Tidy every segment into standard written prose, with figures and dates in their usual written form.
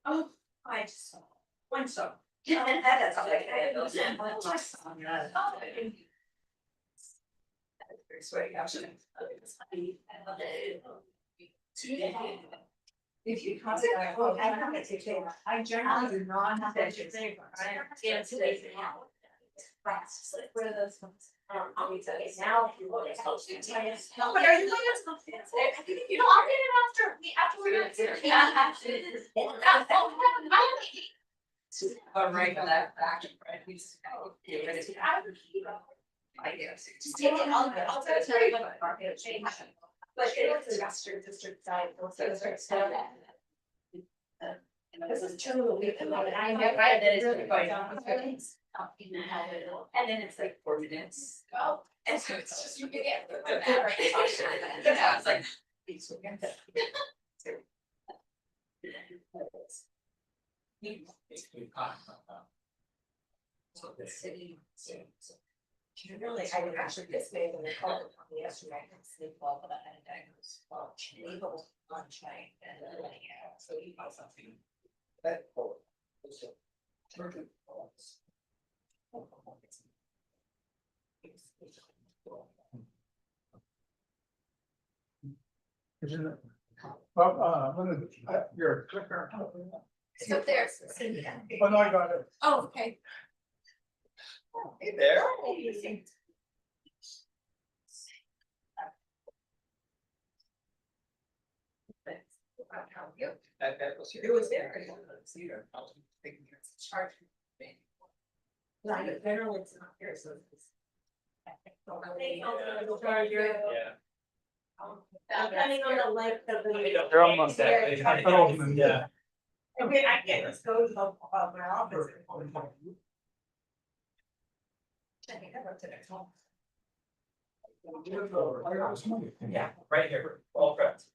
Oh, I just one song. Yeah, that's all I can. Very sweaty, actually. If you contact my phone, I have it to I generally do not have that. Yeah, today's now. What are those ones? I'll be telling you now. If you want to help you, but are you going to? You know, I'll get it after we're done. All right, that back. I guess. Just take it. I'll tell you what market change. But it's a Western district side, also starts down. This is true. And then it's really going on. And then it's like 4 minutes. Oh, and so it's just you get yeah, it's like so the city. Really, I would actually get made when they called it on yesterday. I couldn't sleep well, but I had a diagnosis. Well, legal lunch night and yeah, so you buy something. That cool. Isn't it? Well, your clicker. It's up there. Oh, no, I got it. Oh, okay. Hey there. It was there. Charge. Like, generally it's not here, so it's. Yeah. Depending on the length of the. They're almost there. Yeah. Okay, I can just go to the, my office. Yeah, right here, all friends.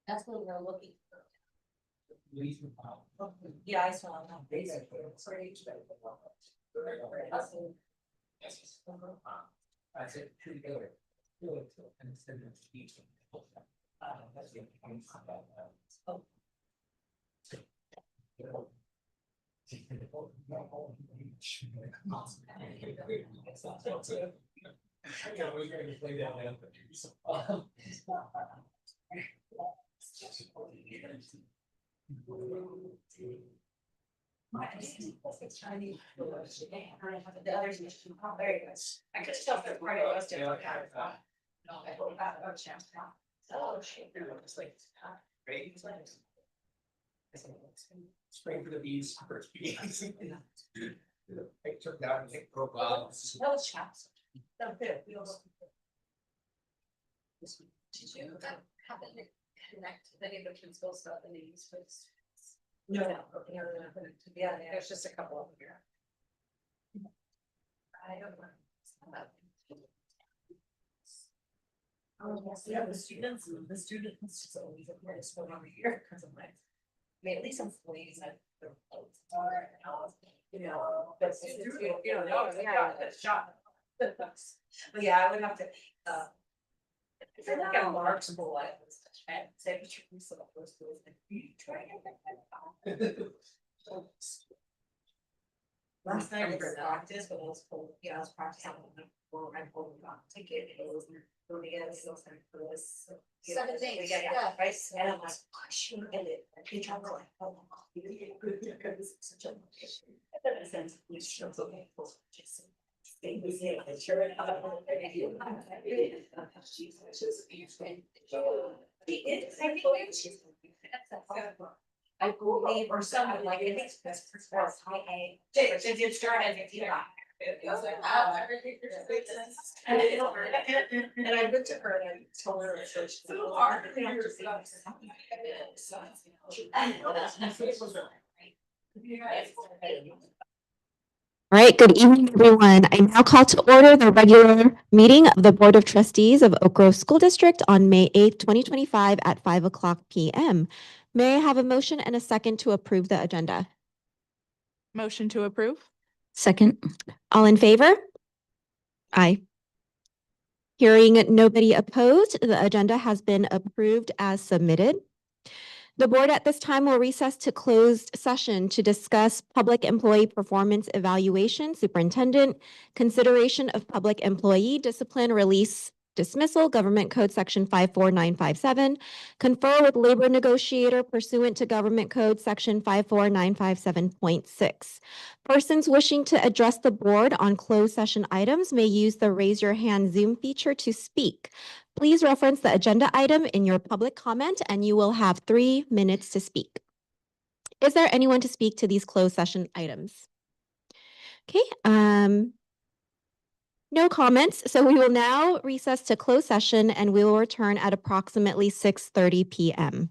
That's what we're looking for. Yeah, I saw that. I said, together. And instead of teaching. Chinese. The others, very good. I could tell that part of us didn't. No, I thought about our chance. Oh, shit. It's like, great. Spring for the bees, first bees. I took that and it broke off. Those chaps. They're good. We all. Did you have it connect any of the principal stuff in the use place? No, yeah, there's just a couple of them here. I don't know. Oh, yes, yeah, the students just always have to spend over here because of my. I mean, at least I'm pleased that they're you know, but you know, yeah, that's shot. But yeah, I would have to, if I like a large school like this, I'd say, but you're so close to it. Try it. Last night I practiced, but I was pulled, yeah, I was practicing before I pulled the ticket. It was for me, it was for this. 7 days, yeah, right, and I'm like, I should get it. I can't try to like, oh, because it's such a. That makes sense. You should also be able to just. Sure enough. I believe or something like it makes best for high. Did you start as a teacher? And I went to her and I told her it's so hard. All right, good evening, everyone. I now call to order the regular meeting of the Board of Trustees of Oak Grove School District on May 8th, 2025 at 5:00 p.m. May I have a motion and a second to approve the agenda? Motion to approve? Second. All in favor? Aye. Hearing nobody opposed, the agenda has been approved as submitted. The board at this time will recess to closed session to discuss public employee performance evaluation, superintendent, consideration of public employee discipline, release, dismissal, Government Code Section 54957, confer with labor negotiator pursuant to Government Code Section 54957.6. Persons wishing to address the board on closed session items may use the raise your hand Zoom feature to speak. Please reference the agenda item in your public comment and you will have 3 minutes to speak. Is there anyone to speak to these closed session items? Okay, no comments. So we will now recess to closed session and we will return at approximately 6:30 p.m.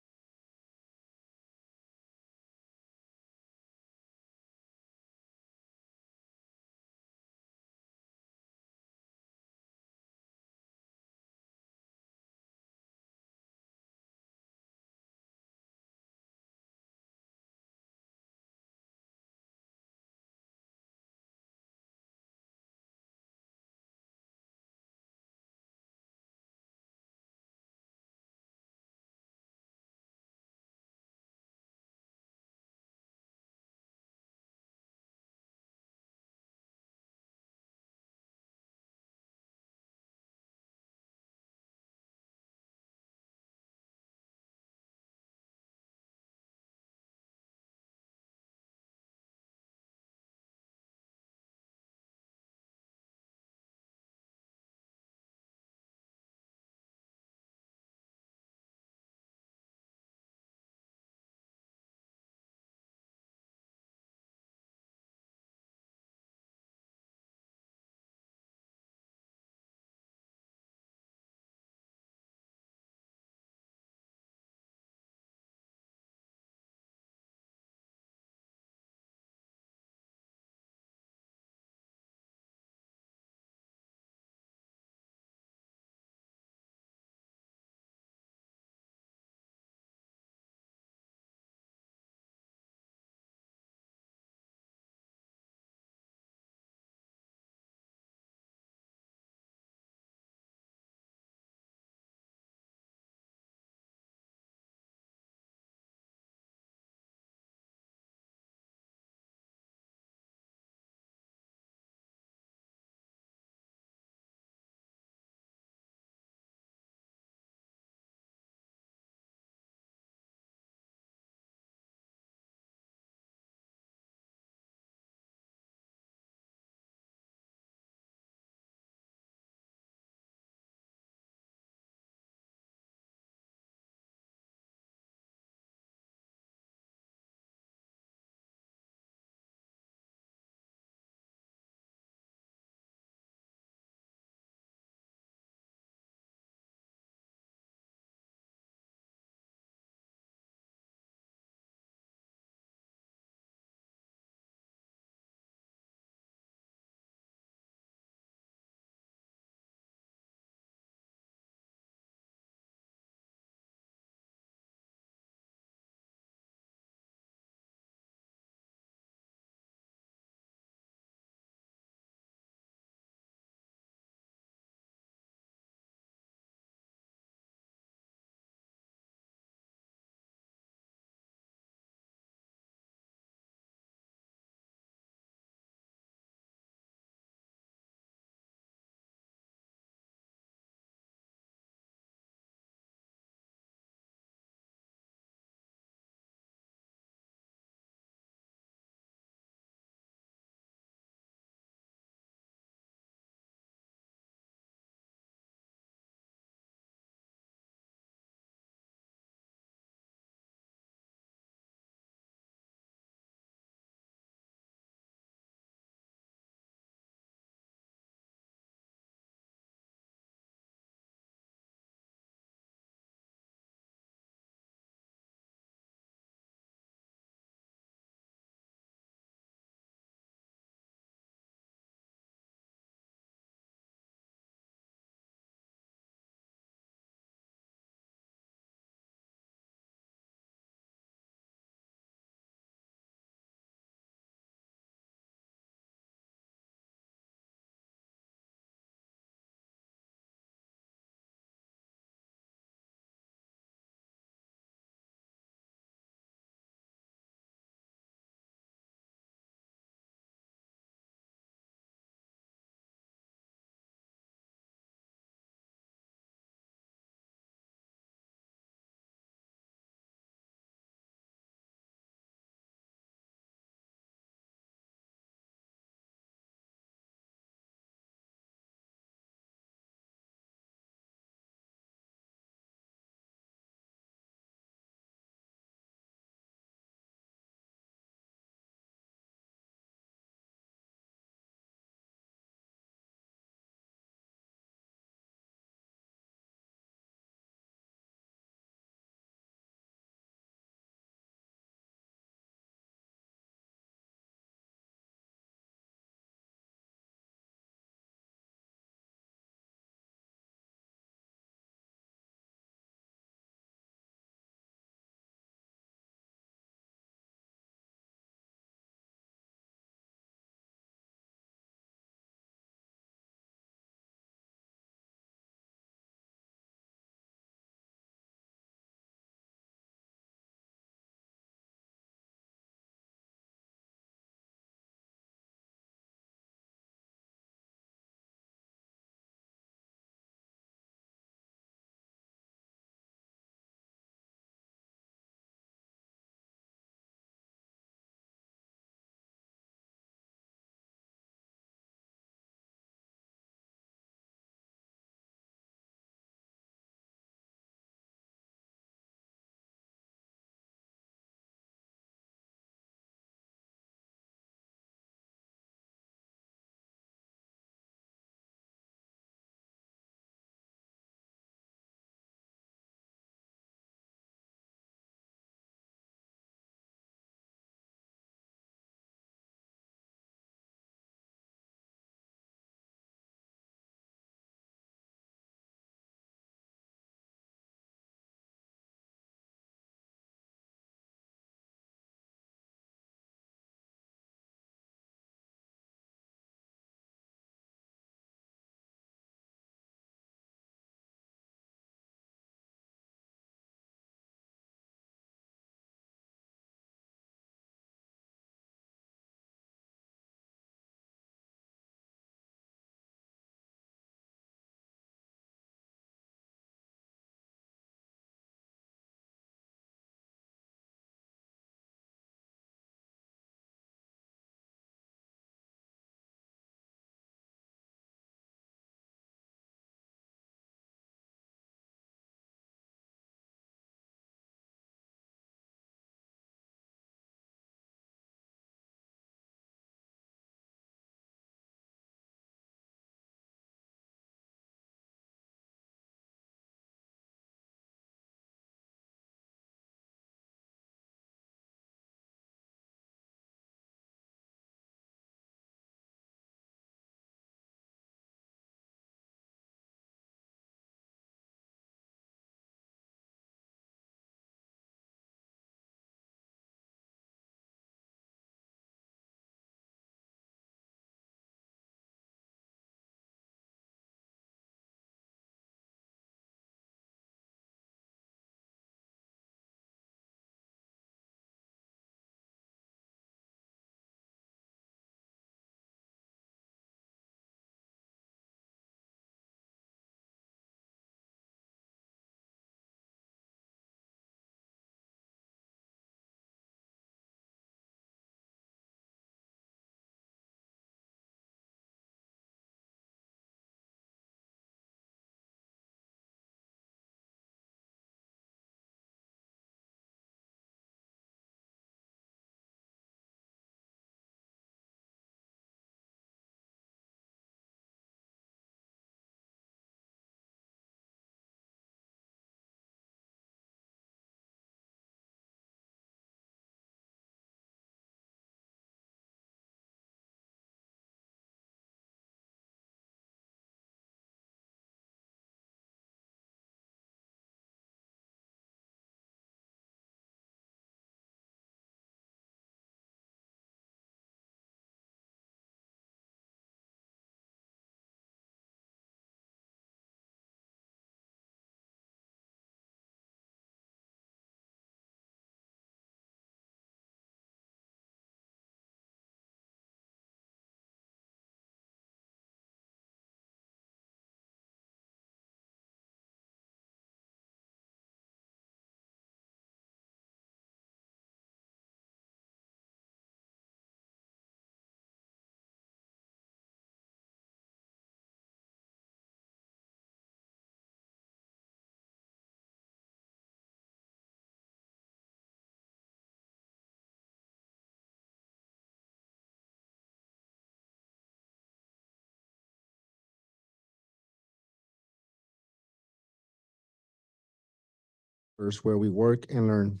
First, where we work and learn.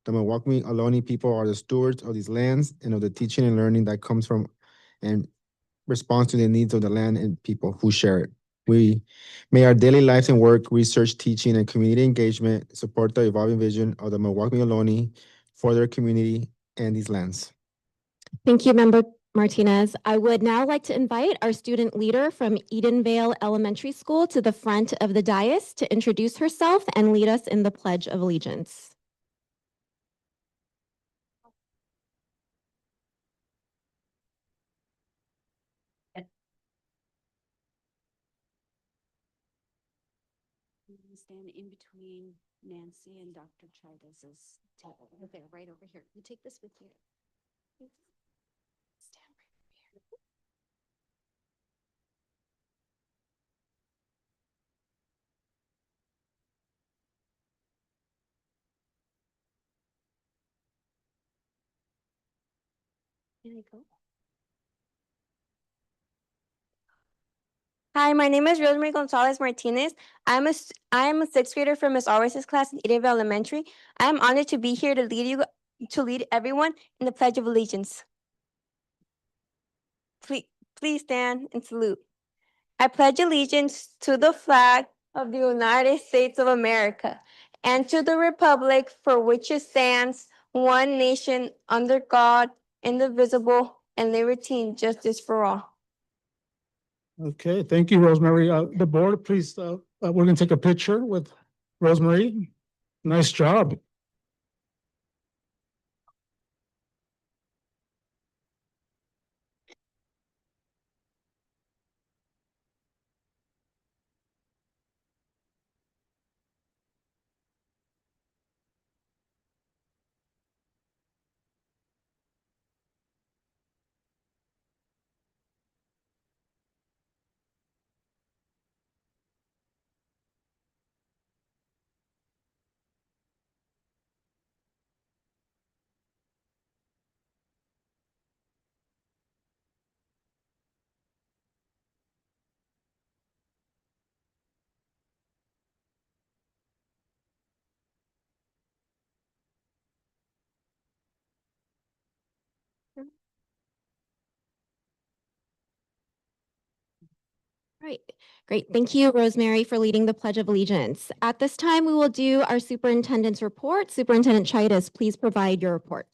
The Milwaukee Ohlone people are the stewards of these lands and of the teaching and learning that comes from and responds to the needs of the land and people who share it. We may our daily lives and work, research, teaching, and community engagement support the evolving vision of the Milwaukee Ohlone for their community and these lands. Thank you, Member Martinez. I would now like to invite our student leader from Edenvale Elementary School to the front of the dais to introduce herself and lead us in the Pledge of Allegiance. Stand in between Nancy and Dr. Childis's table. Okay, right over here. You take this with you. Stand right over here. Can I go? Hi, my name is Rosemary Gonzalez Martinez. I am a sixth grader from Ms. Alvarez's class in Edenvale Elementary. I am honored to be here to lead everyone in the Pledge of Allegiance. Please stand and salute. I pledge allegiance to the flag of the United States of America and to the republic for which it stands, one nation under God, indivisible, and liberty and justice for all. Okay, thank you, Rosemary. The board, please, we're gonna take a picture with Rosemary. Nice job. Right, great. Thank you, Rosemary, for leading the Pledge of Allegiance. At this time, we will do our superintendent's report. Superintendent Chaitis, please provide your report.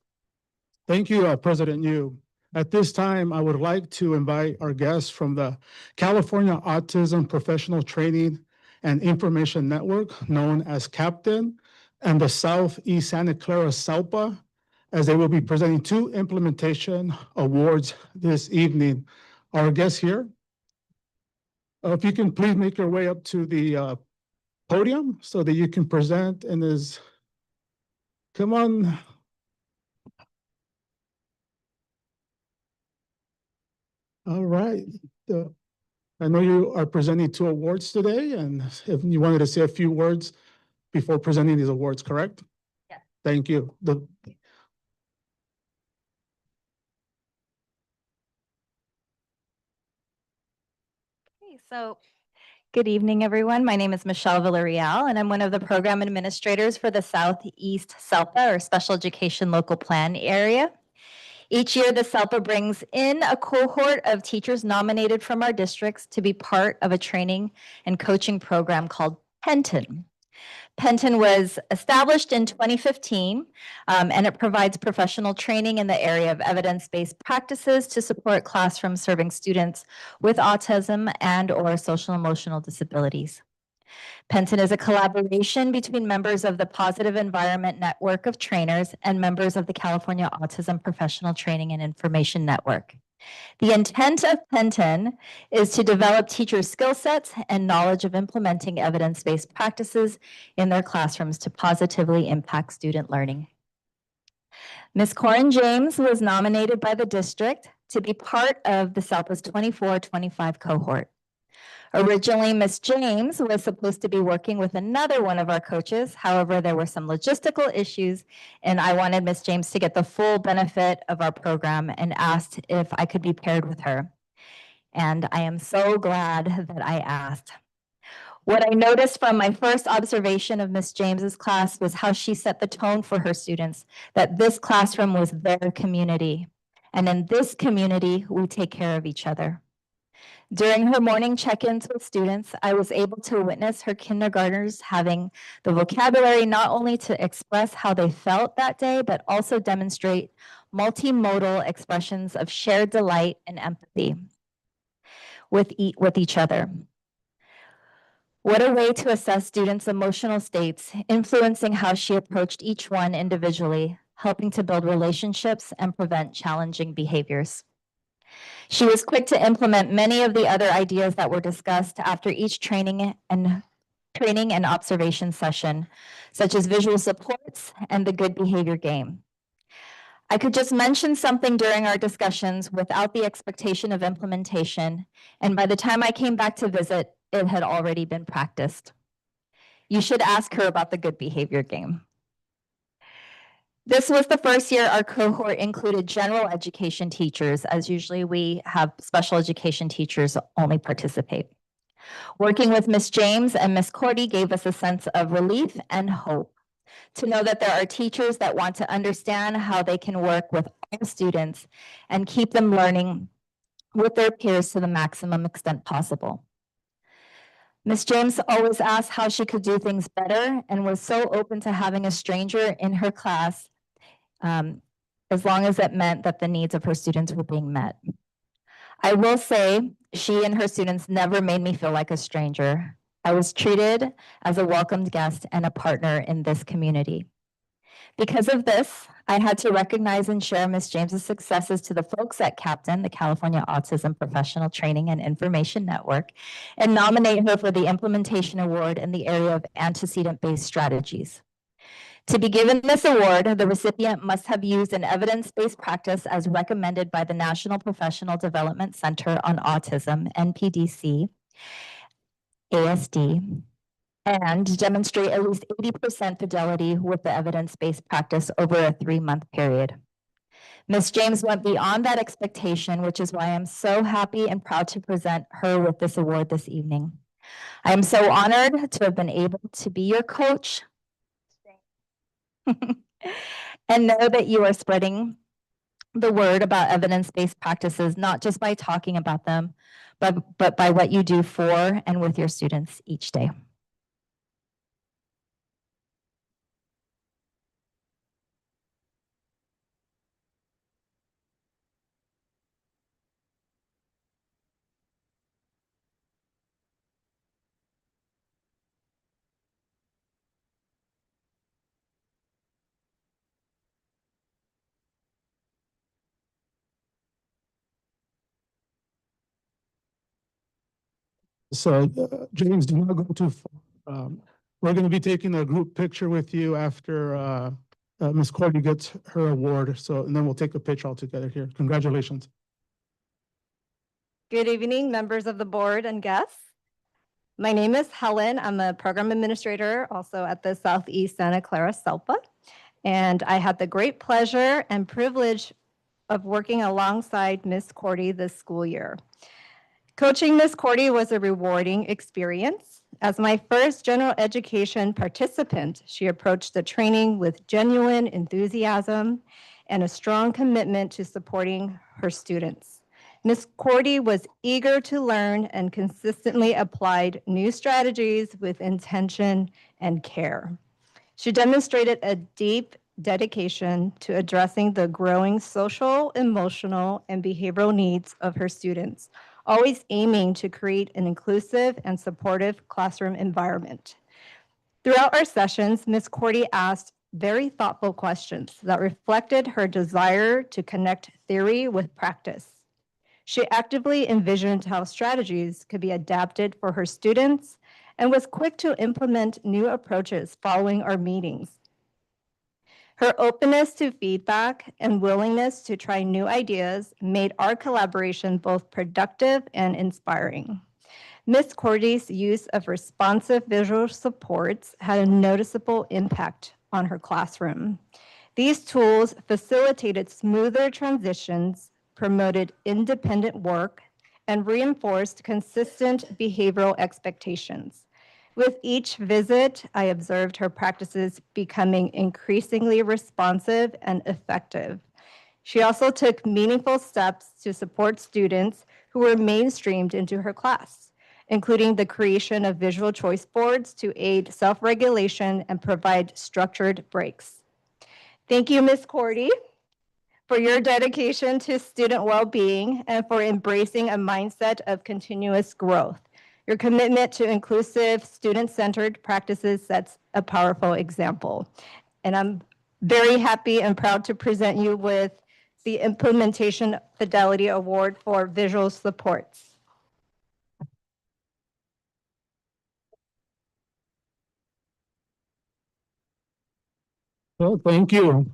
Thank you, President Yu. At this time, I would like to invite our guests from the California Autism Professional Training and Information Network, known as CAPTAIN, and the Southeast Santa Clara SALPA, as they will be presenting 2 implementation awards this evening. Our guests here, if you can please make your way up to the podium so that you can present and come on. All right. I know you are presenting 2 awards today, and if you wanted to say a few words before presenting these awards, correct? Yes. Thank you. Okay, so good evening, everyone. My name is Michelle Villarreal, and I'm one of the program administrators for the Southeast SELPA, or Special Education Local Plan area. Each year, the SELPA brings in a cohort of teachers nominated from our districts to be part of a training and coaching program called Penton. Penton was established in 2015, and it provides professional training in the area of evidence-based practices to support classrooms serving students with autism and/or social emotional disabilities. Penton is a collaboration between members of the Positive Environment Network of Trainers and members of the California Autism Professional Training and Information Network. The intent of Penton is to develop teachers' skill sets and knowledge of implementing evidence-based practices in their classrooms to positively impact student learning. Ms. Corin James was nominated by the district to be part of the SELPA's 24-25 cohort. Originally, Ms. James was supposed to be working with another one of our coaches. However, there were some logistical issues, and I wanted Ms. James to get the full benefit of our program and asked if I could be paired with her. And I am so glad that I asked. What I noticed from my first observation of Miss James's class was how she set the tone for her students, that this classroom was their community. And in this community, we take care of each other. During her morning check-ins with students, I was able to witness her kindergartners having the vocabulary not only to express how they felt that day, but also demonstrate multimodal expressions of shared delight and empathy with each other. What a way to assess students' emotional states, influencing how she approached each one individually, helping to build relationships and prevent challenging behaviors. She was quick to implement many of the other ideas that were discussed after each training and observation session, such as visual supports and the good behavior game. I could just mention something during our discussions without the expectation of implementation, and by the time I came back to visit, it had already been practiced. You should ask her about the good behavior game. This was the first year our cohort included general education teachers, as usually we have special education teachers only participate. Working with Miss James and Miss Cordy gave us a sense of relief and hope to know that there are teachers that want to understand how they can work with all students and keep them learning with their peers to the maximum extent possible. Miss James always asked how she could do things better and was so open to having a stranger in her class as long as it meant that the needs of her students were being met. I will say she and her students never made me feel like a stranger. I was treated as a welcomed guest and a partner in this community. Because of this, I had to recognize and share Ms. James's successes to the folks at CAPTAIN, the California Autism Professional Training and Information Network, and nominate her for the Implementation Award in the area of antecedent-based strategies. To be given this award, the recipient must have used an evidence-based practice as recommended by the National Professional Development Center on Autism, NPDC, ASD, and demonstrate at least 80% fidelity with the evidence-based practice over a 3-month period. Ms. James went beyond that expectation, which is why I'm so happy and proud to present her with this award this evening. I am so honored to have been able to be your coach and know that you are spreading the word about evidence-based practices, not just by talking about them, but by what you do for and with your students each day. So, James, do not go too far. We're going to be taking a group picture with you after Ms. Cordy gets her award. So, and then we'll take a picture all together here. Congratulations. Good evening, members of the board and guests. My name is Helen. I'm a program administrator also at the Southeast Santa Clara SELPA. And I had the great pleasure and privilege of working alongside Ms. Cordy this school year. Coaching Ms. Cordy was a rewarding experience. As my first general education participant, she approached the training with genuine enthusiasm and a strong commitment to supporting her students. Ms. Cordy was eager to learn and consistently applied new strategies with intention and care. She demonstrated a deep dedication to addressing the growing social, emotional, and behavioral needs of her students, always aiming to create an inclusive and supportive classroom environment. Throughout our sessions, Ms. Cordy asked very thoughtful questions that reflected her desire to connect theory with practice. She actively envisioned how strategies could be adapted for her students and was quick to implement new approaches following our meetings. Her openness to feedback and willingness to try new ideas made our collaboration both productive and inspiring. Ms. Cordy's use of responsive visual supports had a noticeable impact on her classroom. These tools facilitated smoother transitions, promoted independent work, and reinforced consistent behavioral expectations. With each visit, I observed her practices becoming increasingly responsive and effective. She also took meaningful steps to support students who were mainstreamed into her class, including the creation of visual choice boards to aid self-regulation and provide structured breaks. Thank you, Ms. Cordy, for your dedication to student well-being and for embracing a mindset of continuous growth. Your commitment to inclusive, student-centered practices sets a powerful example. And I'm very happy and proud to present you with the Implementation Fidelity Award for visual supports. Well, thank you.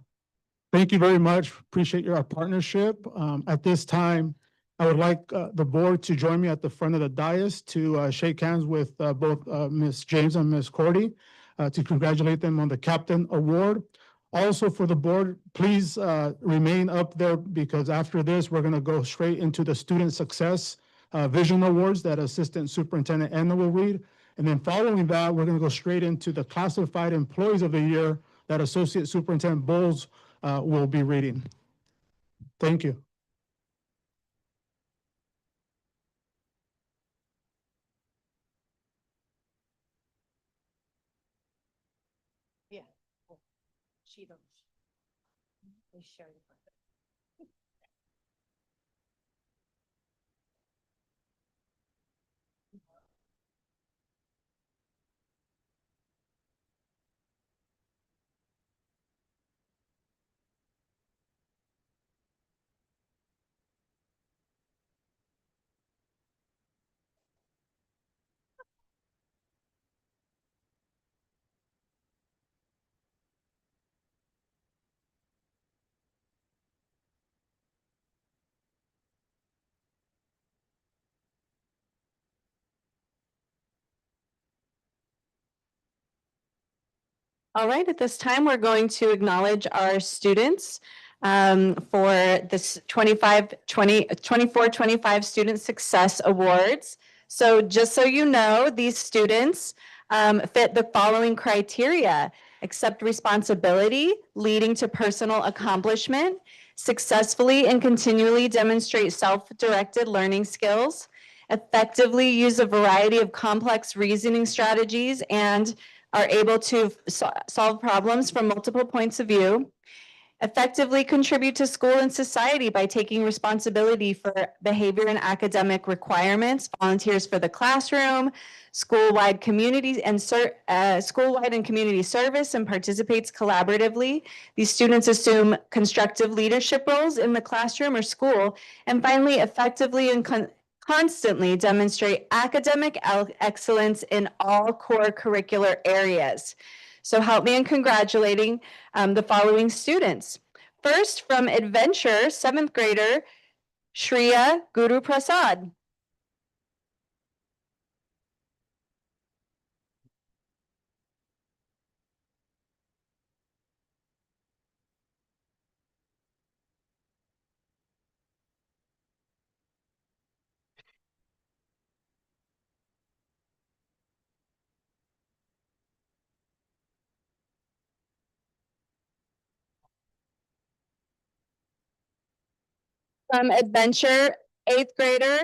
Thank you very much. Appreciate your partnership. At this time, I would like the board to join me at the front of the dais to shake hands with both Ms. James and Ms. Cordy to congratulate them on the Captain Award. Also for the board, please remain up there because after this, we're going to go straight into the Student Success Vision Awards that Assistant Superintendent Anna will read. And then following that, we're going to go straight into the Classified Employees of the Year that Associate Superintendent Bowles will be reading. Thank you. Yeah. She don't. They share it. All right, at this time, we're going to acknowledge our students for this 24-25 Student Success Awards. So just so you know, these students fit the following criteria: accept responsibility, leading to personal accomplishment, successfully and continually demonstrate self-directed learning skills, effectively use a variety of complex reasoning strategies, and are able to solve problems from multiple points of view, effectively contribute to school and society by taking responsibility for behavior and academic requirements, volunteers for the classroom, school-wide community and school-wide and community service, and participates collaboratively. These students assume constructive leadership roles in the classroom or school, and finally, effectively and constantly demonstrate academic excellence in all core curricular areas. So help me in congratulating the following students. First, from Adventure, 7th grader, Shreya Guru Prasad. From Adventure, 8th grader,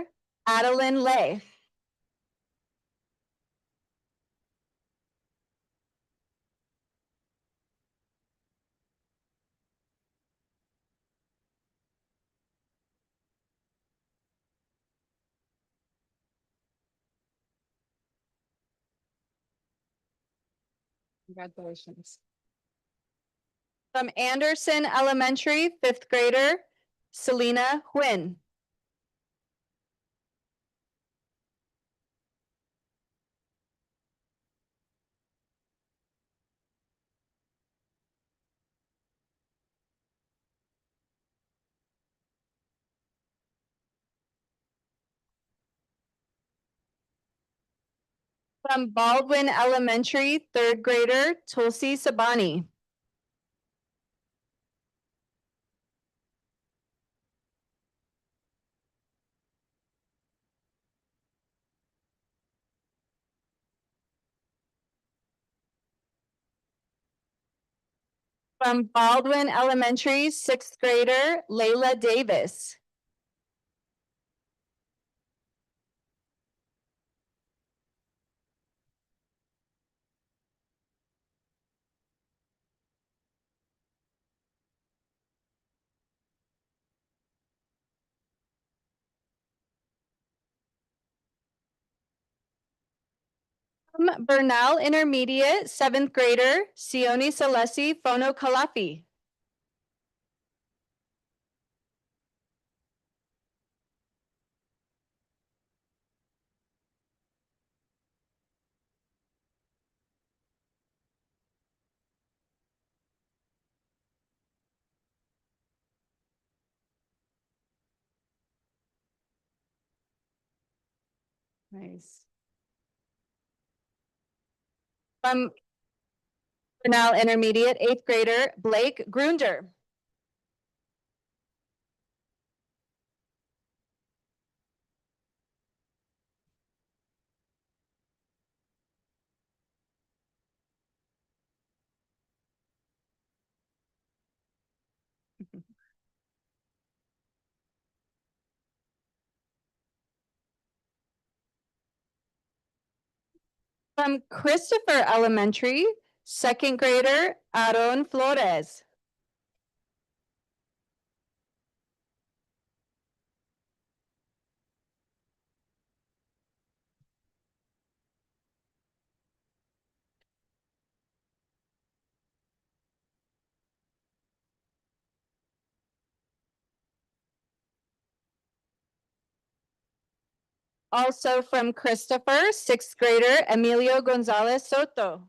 Adeline Lay. Congratulations. From Anderson Elementary, 5th grader, Selena Huynh. From Baldwin Elementary, 3rd grader, Tulsi Sabani. From Baldwin Elementary, sixth grader Layla Davis. From Bernal Intermediate, seventh grader Sione Celesi Fono Kalafi. Nice. From Bernal Intermediate, eighth grader Blake Grunder. From Christopher Elementary, second grader Aaron Flores. Also from Christopher, sixth grader Emilio Gonzalez Soto.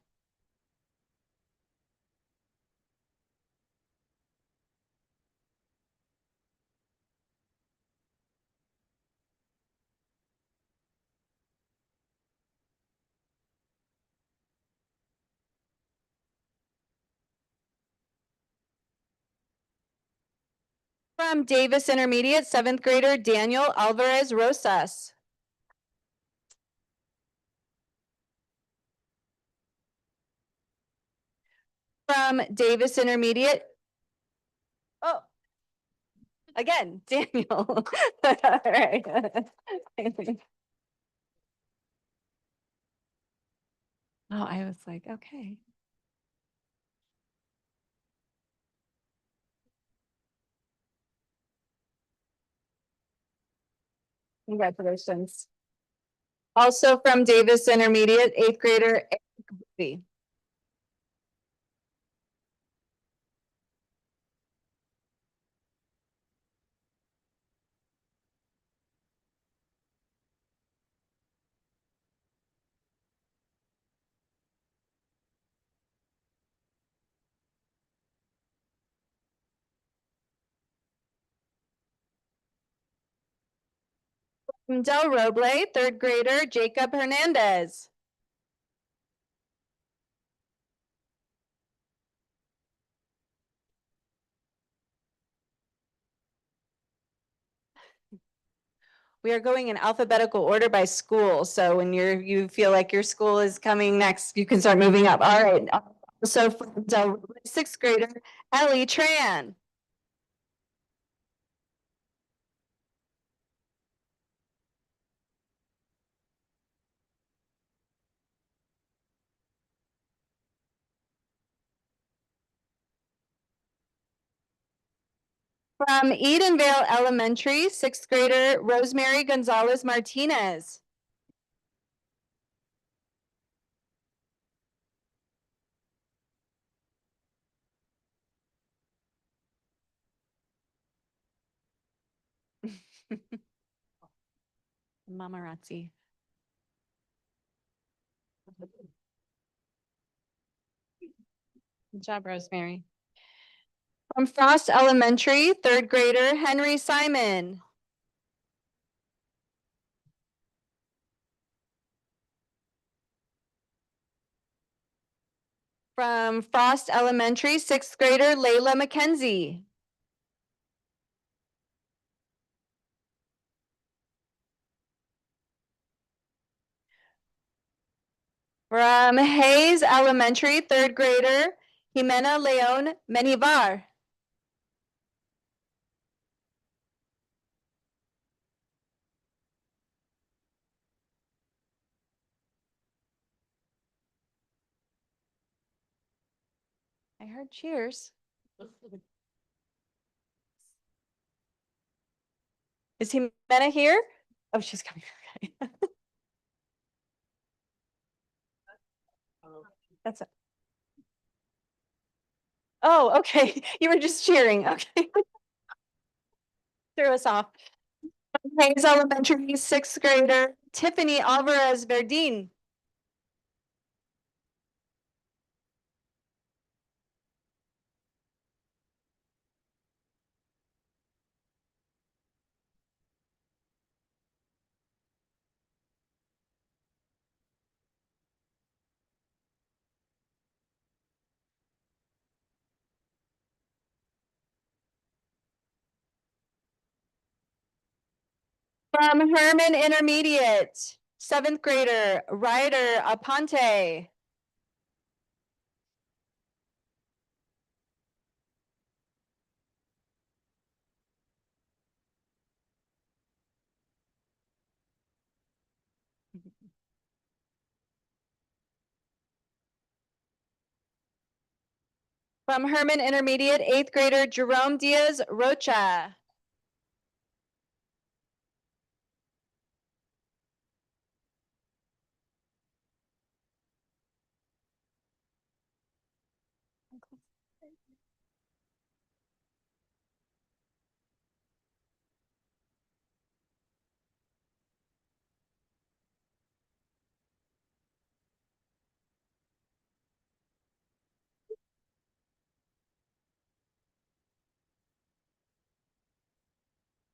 From Davis Intermediate, seventh grader Daniel Alvarez Rosas. From Davis Intermediate. Oh, again, Daniel. All right. Oh, I was like, okay. Congratulations. Also from Davis Intermediate, eighth grader Eric Booby. From Del Roble, third grader Jacob Hernandez. We are going in alphabetical order by school. So when you feel like your school is coming next, you can start moving up. All right. So from Del Roble, sixth grader Ellie Tran. From Edenvale Elementary, sixth grader Rosemary Gonzalez Martinez. Mamarazzi. Good job, Rosemary. From Frost Elementary, third grader Henry Simon. From Frost Elementary, sixth grader Layla McKenzie. From Hayes Elementary, third grader Jimena Leon Menivar. I heard cheers. Is Jimena here? Oh, she's coming. Okay. That's it. Oh, okay. You were just cheering. Okay. Threw us off. Hayes Elementary sixth grader Tiffany Alvarez Verdin. From Herman Intermediate, seventh grader Ryder Aponte. From Herman Intermediate, eighth grader Jerome Diaz Rocha.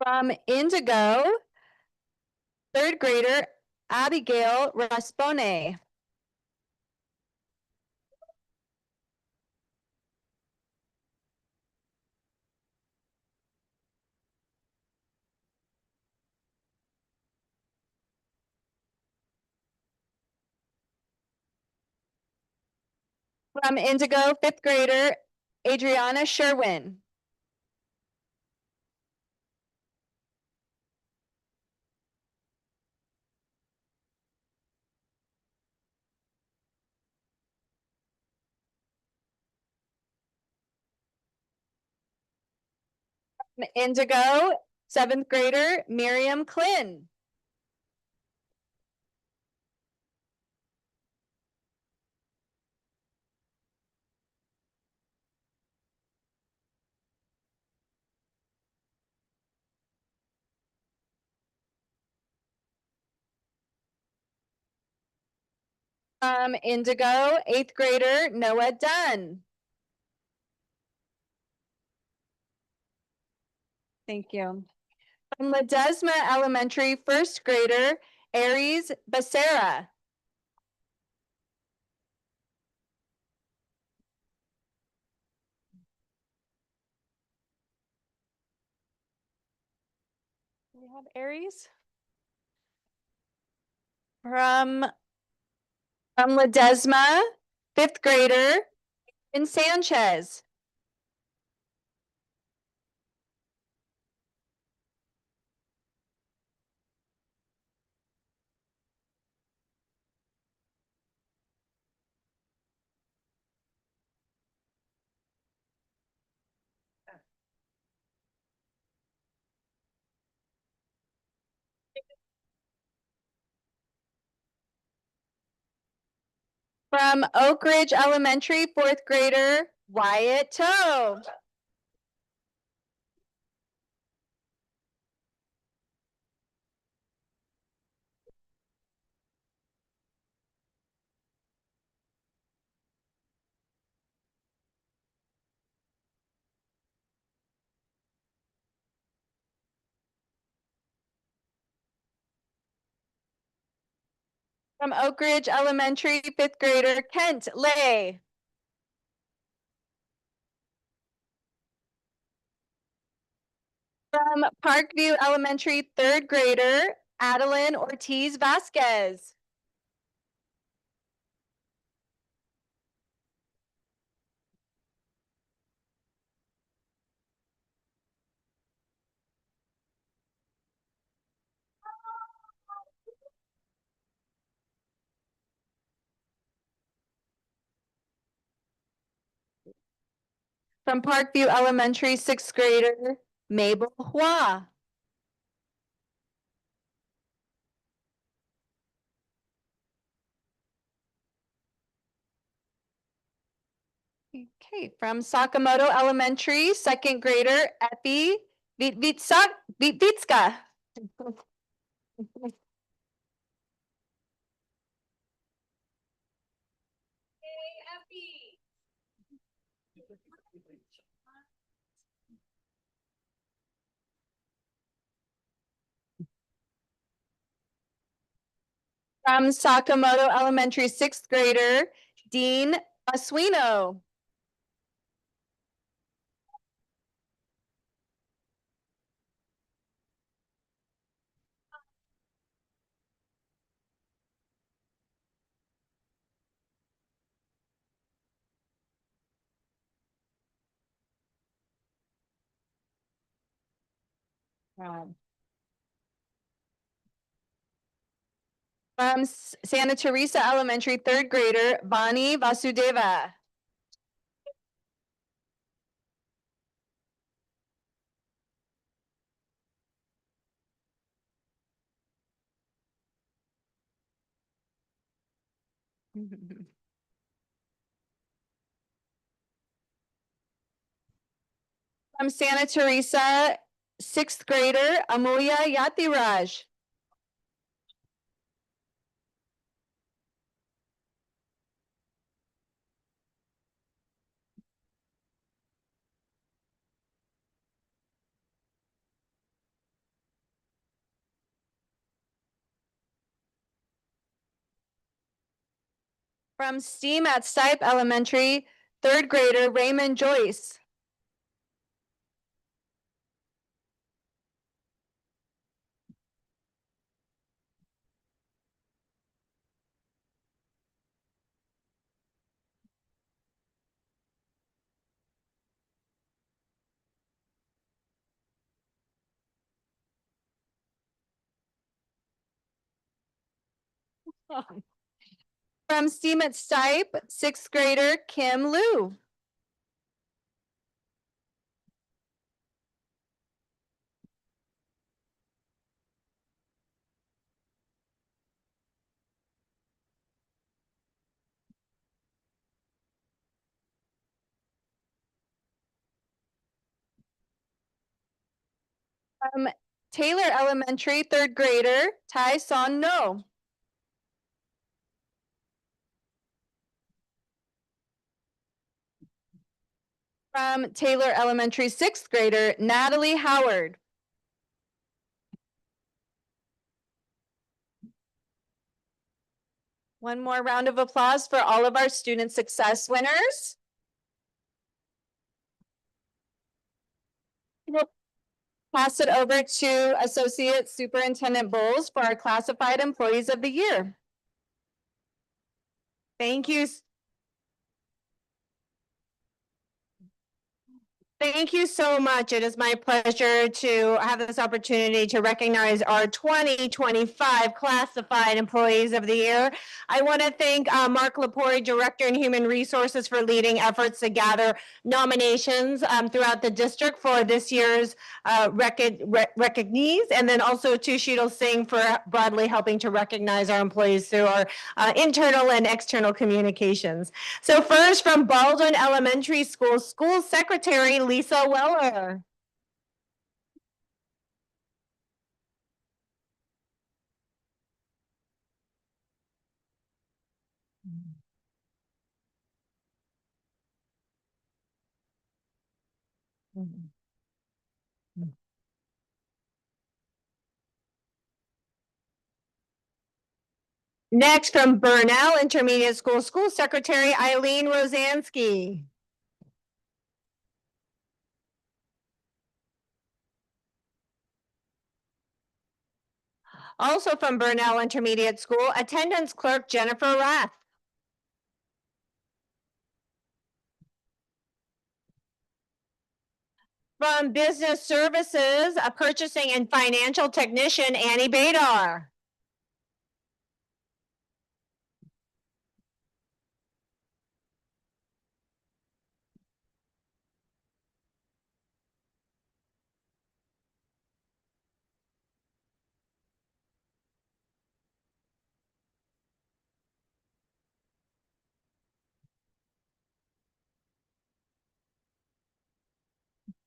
From Indigo, third grader Abigail Raspone. From Indigo, fifth grader Adriana Sherwin. From Indigo, seventh grader Miriam Klin. Indigo, eighth grader Noah Dunn. Thank you. From Ledesma Elementary, first grader Aries Becerra. Do we have Aries? From Ledesma, fifth grader in Sanchez. From Oak Ridge Elementary, fourth grader Wyatt Toe. From Oak Ridge Elementary, fifth grader Kent Lay. From Parkview Elementary, third grader Adeline Ortiz Vasquez. From Parkview Elementary, sixth grader, Mabel Hua. Okay, from Sakamoto Elementary, second grader, Epi Vitvitska. From Sakamoto Elementary, sixth grader, Dean Asuino. From Santa Teresa Elementary, third grader, Vani Vasudeva. From Santa Teresa, sixth grader, Amuya Yatiraj. From STEAM at Stipe Elementary, third grader, Raymond Joyce. From STEAM at Stipe, sixth grader, Kim Liu. From Taylor Elementary, third grader, Tai Son No. From Taylor Elementary, sixth grader, Natalie Howard. One more round of applause for all of our student success winners. We'll pass it over to Associate Superintendent Bowles for our classified employees of the year. Thank you. Thank you so much. It is my pleasure to have this opportunity to recognize our 2025 classified employees of the year. I want to thank Mark Lepori, Director in Human Resources, for leading efforts to gather nominations throughout the district for this year's recognees, and then also to Sheetal Singh for broadly helping to recognize our employees through our internal and external communications. So first, from Baldwin Elementary School, School Secretary Lisa Weller. Next, from Burnell Intermediate School, School Secretary Eileen Rosansky. Also from Burnell Intermediate School, Attendance Clerk Jennifer Rath. From Business Services, a Purchasing and Financial Technician Annie Badar.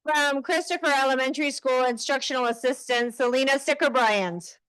From Christopher Elementary School Instructional Assistant Selena Sticker-Bryant.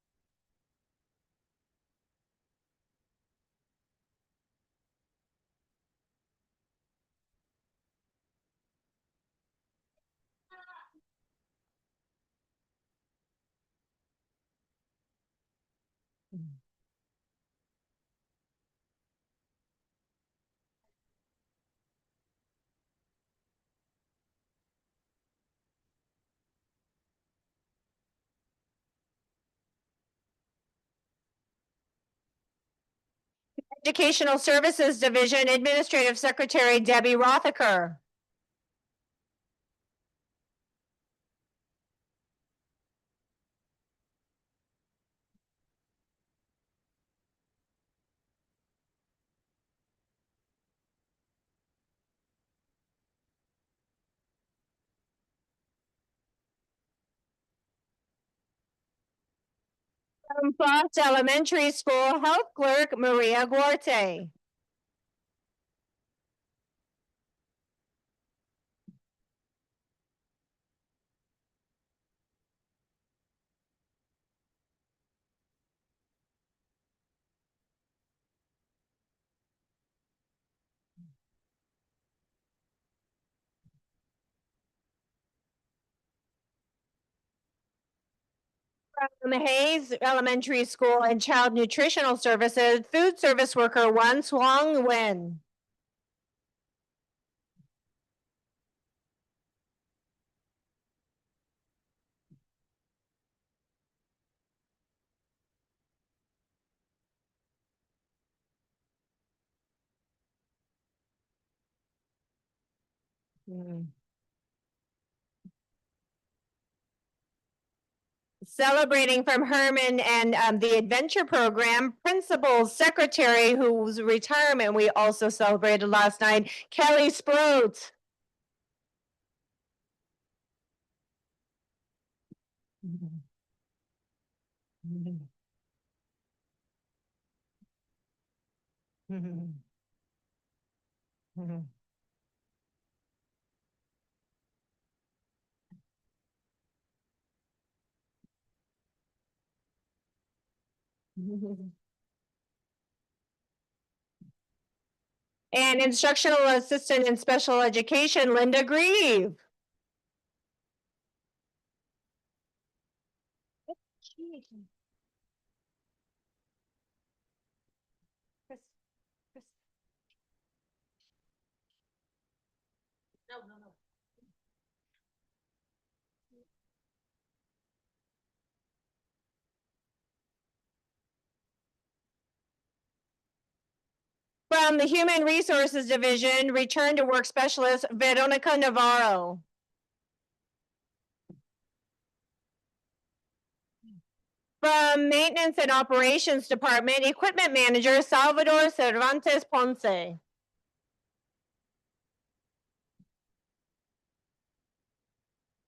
Educational Services Division Administrative Secretary Debbie Rothaker. From Frost Elementary School Health Clerk Maria Guarte. From Hayes Elementary School and Child Nutritional Services, Food Service Worker Wan Swang Wen. Celebrating from Herman and the Adventure Program, Principal Secretary, whose retirement we also celebrated last night, Kelly Sproat. And Instructional Assistant in Special Education, Linda Grieve. No, no, no. From the Human Resources Division, Return to Work Specialist, Veronica Navarro. From Maintenance and Operations Department, Equipment Manager, Salvador Cervantes Ponce.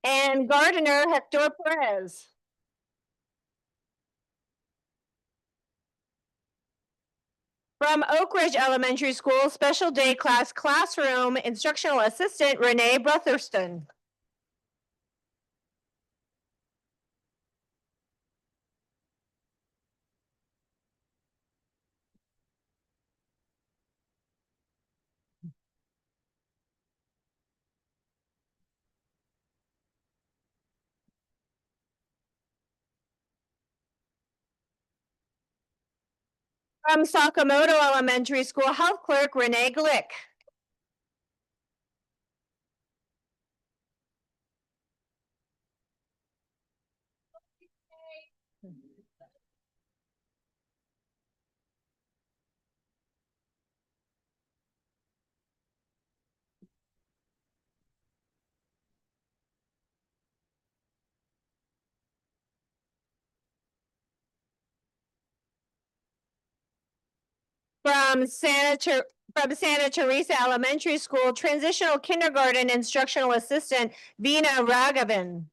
And Gardener, Hector Perez. From Oak Ridge Elementary School, Special Day Class Classroom Instructional Assistant, Renee Brotherston. From Sakamoto Elementary School, Health Clerk, Renee Glick. From Santa Teresa Elementary School, Transitional Kindergarten Instructional Assistant, Vina Raghavan.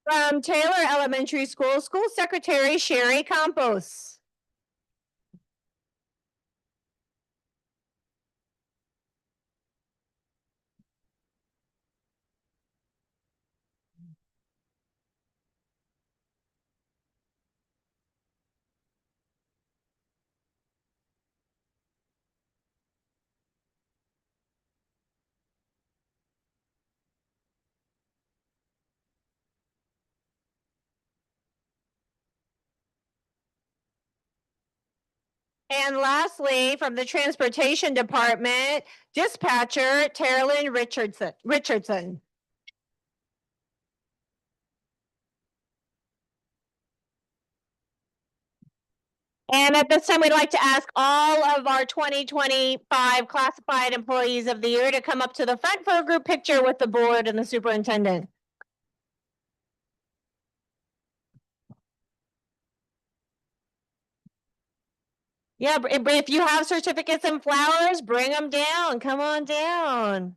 From Taylor Elementary School, School Secretary Sherry Campos. And lastly, from the Transportation Department, Dispatcher Terilyn Richardson. And at this time, we'd like to ask all of our 2025 classified employees of the year to come up to the front for a group picture with the board and the superintendent. Yeah, if you have certificates and flowers, bring them down. Come on down.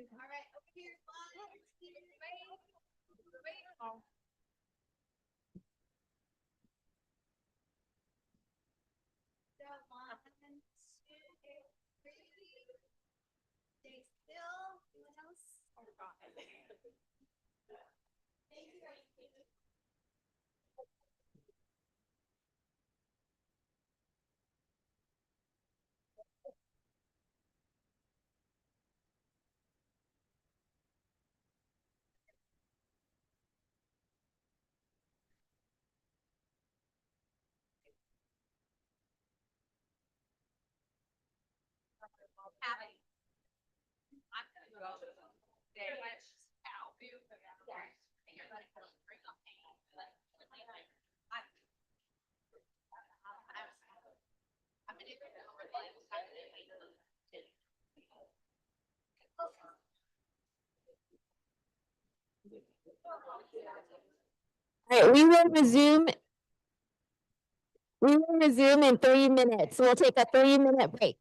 All right, over here, stay still. Anyone else? All right, we will resume. We will resume in 3 minutes. We'll take a 3-minute break.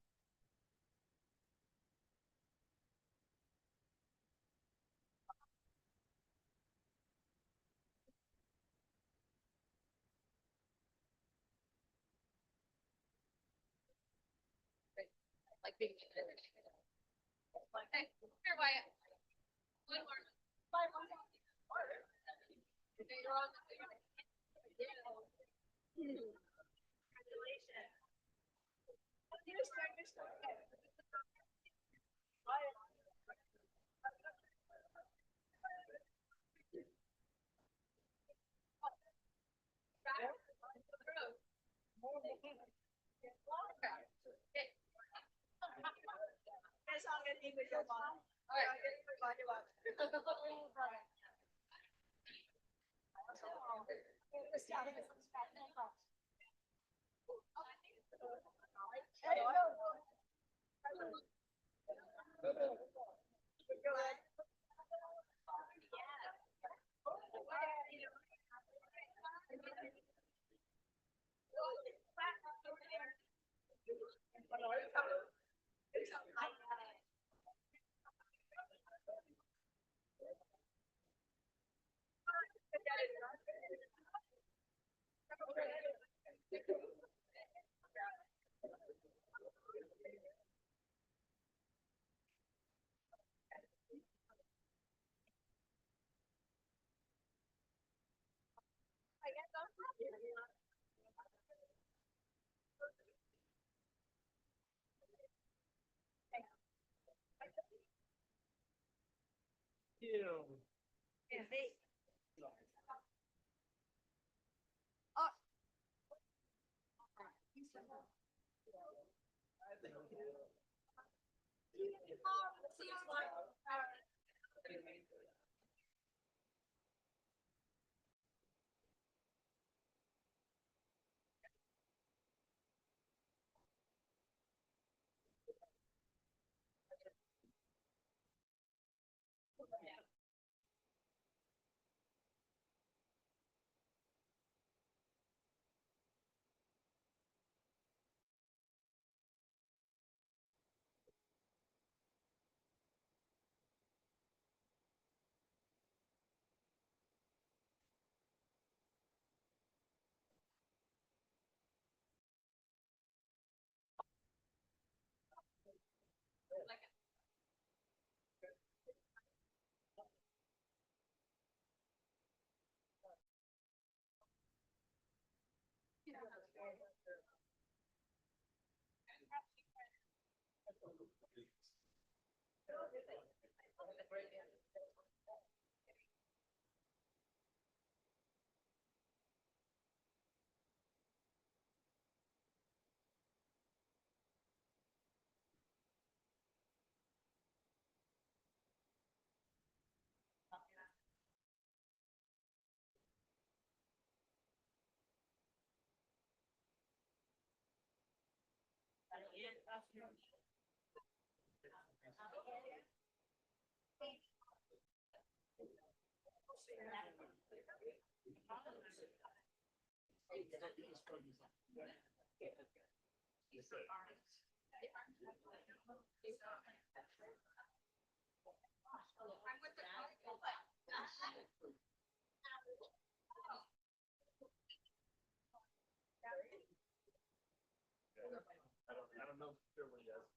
I don't know if there really is.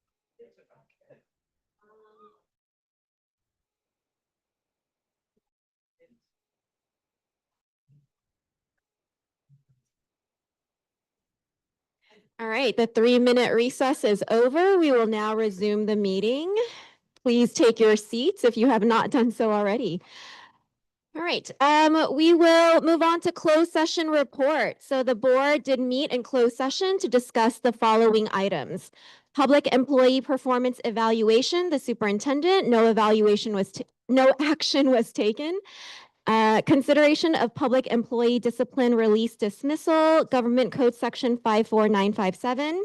All right, the 3-minute recess is over. We will now resume the meeting. Please take your seats if you have not done so already. All right, we will move on to closed session report. So the board did meet in closed session to discuss the following items. Public employee performance evaluation, the superintendent, no action was taken. Consideration of public employee discipline release dismissal, Government Code Section 54957.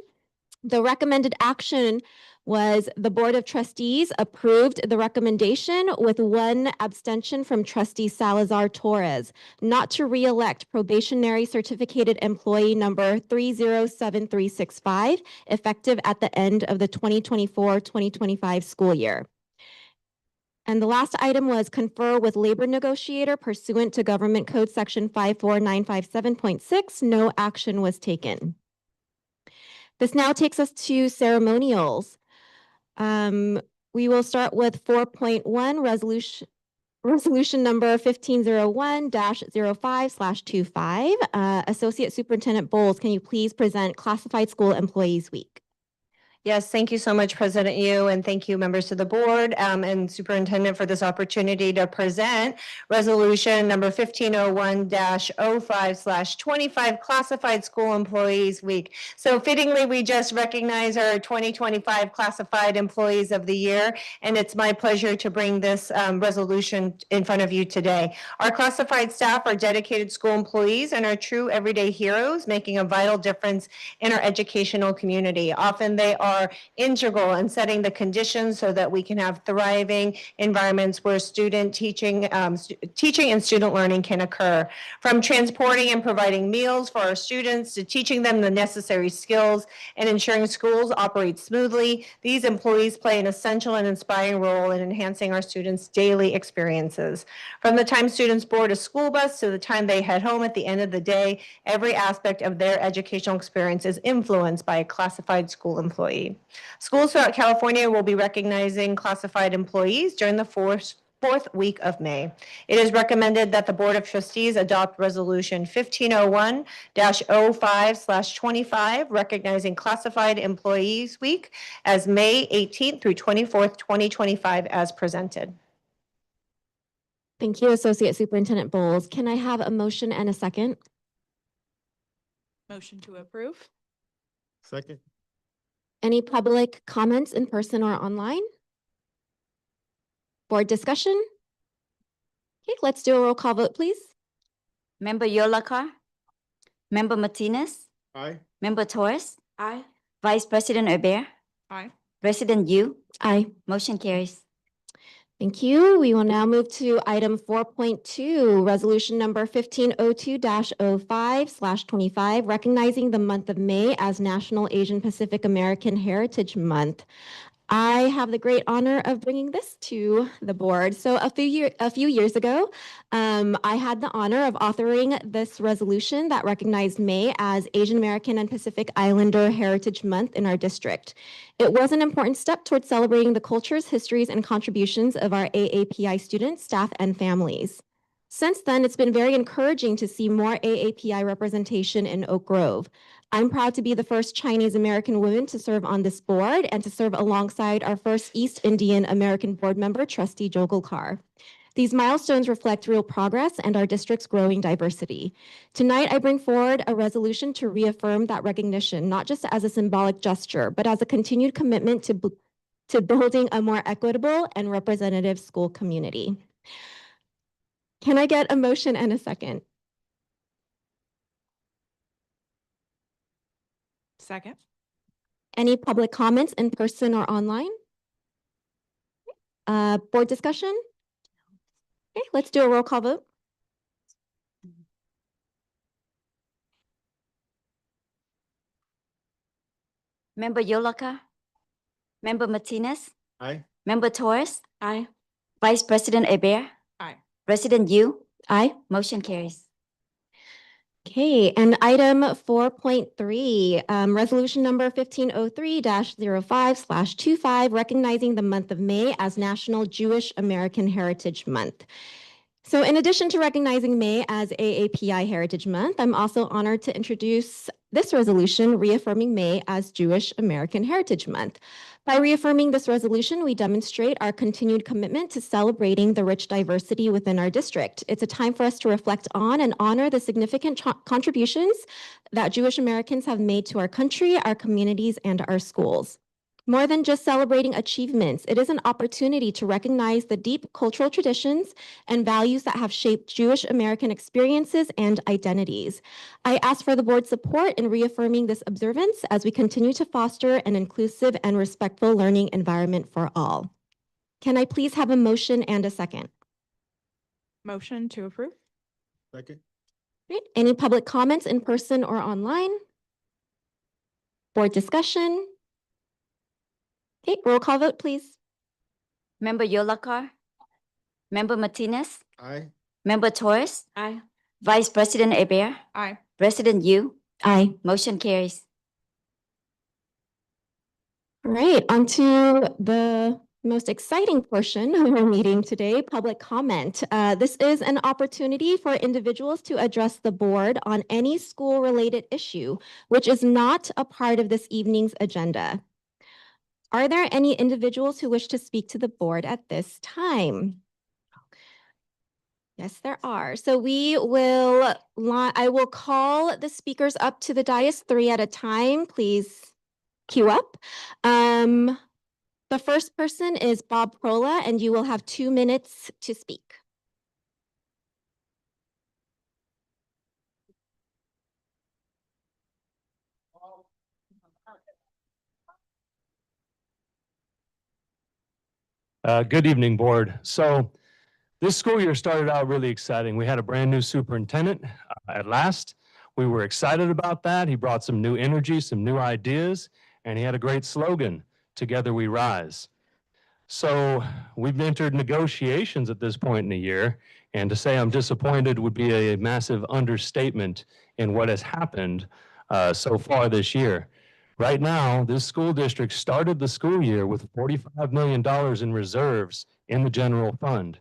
The recommended action was the Board of Trustees approved the recommendation with 1 abstention from Trustee Salazar Torres, not to re-elect probationary certificated employee number 307365, effective at the end of the 2024-2025 school year. And the last item was confer with labor negotiator pursuant to Government Code Section 54957.6. No action was taken. This now takes us to ceremonials. We will start with 4.1 resolution number 1501-05/25. Associate Superintendent Bowles, can you please present Classified School Employees Week? Yes, thank you so much, President Yu, and thank you, members of the board and Superintendent, for this opportunity to present resolution number 1501-05/25 Classified School Employees Week. So fittingly, we just recognize our 2025 Classified Employees of the Year, and it's my pleasure to bring this resolution in front of you today. Our classified staff are dedicated school employees and are true everyday heroes, making a vital difference in our educational community. Often they are integral in setting the conditions so that we can have thriving environments where teaching and student learning can occur. From transporting and providing meals for our students to teaching them the necessary skills and ensuring schools operate smoothly, these employees play an essential and inspiring role in enhancing our students' daily experiences. From the time students board a school bus to the time they head home at the end of the day, every aspect of their educational experience is influenced by a classified school employee. Schools throughout California will be recognizing classified employees during the fourth week of May. It is recommended that the Board of Trustees adopt Resolution 1501-05/25, recognizing Classified Employees Week as May 18th through 24th, 2025, as presented. Thank you, Associate Superintendent Bowles. Can I have a motion and a second? Motion to approve. Second. Any public comments in person or online? Board discussion? Okay, let's do a roll call vote, please. Member Yolakar, Member Martinez, Aye. Member Torres. Aye. Vice President Obear, Aye. President Yu. Aye. Motion carries. Thank you. We will now move to item 4.2, resolution number 1502-05/25, recognizing the month of May as National Asian Pacific American Heritage Month. I have the great honor of bringing this to the board. So a few years ago, I had the honor of authoring this resolution that recognized May as Asian American and Pacific Islander Heritage Month in our district. It was an important step towards celebrating the cultures, histories, and contributions of our AAPI students, staff, and families. Since then, it's been very encouraging to see more AAPI representation in Oak Grove. I'm proud to be the first Chinese American woman to serve on this board and to serve alongside our first East Indian American board member, Trustee Jogulkar. These milestones reflect real progress and our district's growing diversity. Tonight, I bring forward a resolution to reaffirm that recognition, not just as a symbolic gesture, but as a continued commitment to building a more equitable and representative school community. Can I get a motion and a second? Second. Any public comments in person or online? Board discussion? Okay, let's do a roll call vote. Member Yolaka, Member Martinez, Aye. Member Torres, Aye. Vice President Eber. Aye. President Yu, Aye. motion carries. Okay, and item 4.3, resolution number 1503-05/25, recognizing the month of May as National Jewish American Heritage Month. So in addition to recognizing May as AAPI Heritage Month, I'm also honored to introduce this resolution reaffirming May as Jewish American Heritage Month. By reaffirming this resolution, we demonstrate our continued commitment to celebrating the rich diversity within our district. It's a time for us to reflect on and honor the significant contributions that Jewish Americans have made to our country, our communities, and our schools. More than just celebrating achievements, it is an opportunity to recognize the deep cultural traditions and values that have shaped Jewish American experiences and identities. I ask for the board's support in reaffirming this observance as we continue to foster an inclusive and respectful learning environment for all. Can I please have a motion and a second? Motion to approve? Second. Great. Any public comments in person or online? Board discussion? Okay, roll call vote, please. Member Yolaka, Member Martinez, Aye. Member Torres, Aye. Vice President Eber. Aye. President Yu, Aye. motion carries. All right, on to the most exciting portion of our meeting today, public comment. This is an opportunity for individuals to address the board on any school-related issue, which is not a part of this evening's agenda. Are there any individuals who wish to speak to the board at this time? Yes, there are. So I will call the speakers up to the dais 3 at a time. Please queue up. The first person is Bob Prola, and you will have 2 minutes to speak. Good evening, board. So this school year started out really exciting. We had a brand new superintendent at last. We were excited about that. He brought some new energy, some new ideas, and he had a great slogan, "Together we rise." So we've entered negotiations at this point in the year, and to say I'm disappointed would be a massive understatement in what has happened so far this year. Right now, this school district started the school year with $45 million in reserves in the general fund.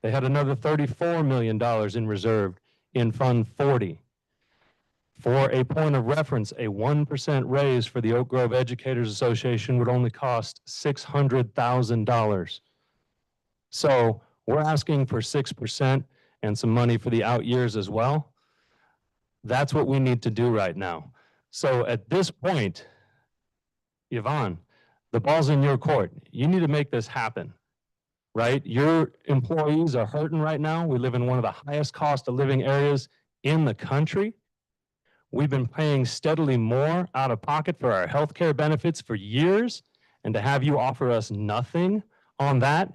They had another $34 million in reserve in Fund 40. For a point of reference, a 1% raise for the Oak Grove Educators Association would only cost $600,000. So we're asking for 6% and some money for the out years as well. That's what we need to do right now. So at this point, Yvonne, the ball's in your court. You need to make this happen, right? Your employees are hurting right now. We live in one of the highest cost of living areas in the country. We've been paying steadily more out of pocket for our healthcare benefits for years, and to have you offer us nothing on that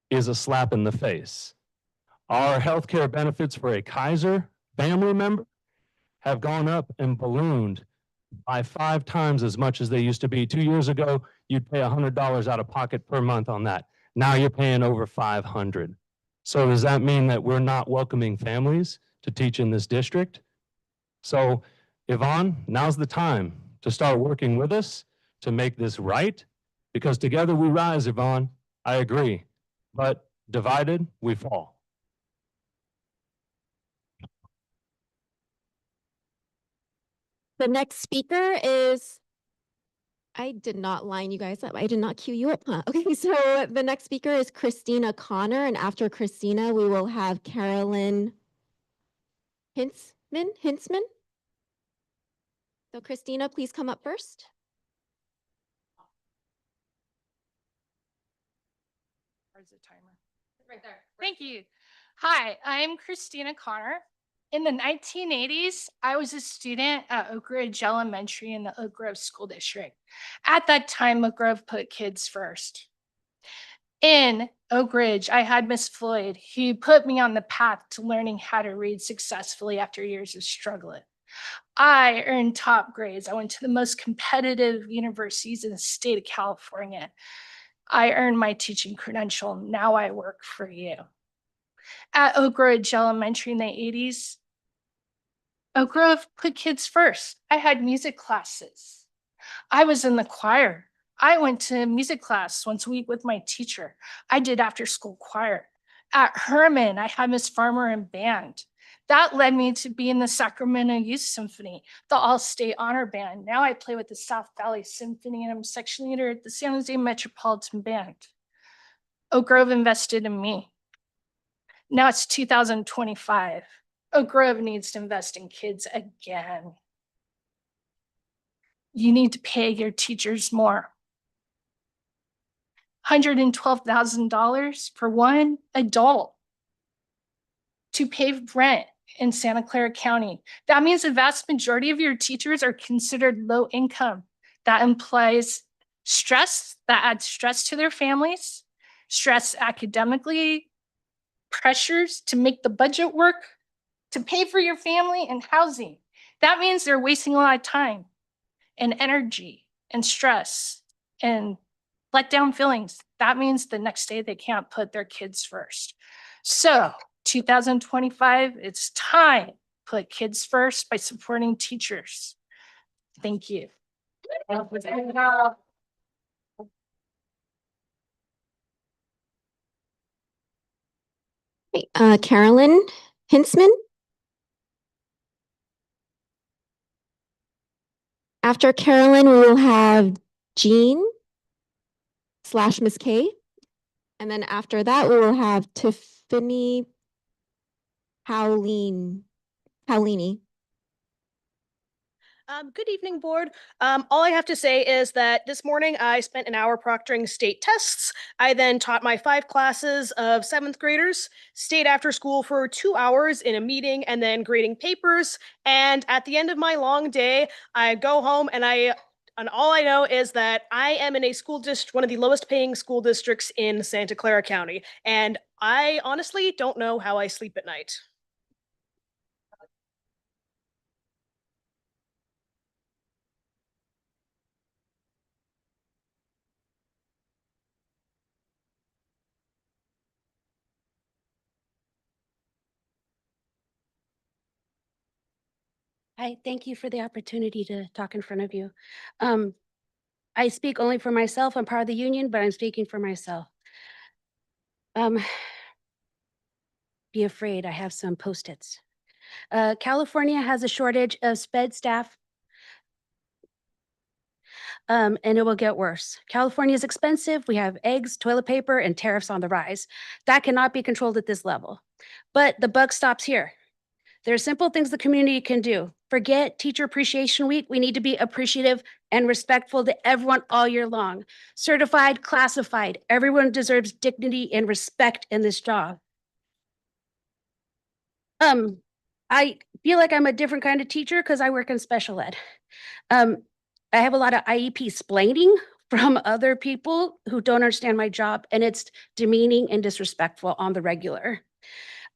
is a slap in the face. Our healthcare benefits for a Kaiser family member have gone up and ballooned by 5 times as much as they used to be. 2 years ago, you'd pay $100 out of pocket per month on that. Now you're paying over $500. So does that mean that we're not welcoming families to teach in this district? So Yvonne, now's the time to start working with us to make this right, because together we rise, Yvonne. I agree, but divided, we fall. The next speaker is, I did not line you guys up. I did not queue you up. Huh? Okay, so the next speaker is Christina Connor, and after Christina, we will have Carolyn Hintzman. So Christina, please come up first. Where's the timer? Right there. Thank you. Hi, I'm Christina Connor. In the 1980s, I was a student at Oak Ridge Elementary in the Oak Grove School District. At that time, Oak Grove put kids first. In Oak Ridge, I had Miss Floyd, who put me on the path to learning how to read successfully after years of struggling. I earned top grades. I went to the most competitive universities in the state of California. I earned my teaching credential. Now I work for you. At Oak Ridge Elementary in the 80s, Oak Grove put kids first. I had music classes. I was in the choir. I went to music class once a week with my teacher. I did after school choir. At Herman, I had Miss Farmer in band. That led me to be in the Sacramento Youth Symphony, the All-State Honor Band. Now I play with the South Valley Symphony and I'm section leader at the San Jose Metropolitan Band. Oak Grove invested in me. Now it's 2025. Oak Grove needs to invest in kids again. You need to pay your teachers more. $112,000 for one adult to pay rent in Santa Clara County. That means the vast majority of your teachers are considered low income. That implies stress, that adds stress to their families, stress academically, pressures to make the budget work, to pay for your family and housing. That means they're wasting a lot of time and energy and stress and let down feelings. That means the next day they can't put their kids first. So 2025, it's time to put kids first by supporting teachers. Thank you. Carolyn Hinsman. After Carolyn, we will have Jean / Miss K. And then after that, we will have Tiffany Paulini. Good evening, board. All I have to say is that this morning I spent an hour proctoring state tests. I then taught my 5 classes of 7th graders, stayed after school for 2 hours in a meeting and then grading papers. And at the end of my long day, I go home and all I know is that I am in a school district, one of the lowest paying school districts in Santa Clara County. And I honestly don't know how I sleep at night. Hi, thank you for the opportunity to talk in front of you. I speak only for myself. I'm part of the union, but I'm speaking for myself. Be afraid, I have some Post-its. California has a shortage of SPED staff, and it will get worse. California is expensive. We have eggs, toilet paper, and tariffs on the rise. That cannot be controlled at this level. But the buck stops here. There are simple things the community can do. Forget Teacher Appreciation Week. We need to be appreciative and respectful to everyone all year long. Certified, classified. Everyone deserves dignity and respect in this job. I feel like I'm a different kind of teacher because I work in special ed. I have a lot of IEP splaining from other people who don't understand my job, and it's demeaning and disrespectful on the regular.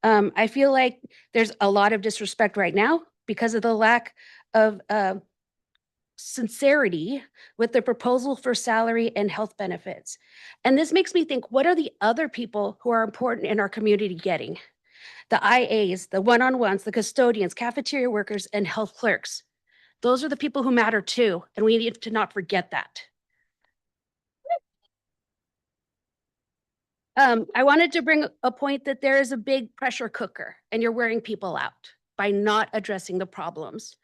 I feel like there's a lot of disrespect right now because of the lack of sincerity with the proposal for salary and health benefits. And this makes me think, what are the other people who are important in our community getting? The IAs, the one-on-ones, the custodians, cafeteria workers, and health clerks. Those are the people who matter too, and we need to not forget that. I wanted to bring a point that there is a big pressure cooker and you're wearing people out by not addressing the problems.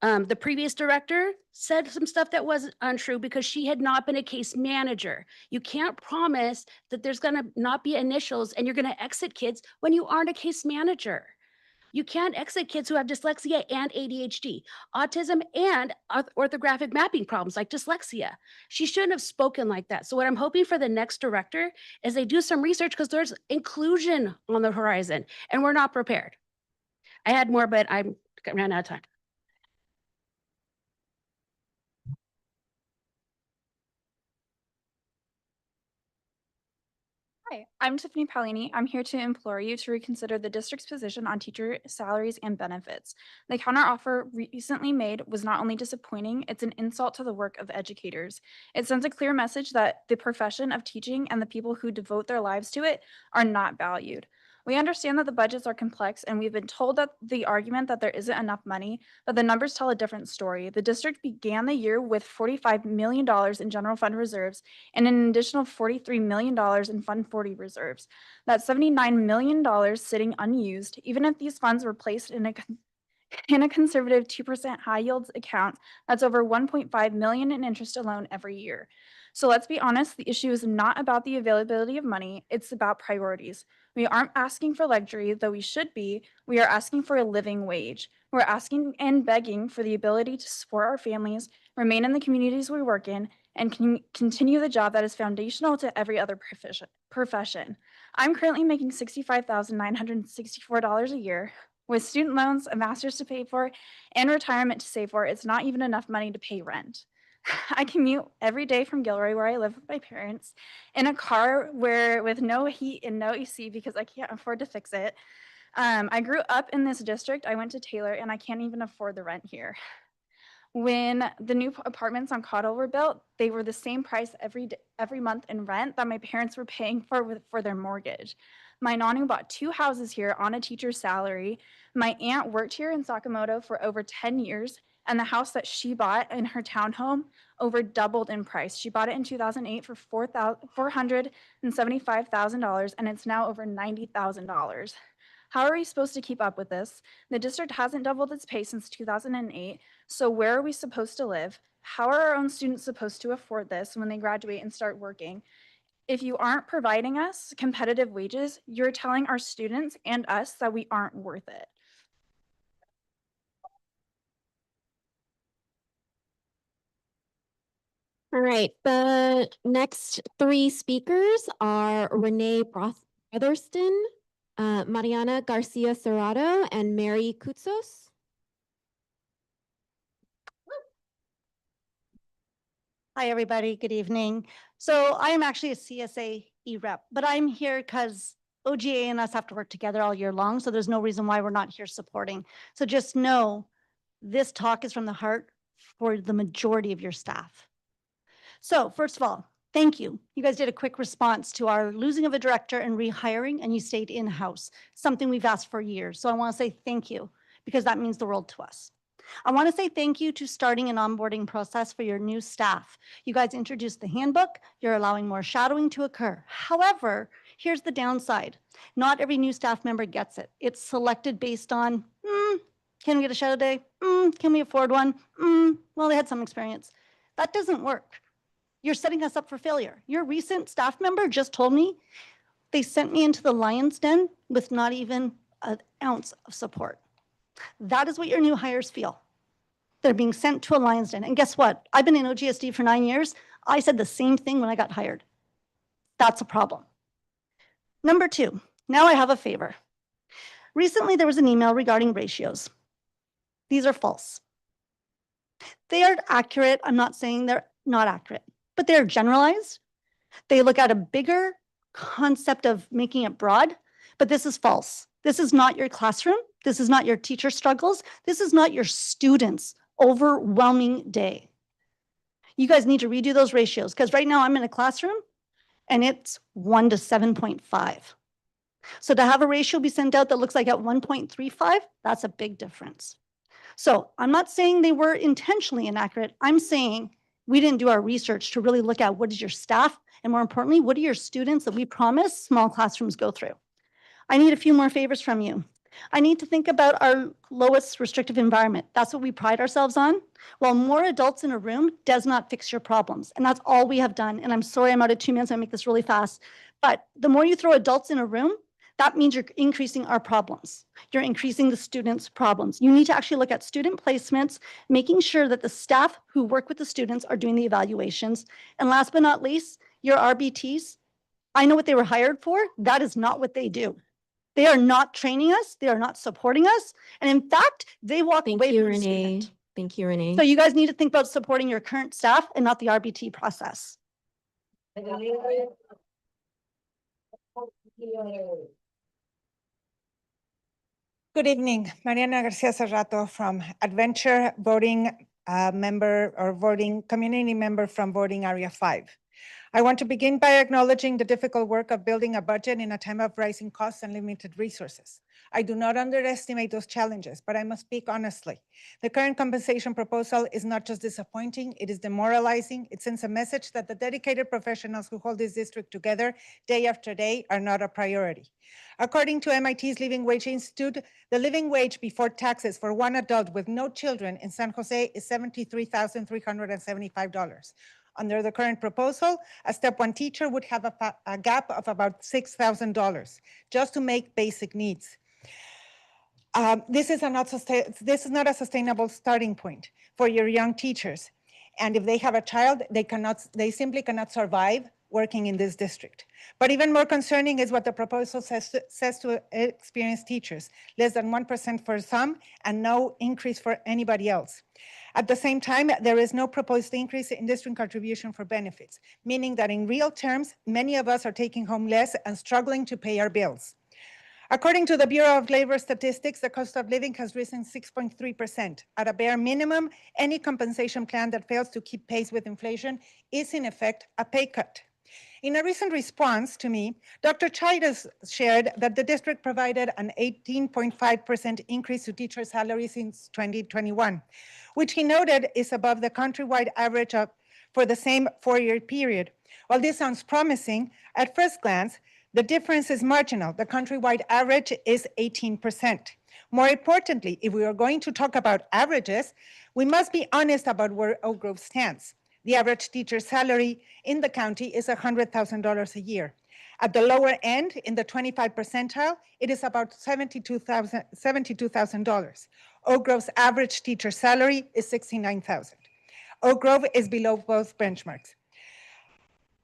The previous director said some stuff that was untrue because she had not been a case manager. You can't promise that there's gonna not be initials and you're gonna exit kids when you aren't a case manager. You can't exit kids who have dyslexia and ADHD, autism, and orthographic mapping problems like dyslexia. She shouldn't have spoken like that. So what I'm hoping for the next director is they do some research because there's inclusion on the horizon and we're not prepared. I had more, but I ran out of time. Hi, I'm Tiffany Paolini. I'm here to implore you to reconsider the district's position on teacher salaries and benefits. The counteroffer recently made was not only disappointing, it's an insult to the work of educators. It sends a clear message that the profession of teaching and the people who devote their lives to it are not valued. We understand that the budgets are complex, and we've been told that the argument that there isn't enough money, but the numbers tell a different story. The district began the year with $45 million in general fund reserves and an additional $43 million in Fund 40 reserves. That's $79 million sitting unused. Even if these funds were placed in a conservative 2% high yields account, that's over $1.5 million in interest alone every year. So let's be honest, the issue is not about the availability of money, it's about priorities. We aren't asking for luxury, though we should be. We are asking for a living wage. We're asking and begging for the ability to support our families, remain in the communities we work in, and continue the job that is foundational to every other profession. I'm currently making $65,964 a year. With student loans, a master's to pay for, and retirement to save for, it's not even enough money to pay rent. I commute every day from Gilroy, where I live with my parents, in a car with no heat and no AC because I can't afford to fix it. I grew up in this district. I went to Taylor, and I can't even afford the rent here. When the new apartments on Cottle were built, they were the same price every month in rent that my parents were paying for their mortgage. My nonu bought 2 houses here on a teacher's salary. My aunt worked here in Sakamoto for over 10 years, and the house that she bought in her townhome over doubled in price. She bought it in 2008 for $475,000, and it's now over $90,000. How are we supposed to keep up with this? The district hasn't doubled its pay since 2008, so where are we supposed to live? How are our own students supposed to afford this when they graduate and start working? If you aren't providing us competitive wages, you're telling our students and us that we aren't worth it. All right, the next 3 speakers are Renee Brotherston, Mariana Garcia Serrato, and Mary Koutsos. Hi, everybody. Good evening. So I am actually a CSA rep, but I'm here because OGA and us have to work together all year long. So there's no reason why we're not here supporting. So just know this talk is from the heart for the majority of your staff. So first of all, thank you. You guys did a quick response to our losing of a director and rehiring, and you stayed in-house, something we've asked for years. So I want to say thank you because that means the world to us. I want to say thank you to starting an onboarding process for your new staff. You guys introduced the handbook. You're allowing more shadowing to occur. However, here's the downside. Not every new staff member gets it. It's selected based on, can we get a shadow day? Can we afford one? Well, they had some experience. That doesn't work. You're setting us up for failure. Your recent staff member just told me they sent me into the lion's den with not even an ounce of support. That is what your new hires feel. They're being sent to a lion's den. And guess what? I've been in OGSD for 9 years. I said the same thing when I got hired. That's a problem. Number 2, now I have a favor. Recently, there was an email regarding ratios. These are false. They are accurate. I'm not saying they're not accurate, but they're generalized. They look at a bigger concept of making it broad, but this is false. This is not your classroom. This is not your teacher struggles. This is not your students' overwhelming day. You guys need to redo those ratios because right now I'm in a classroom and it's 1 to 7.5. So to have a ratio be sent out that looks like at 1.35, that's a big difference. So I'm not saying they were intentionally inaccurate. I'm saying we didn't do our research to really look at what is your staff and more importantly, what do your students that we promise small classrooms go through. I need a few more favors from you. I need to think about our lowest restrictive environment. That's what we pride ourselves on. While more adults in a room does not fix your problems. And that's all we have done. And I'm sorry I'm out of 2 minutes. I make this really fast. But the more you throw adults in a room, that means you're increasing our problems. You're increasing the students' problems. You need to actually look at student placements, making sure that the staff who work with the students are doing the evaluations. And last but not least, your RBTs. I know what they were hired for. That is not what they do. They are not training us. They are not supporting us. And in fact, they walk away from the student. Thank you, Renee. So you guys need to think about supporting your current staff and not the RBT process. Good evening, Mariana Garcia Serrato from Adventure Voting Member or Voting Community Member from Voting Area 5. I want to begin by acknowledging the difficult work of building a budget in a time of rising costs and limited resources. I do not underestimate those challenges, but I must speak honestly. The current compensation proposal is not just disappointing, it is demoralizing. It sends a message that the dedicated professionals who hold this district together day after day are not a priority. According to MIT's Living Wage Institute, the living wage before taxes for one adult with no children in San Jose is $73,375. Under the current proposal, a step one teacher would have a gap of about $6,000 just to make basic needs. This is not a sustainable starting point for your young teachers. And if they have a child, they simply cannot survive working in this district. But even more concerning is what the proposal says to experienced teachers, less than 1% for some and no increase for anybody else. At the same time, there is no proposed increase in district contribution for benefits, meaning that in real terms, many of us are taking home less and struggling to pay our bills. According to the Bureau of Labor Statistics, the cost of living has risen 6.3%. At a bare minimum, any compensation plan that fails to keep pace with inflation is in effect a pay cut. In a recent response to me, Dr. Chaidas shared that the district provided an 18.5% increase to teacher salaries since 2021, which he noted is above the countrywide average for the same four-year period. While this sounds promising, at first glance, the difference is marginal. The countrywide average is 18%. More importantly, if we are going to talk about averages, we must be honest about where Oak Grove stands. The average teacher salary in the county is $100,000 a year. At the lower end, in the 25 percentile, it is about $72,000. Oak Grove's average teacher salary is $69,000. Oak Grove is below both benchmarks.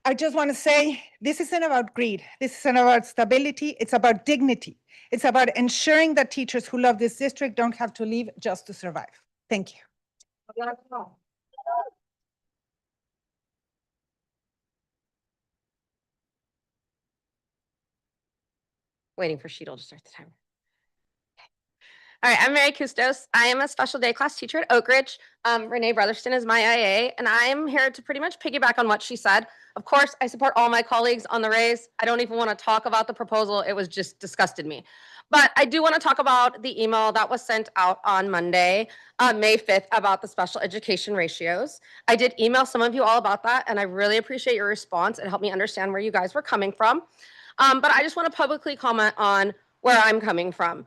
I just want to say, this isn't about greed. This isn't about stability. It's about dignity. It's about ensuring that teachers who love this district don't have to leave just to survive. Thank you. Waiting for Sheetal to start the timer. All right, I'm Mary Kustos. I am a special day class teacher at Oak Ridge. Renee Brotherston is my IA, and I'm here to pretty much piggyback on what she said. Of course, I support all my colleagues on the raise. I don't even want to talk about the proposal. It was just disgusted me. But I do want to talk about the email that was sent out on Monday, May 5th, about the special education ratios. I did email some of you all about that, and I really appreciate your response. It helped me understand where you guys were coming from. But I just want to publicly comment on where I'm coming from.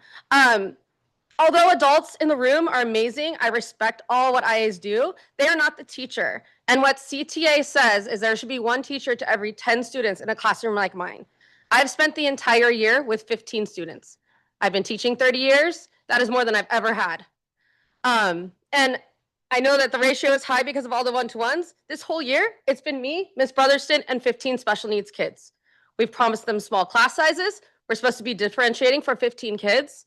Although adults in the room are amazing, I respect all what IAs do, they are not the teacher. And what CTA says is there should be one teacher to every 10 students in a classroom like mine. I've spent the entire year with 15 students. I've been teaching 30 years. That is more than I've ever had. And I know that the ratio is high because of all the one-to-ones. This whole year, it's been me, Ms. Brotherston, and 15 special needs kids. We've promised them small class sizes. We're supposed to be differentiating for 15 kids.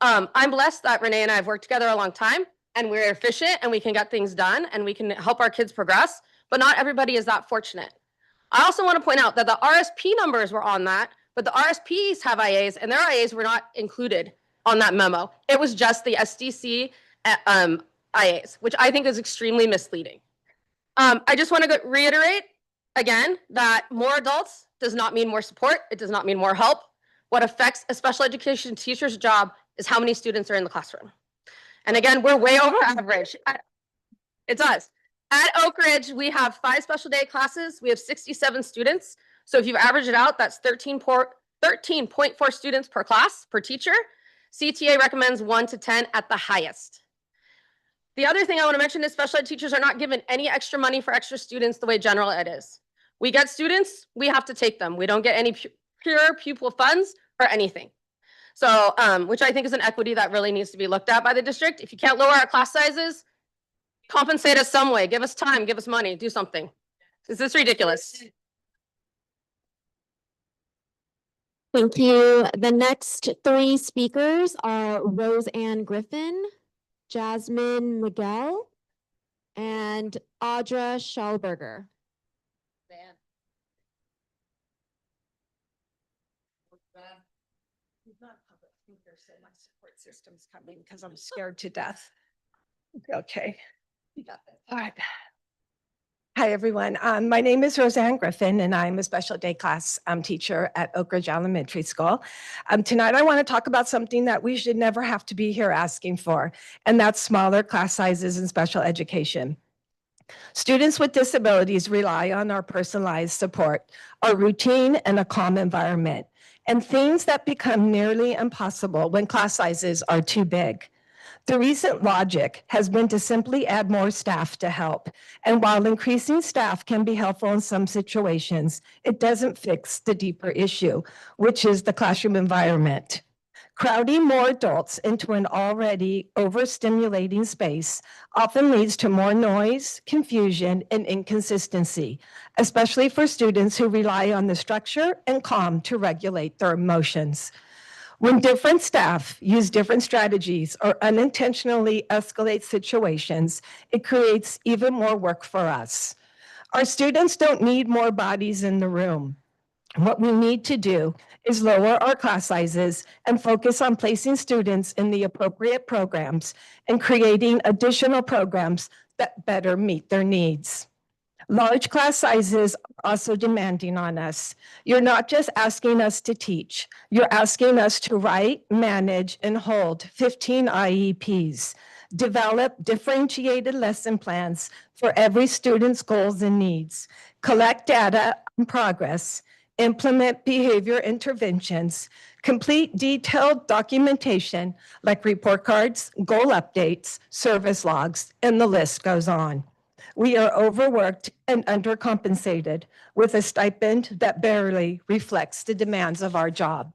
I'm blessed that Renee and I have worked together a long time, and we're efficient and we can get things done and we can help our kids progress, but not everybody is that fortunate. I also want to point out that the RSP numbers were on that, but the RSPs have IAs and their IAs were not included on that memo. It was just the SDC IAs, which I think is extremely misleading. I just want to reiterate again that more adults does not mean more support. It does not mean more help. What affects a special education teacher's job is how many students are in the classroom. And again, we're way over average. It does. At Oak Ridge, we have 5 special day classes. We have 67 students. So if you average it out, that's 13.4 students per class, per teacher. CTA recommends 1 to 10 at the highest. The other thing I want to mention is special ed teachers are not given any extra money for extra students the way general ed is. We get students, we have to take them. We don't get any pure pupil funds or anything. So, which I think is an equity that really needs to be looked at by the district. If you can't lower our class sizes, compensate us some way. Give us time, give us money, do something. Is this ridiculous? Thank you. The next 3 speakers are Rose Ann Griffin, Jasmine Miguel, and Audra Schallberger. system's coming because I'm scared to death. Okay. All right. Hi, everyone. My name is Roseanne Griffin, and I'm a special day class teacher at Oak Ridge Elementary School. Tonight, I want to talk about something that we should never have to be here asking for, and that's smaller class sizes in special education. Students with disabilities rely on our personalized support, our routine, and a calm environment, and things that become nearly impossible when class sizes are too big. The recent logic has been to simply add more staff to help. And while increasing staff can be helpful in some situations, it doesn't fix the deeper issue, which is the classroom environment. Crowding more adults into an already overstimulating space often leads to more noise, confusion, and inconsistency, especially for students who rely on the structure and calm to regulate their emotions. When different staff use different strategies or unintentionally escalate situations, it creates even more work for us. Our students don't need more bodies in the room. What we need to do is lower our class sizes and focus on placing students in the appropriate programs and creating additional programs that better meet their needs. Large class sizes are also demanding on us. You're not just asking us to teach, you're asking us to write, manage, and hold 15 IEPs, develop differentiated lesson plans for every student's goals and needs, collect data on progress, implement behavior interventions, complete detailed documentation like report cards, goal updates, service logs, and the list goes on. We are overworked and undercompensated with a stipend that barely reflects the demands of our job.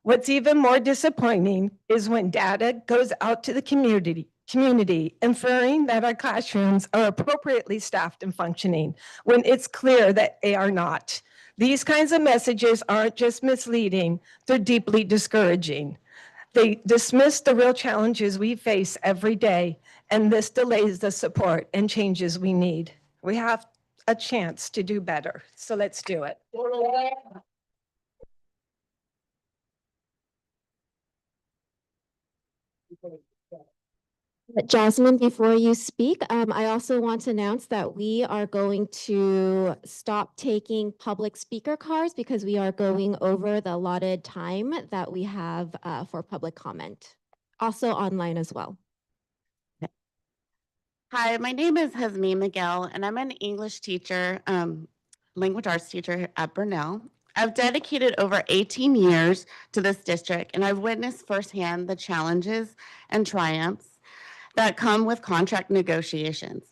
What's even more disappointing is when data goes out to the community inferring that our classrooms are appropriately staffed and functioning when it's clear that they are not. These kinds of messages aren't just misleading, they're deeply discouraging. They dismiss the real challenges we face every day, and this delays the support and changes we need. We have a chance to do better, so let's do it. Jasmine, before you speak, I also want to announce that we are going to stop taking public speaker cards because we are going over the allotted time that we have for public comment. Also online as well. Hi, my name is Hasmeen Miguel, and I'm an English teacher, language arts teacher at Burnell. I've dedicated over 18 years to this district, and I've witnessed firsthand the challenges and triumphs that come with contract negotiations.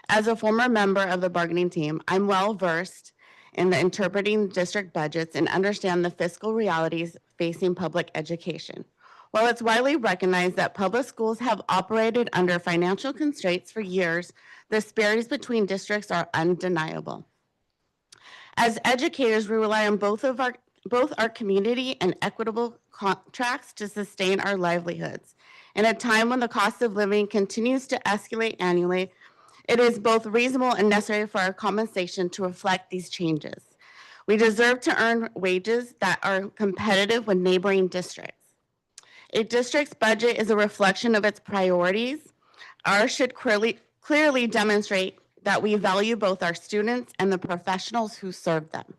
As a former member of the bargaining team, I'm well versed in the interpreting district budgets and understand the fiscal realities facing public education. While it's widely recognized that public schools have operated under financial constraints for years, the disparities between districts are undeniable. As educators, we rely on both our community and equitable contracts to sustain our livelihoods. In a time when the cost of living continues to escalate annually, it is both reasonable and necessary for our compensation to reflect these changes. We deserve to earn wages that are competitive with neighboring districts. A district's budget is a reflection of its priorities. Ours should clearly demonstrate that we value both our students and the professionals who serve them.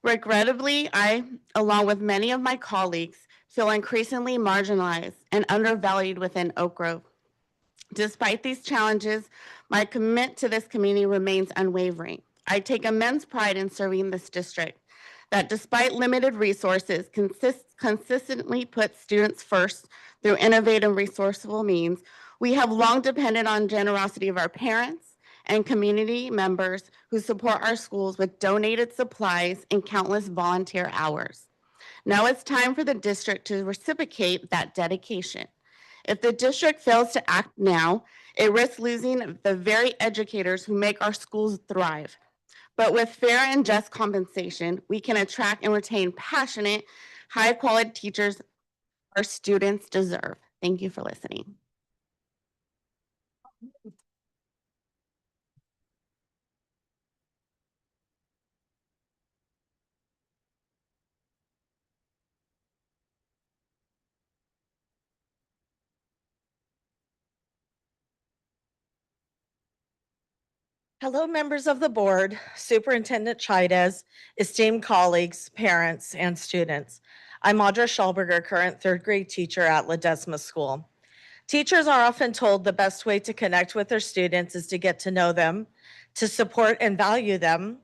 Regrettably, I, along with many of my colleagues, feel increasingly marginalized and undervalued within Oak Grove. Despite these challenges, my commitment to this community remains unwavering. I take immense pride in serving this district that, despite limited resources, consistently puts students first through innovative, resourceful means. We have long depended on generosity of our parents and community members who support our schools with donated supplies and countless volunteer hours. Now it's time for the district to reciprocate that dedication. If the district fails to act now, it risks losing the very educators who make our schools thrive. But with fair and just compensation, we can attract and retain passionate, high-quality teachers our students deserve. Thank you for listening. Hello, members of the board, Superintendent Chides, esteemed colleagues, parents, and students. I'm Audra Schallberger, current third grade teacher at Ledesma School. Teachers are often told the best way to connect with their students is to get to know them, to support and value them.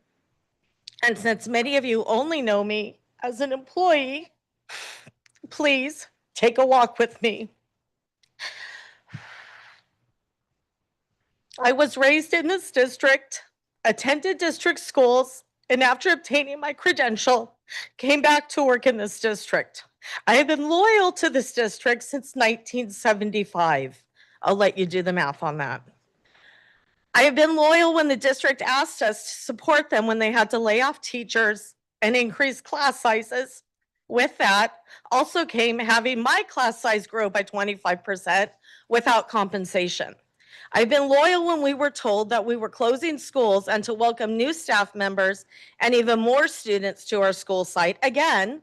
And since many of you only know me as an employee, please take a walk with me. I was raised in this district, attended district schools, and after obtaining my credential, came back to work in this district. I have been loyal to this district since 1975. I'll let you do the math on that. I have been loyal when the district asked us to support them when they had to lay off teachers and increase class sizes. With that, also came having my class size grow by 25% without compensation. I've been loyal when we were told that we were closing schools and to welcome new staff members and even more students to our school site, again,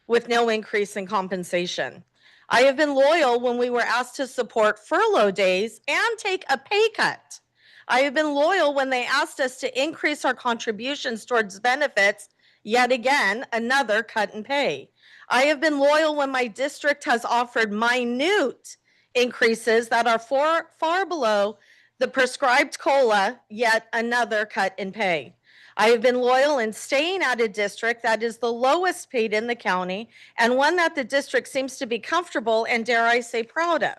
with no increase in compensation. I have been loyal when we were asked to support furlough days and take a pay cut. I have been loyal when they asked us to increase our contributions towards benefits, yet again, another cut in pay. I have been loyal when my district has offered minute increases that are far below the prescribed COLA, yet another cut in pay. I have been loyal in staying at a district that is the lowest paid in the county and one that the district seems to be comfortable and, dare I say, proud of.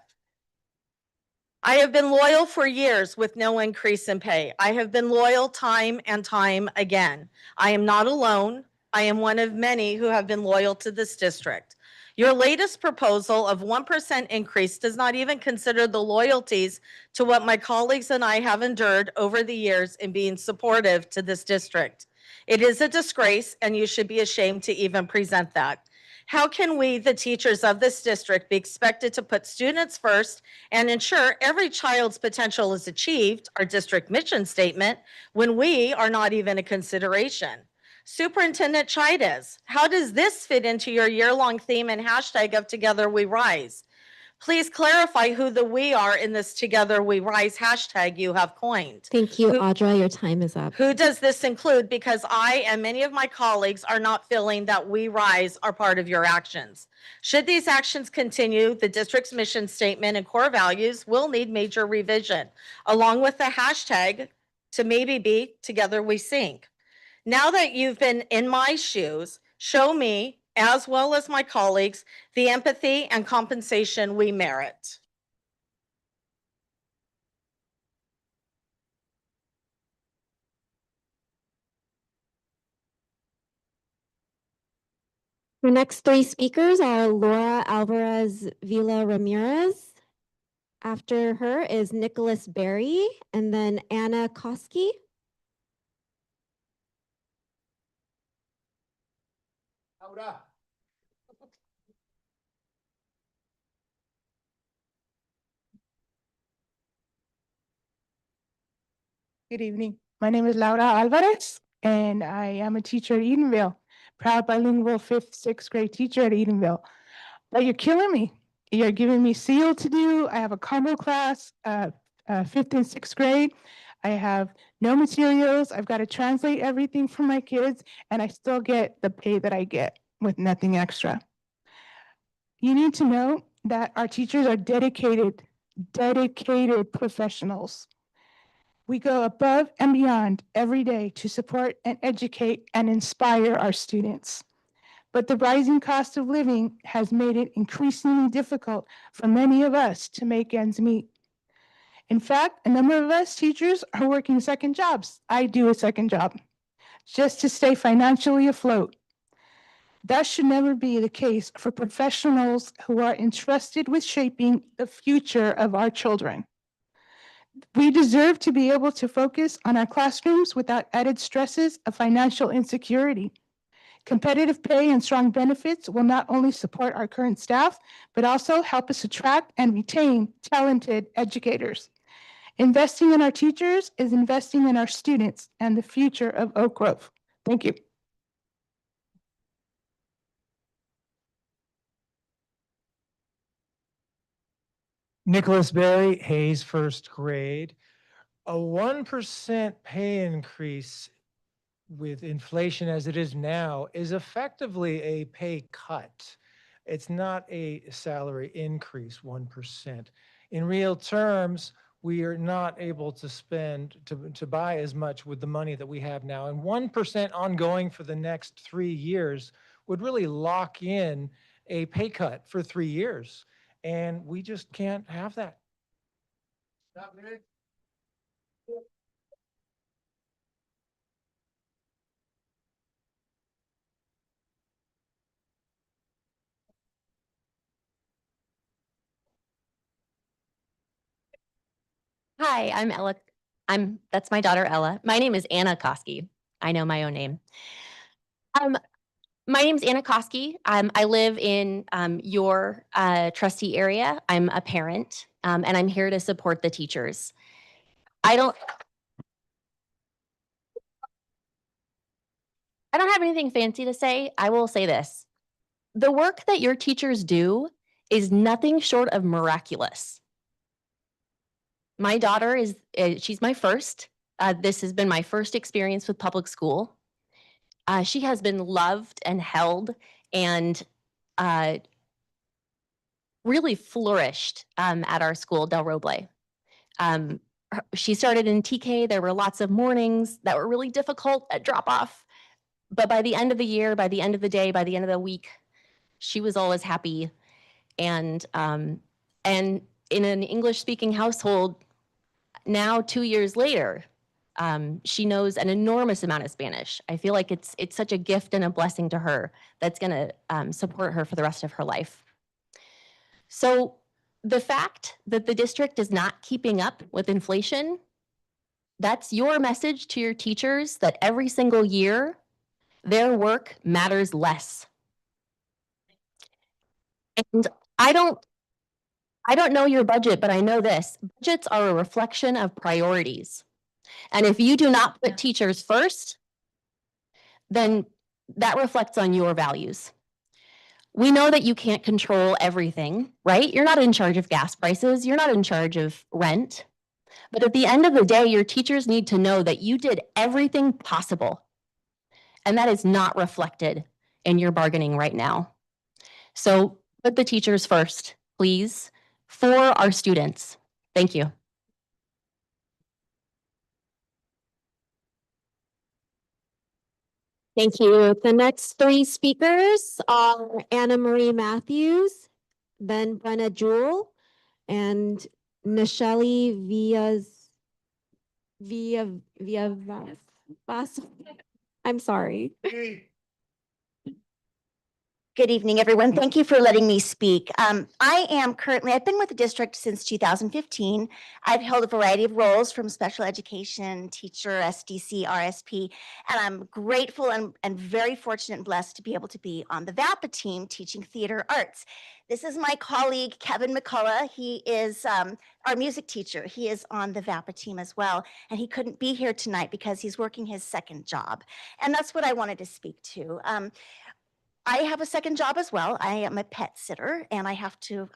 I have been loyal for years with no increase in pay. I have been loyal time and time again. I am not alone. I am one of many who have been loyal to this district. Your latest proposal of 1% increase does not even consider the loyalties to what my colleagues and I have endured over the years in being supportive to this district. It is a disgrace, and you should be ashamed to even present that. How can we, the teachers of this district, be expected to put students first and ensure every child's potential is achieved, our district mission statement, when we are not even a consideration? Superintendent Chides, how does this fit into your year-long theme and hashtag of Together We Rise? Please clarify who the we are in this Together We Rise hashtag you have coined. Thank you, Audra. Your time is up. Who does this include? Because I and many of my colleagues are not feeling that We Rise are part of your actions. Should these actions continue, the district's mission statement and core values will need major revision, along with the hashtag to maybe be Together We Sink. Now that you've been in my shoes, show me, as well as my colleagues, the empathy and compensation we merit. The next three speakers are Laura Alvarez Villa Ramirez. After her is Nicholas Berry, and then Anna Koski. Good evening. My name is Laura Alvarez, and I am a teacher at Edenville, proud bilingual 5th, 6th grade teacher at Edenville. But you're killing me. You're giving me SEAL to do. I have a combo class, 5th and 6th grade. I have no materials. I've got to translate everything for my kids, and I still get the pay that I get with nothing extra. You need to know that our teachers are dedicated professionals. We go above and beyond every day to support and educate and inspire our students. But the rising cost of living has made it increasingly difficult for many of us to make ends meet. In fact, a number of us teachers are working second jobs. I do a second job just to stay financially afloat. That should never be the case for professionals who are entrusted with shaping the future of our children. We deserve to be able to focus on our classrooms without added stresses of financial insecurity. Competitive pay and strong benefits will not only support our current staff, but also help us attract and retain talented educators. Investing in our teachers is investing in our students and the future of Oak Grove. Thank you. Nicholas Berry, Hayes, 1st grade. A 1% pay increase with inflation as it is now is effectively a pay cut. It's not a salary increase, 1%. In real terms, we are not able to spend, to buy as much with the money that we have now. And 1% ongoing for the next 3 years would really lock in a pay cut for 3 years. And we just can't have that. Hi, I'm Ella. That's my daughter, Ella. My name is Anna Koski. I know my own name. My name is Anna Koski. I live in your trustee area. I'm a parent, and I'm here to support the teachers. I don't have anything fancy to say. I will say this. The work that your teachers do is nothing short of miraculous. My daughter she's my first. This has been my first experience with public school. She has been loved and held and really flourished at our school, Del Roble. She started in TK. There were lots of mornings that were really difficult at drop off. But by the end of the year, by the end of the day, by the end of the week, she was always happy. And in an English speaking household, now 2 years later, she knows an enormous amount of Spanish. I feel like it's such a gift and a blessing to her that's going to support her for the rest of her life. So the fact that the district is not keeping up with inflation, that's your message to your teachers that every single year their work matters less. And I don't know your budget, but I know this. Budgets are a reflection of priorities. And if you do not put teachers first, then that reflects on your values. We know that you can't control everything, right? You're not in charge of gas prices. You're not in charge of rent. But at the end of the day, your teachers need to know that you did everything possible. And that is not reflected in your bargaining right now. So put the teachers first, please, for our students. Thank you. Thank you. The next three speakers are Anna Marie Matthews, then Brenna Jewell, and Nichelle Vas. I'm sorry. Good evening, everyone. Thank you for letting me speak. I've been with the district since 2015. I've held a variety of roles from special education, teacher, SDC, RSP, and I'm grateful and very fortunate and blessed to be able to be on the VAPA team teaching theater arts. This is my colleague, Kevin McCullough. He is our music teacher. He is on the VAPA team as well, and he couldn't be here tonight because he's working his second job. And that's what I wanted to speak to. I have a second job as well. I am a pet sitter and I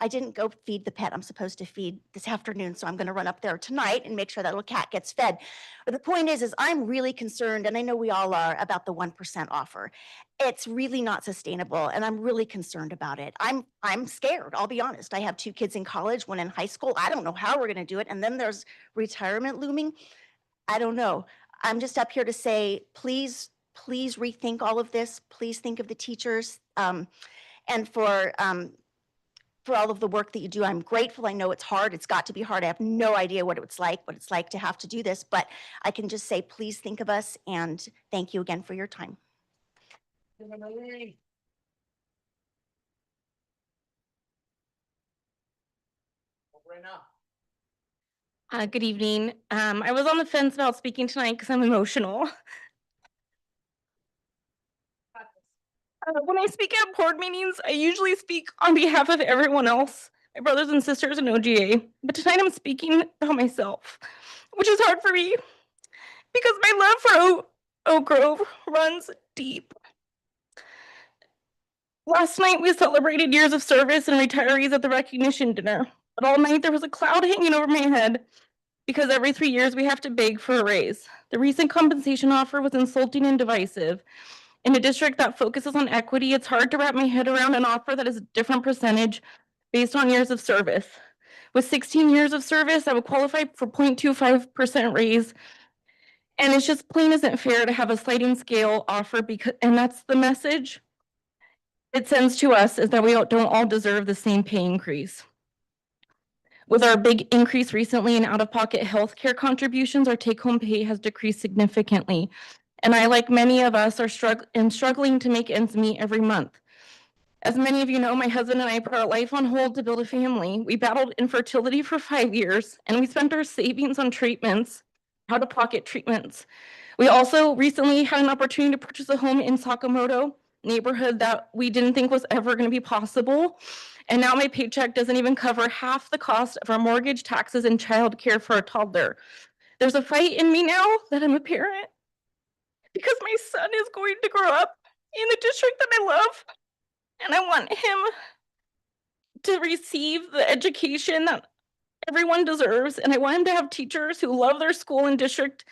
didn't go feed the pet I'm supposed to feed this afternoon. So I'm going to run up there tonight and make sure that little cat gets fed. But the point is I'm really concerned, and I know we all are, about the 1% offer. It's really not sustainable. And I'm really concerned about it. I'm scared. I'll be honest. I have 2 kids in college, 1 in high school. I don't know how we're going to do it. And then there's retirement looming. I don't know. I'm just up here to say, please rethink all of this. Please think of the teachers and for all of the work that you do. I'm grateful. I know it's hard. It's got to be hard. I have no idea what it's like to have to do this, but I can just say, please think of us, and thank you again for your time. Good evening. I was on the fence about speaking tonight because I'm emotional. When I speak at board meetings, I usually speak on behalf of everyone else, my brothers and sisters in OGA. But tonight I'm speaking about myself, which is hard for me because my love for Oak Grove runs deep. Last night we celebrated years of service and retirees at the recognition dinner, but all night there was a cloud hanging over my head because every 3 years we have to beg for a raise. The recent compensation offer was insulting and divisive. In a district that focuses on equity, it's hard to wrap my head around an offer that is a different percentage based on years of service. With 16 years of service, I would qualify for 0.25% raise. And it's just plain isn't fair to have a sliding scale offer because, and that's the message it sends to us, is that we don't all deserve the same pay increase. With our big increase recently in out-of-pocket healthcare contributions, our take-home pay has decreased significantly. And I, like many of us, are struggling to make ends meet every month. As many of you know, my husband and I put our life on hold to build a family. We battled infertility for 5 years, and we spent our savings on treatments, out-of-pocket treatments. We also recently had an opportunity to purchase a home in Sakamoto neighborhood that we didn't think was ever going to be possible. And now my paycheck doesn't even cover half the cost of our mortgage, taxes, and childcare for a toddler. There's a fight in me now that I'm a parent because my son is going to grow up in the district that I love. And I want him to receive the education that everyone deserves. And I want him to have teachers who love their school and district,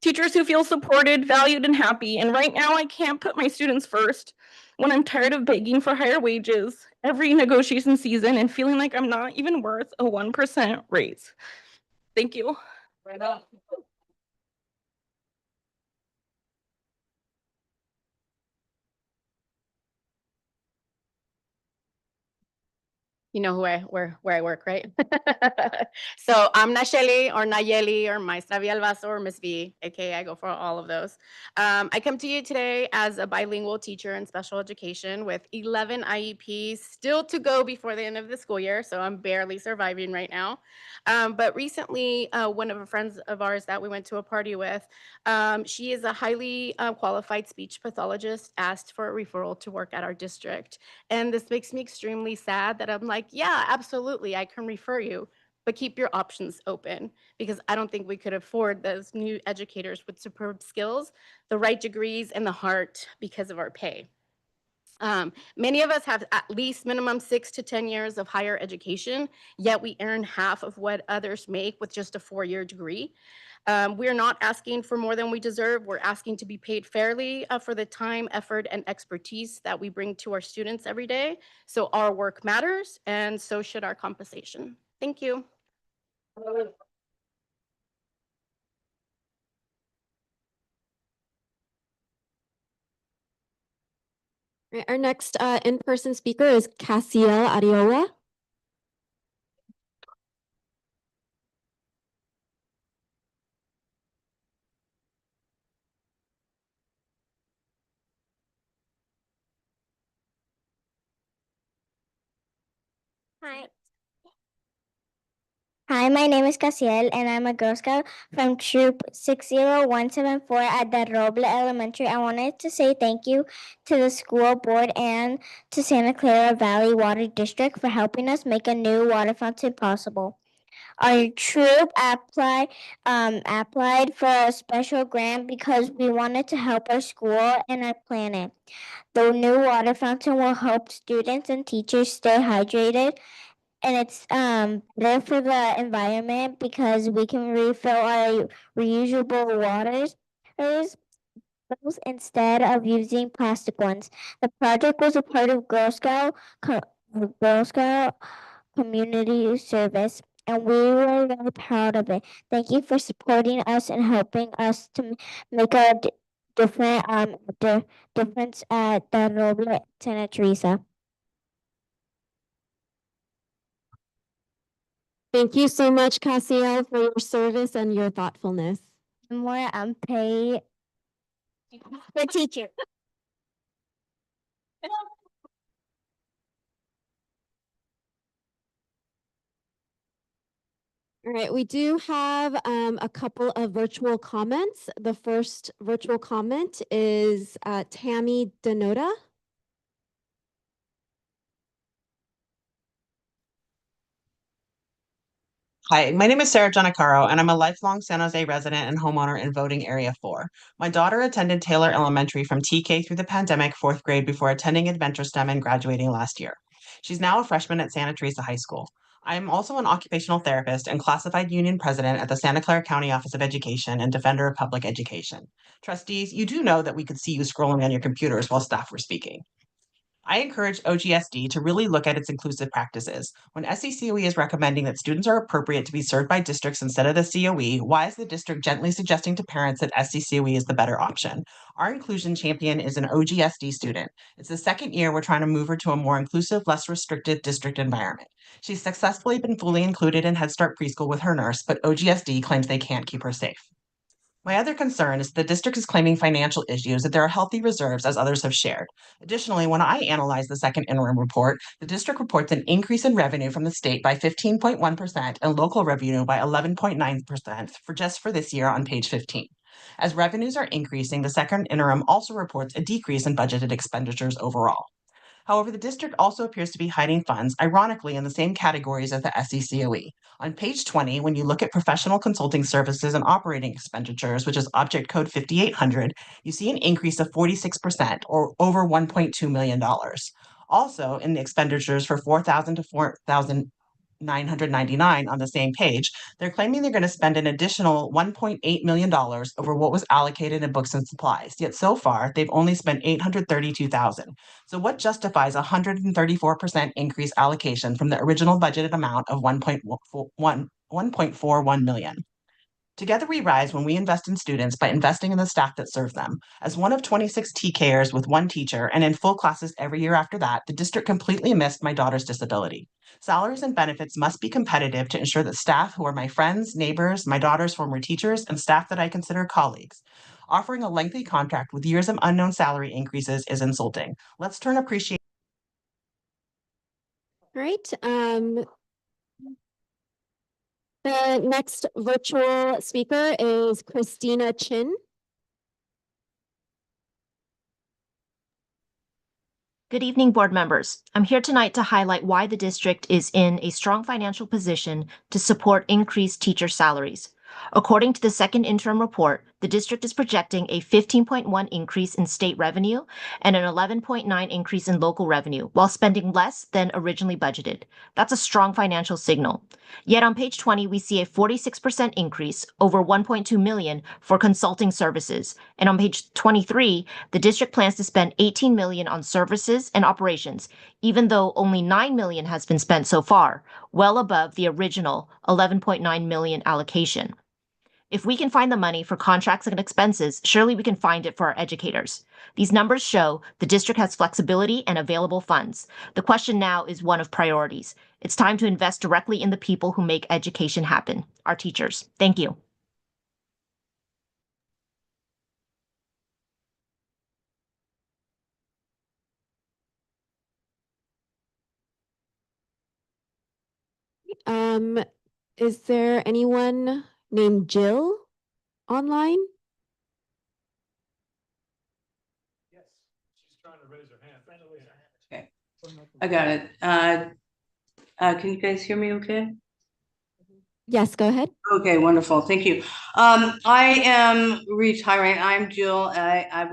teachers who feel supported, valued, and happy. And right now I can't put my students first when I'm tired of begging for higher wages every negotiation season and feeling like I'm not even worth a 1% raise. Thank you. Right on. You know where I work, right? So I'm Nacheli or Nayeli or Maestra Villalbazo or Miss V, aka I go for all of those. I come to you today as a bilingual teacher in special education with 11 IEPs still to go before the end of the school year, so I'm barely surviving right now. But recently, one of the friends of ours that we went to a party with, she is a highly qualified speech pathologist, asked for a referral to work at our district. And this makes me extremely sad that I'm like, yeah, absolutely, I can refer you, but keep your options open because I don't think we could afford those new educators with superb skills, the right degrees, and the heart because of our pay. Many of us have at least minimum 6 to 10 years of higher education, yet we earn half of what others make with just a 4-year degree. We're not asking for more than we deserve. We're asking to be paid fairly for the time, effort, and expertise that we bring to our students every day. So our work matters, and so should our compensation. Thank you. Right, our next in-person speaker is Cassiel Ariola. Hi. Hi, my name is Casiel, and I'm a Girl Scout from Troop 60174 at Del Roble Elementary. I wanted to say thank you to the school board and to Santa Clara Valley Water District for helping us make a new water fountain possible. Our troop applied for a special grant because we wanted to help our school and our planet. The new water fountain will help students and teachers stay hydrated, and it's better for the environment because we can refill our reusable waters instead of using plastic ones. The project was a part of Girl Scout community service, and we were very proud of it. Thank you for supporting us and helping us to make a difference at the Roble Santa Teresa. Thank you so much, Cassiel, for your service and your thoughtfulness. More pay for teacher. All right, we do have a couple of virtual comments. The first virtual comment is Tammy Denoda. Hi, my name is Sarah Giannicaro, and I'm a lifelong San Jose resident and homeowner in voting Area 4. My daughter attended Taylor Elementary from TK through the pandemic 4th grade before attending Adventure STEM and graduating last year. She's now a freshman at Santa Teresa High School. I am also an occupational therapist and classified union president at the Santa Clara County Office of Education and defender of public education. Trustees, you do know that we could see you scrolling on your computers while staff were speaking. I encourage OGSD to really look at its inclusive practices. When SCCOE is recommending that students are appropriate to be served by districts instead of the COE, why is the district gently suggesting to parents that SCCOE is the better option? Our inclusion champion is an OGSD student. It's the second year we're trying to move her to a more inclusive, less restricted district environment. She's successfully been fully included in Head Start preschool with her nurse, but OGSD claims they can't keep her safe. My other concern is the district is claiming financial issues, that there are healthy reserves, as others have shared. Additionally, when I analyze the second interim report, the district reports an increase in revenue from the state by 15.1% and local revenue by 11.9% for this year on page 15. As revenues are increasing, the second interim also reports a decrease in budgeted expenditures overall. However, the district also appears to be hiding funds, ironically, in the same categories as the SCCOE. On page 20, when you look at professional consulting services and operating expenditures, which is object code 5800, you see an increase of 46% or over $1.2 million. Also, in the expenditures for 4,000 to 4,999 on the same page, they're claiming they're going to spend an additional $1.8 million over what was allocated in books and supplies. Yet so far, they've only spent $832,000. So what justifies a 134% increase allocation from the original budgeted amount of $1.41 million? Together we rise when we invest in students by investing in the staff that serve them. As one of 26 TKers with one teacher and in full classes every year after that, the district completely missed my daughter's disability. Salaries and benefits must be competitive to ensure that staff who are my friends, neighbors, my daughter's former teachers, and staff that I consider colleagues. Offering a lengthy contract with years of unknown salary increases is insulting. Let's turn appreciation. Great. The next virtual speaker is Christina Chin. Good evening, board members. I'm here tonight to highlight why the district is in a strong financial position to support increased teacher salaries. According to the second interim report, the district is projecting a 15.1 increase in state revenue and an 11.9 increase in local revenue, while spending less than originally budgeted. That's a strong financial signal. Yet on page 20, we see a 46% increase, over 1.2 million, for consulting services. And on page 23, the district plans to spend 18 million on services and operations, even though only 9 million has been spent so far, well above the original 11.9 million allocation. If we can find the money for contracts and expenses, surely we can find it for our educators. These numbers show the district has flexibility and available funds. The question now is one of priorities. It's time to invest directly in the people who make education happen, our teachers. Thank you. Is there anyone named Jill online? Yes, she's trying to raise her hand. Okay, I got it. Can you guys hear me okay? Yes, go ahead. Okay, wonderful. Thank you. I am retiring. I'm Jill. I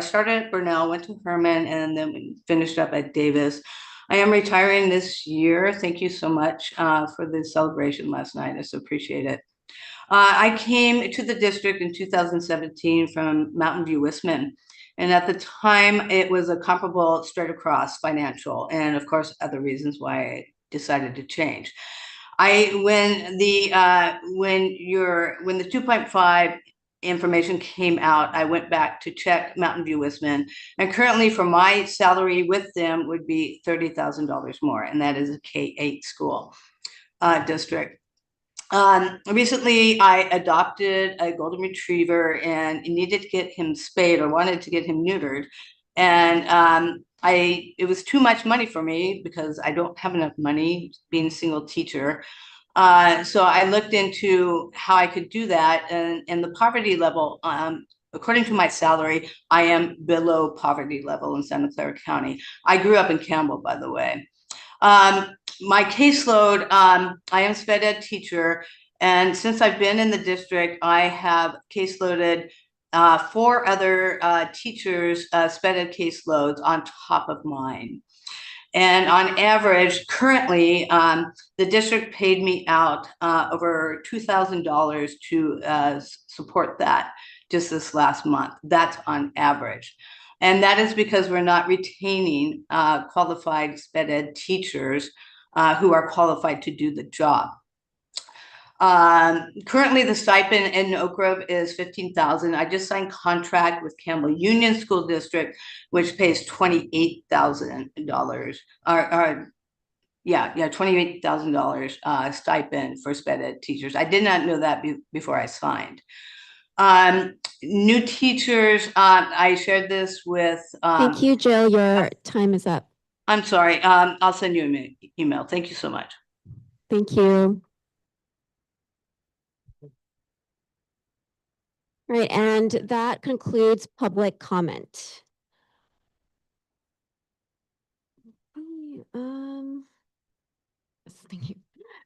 started at Burnell, went to Herman, and then we finished up at Davis. I am retiring this year. Thank you so much for the celebration last night. I so appreciate it. I came to the district in 2017 from Mountain View Wisman. And at the time, it was a comparable straight across financial, and of course, other reasons why I decided to change. When the 2.5 information came out, I went back to check Mountain View Wisman, and currently for my salary with them would be $30,000 more, and that is a K-8 school district. Recently, I adopted a golden retriever and needed to get him spayed, or wanted to get him neutered, and it was too much money for me because I don't have enough money being a single teacher. So I looked into how I could do that, and the poverty level, according to my salary, I am below poverty level in Santa Clara County. I grew up in Campbell, by the way. My caseload, I am a sped ed teacher, and since I've been in the district, I have caseloaded 4 other teachers' sped ed caseloads on top of mine. And on average, currently, the district paid me out over $2,000 to support that just this last month. That's on average. And that is because we're not retaining qualified sped ed teachers who are qualified to do the job. Currently the stipend in Oak Grove is $15,000. I just signed contract with Campbell Union School District, which pays $28,000. $28,000 stipend for sped ed teachers. I did not know that before I signed. New teachers, I shared this with. Thank you, Jill. Your time is up. I'm sorry. I'll send you an email. Thank you so much. Thank you. All right, and that concludes public comment. Thank you.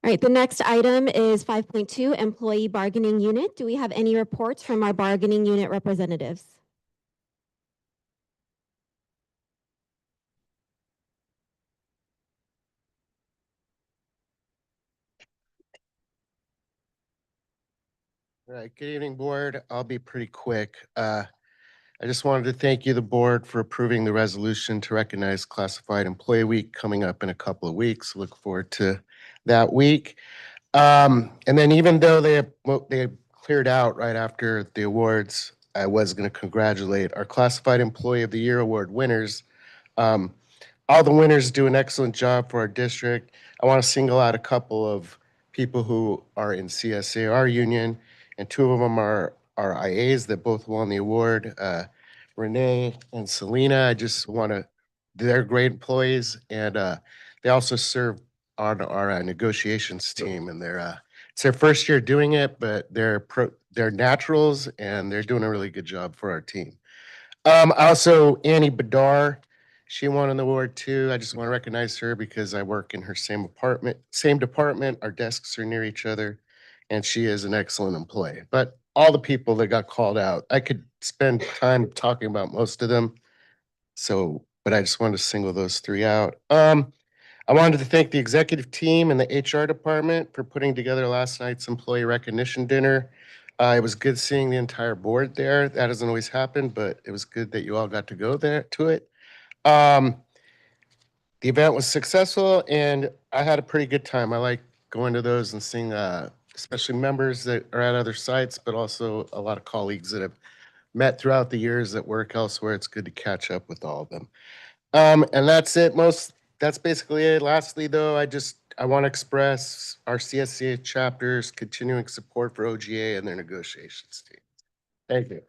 All right, the next item is 5.2, Employee Bargaining Unit. Do we have any reports from our bargaining unit representatives? All right, good evening, board. I'll be pretty quick. I just wanted to thank you, the board, for approving the resolution to recognize Classified Employee Week coming up in a couple of weeks. Look forward to that week. And then even though they cleared out right after the awards, I was going to congratulate our Classified Employee of the Year award winners. All the winners do an excellent job for our district. I want to single out a couple of people who are in CSAR union, and two of them are IAs that both won the award. Renee and Selena, I just want to, they're great employees, and they also serve on our negotiations team, and it's their first year doing it, but they're naturals, and they're doing a really good job for our team. Also, Annie Badar, she won an award too. I just want to recognize her because I work in her same department. Our desks are near each other, and she is an excellent employee. But all the people that got called out, I could spend time talking about most of them. But I just wanted to single those three out. I wanted to thank the executive team and the HR department for putting together last night's employee recognition dinner. It was good seeing the entire board there. That doesn't always happen, but it was good that you all got to go there to it. The event was successful, and I had a pretty good time. I like going to those and seeing, especially members that are at other sites, but also a lot of colleagues that have met throughout the years that work elsewhere. It's good to catch up with all of them. And that's it. That's basically it. Lastly, though, I want to express our CSCA chapter's continuing support for OGA and their negotiations team. Thank you.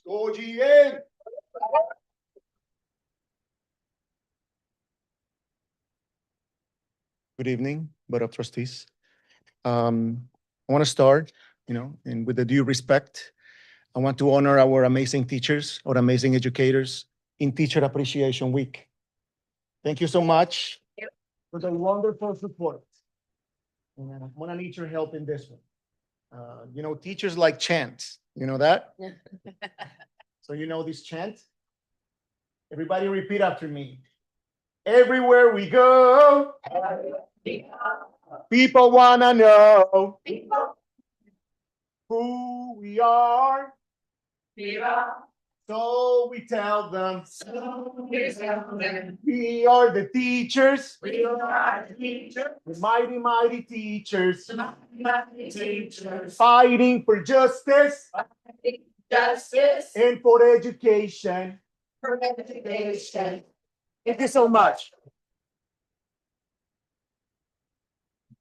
OGA. Good evening, Board of Trustees. I want to start, and with the due respect, I want to honor our amazing teachers, our amazing educators in Teacher Appreciation Week. Thank you so much for the wonderful support. And I'm gonna need your help in this one. Teachers like chants, you know that? So you know this chant? Everybody repeat after me. Everywhere we go, people wanna know who we are. So we tell them, we are the teachers, the mighty, mighty teachers, fighting for justice, and for education. Thank you so much.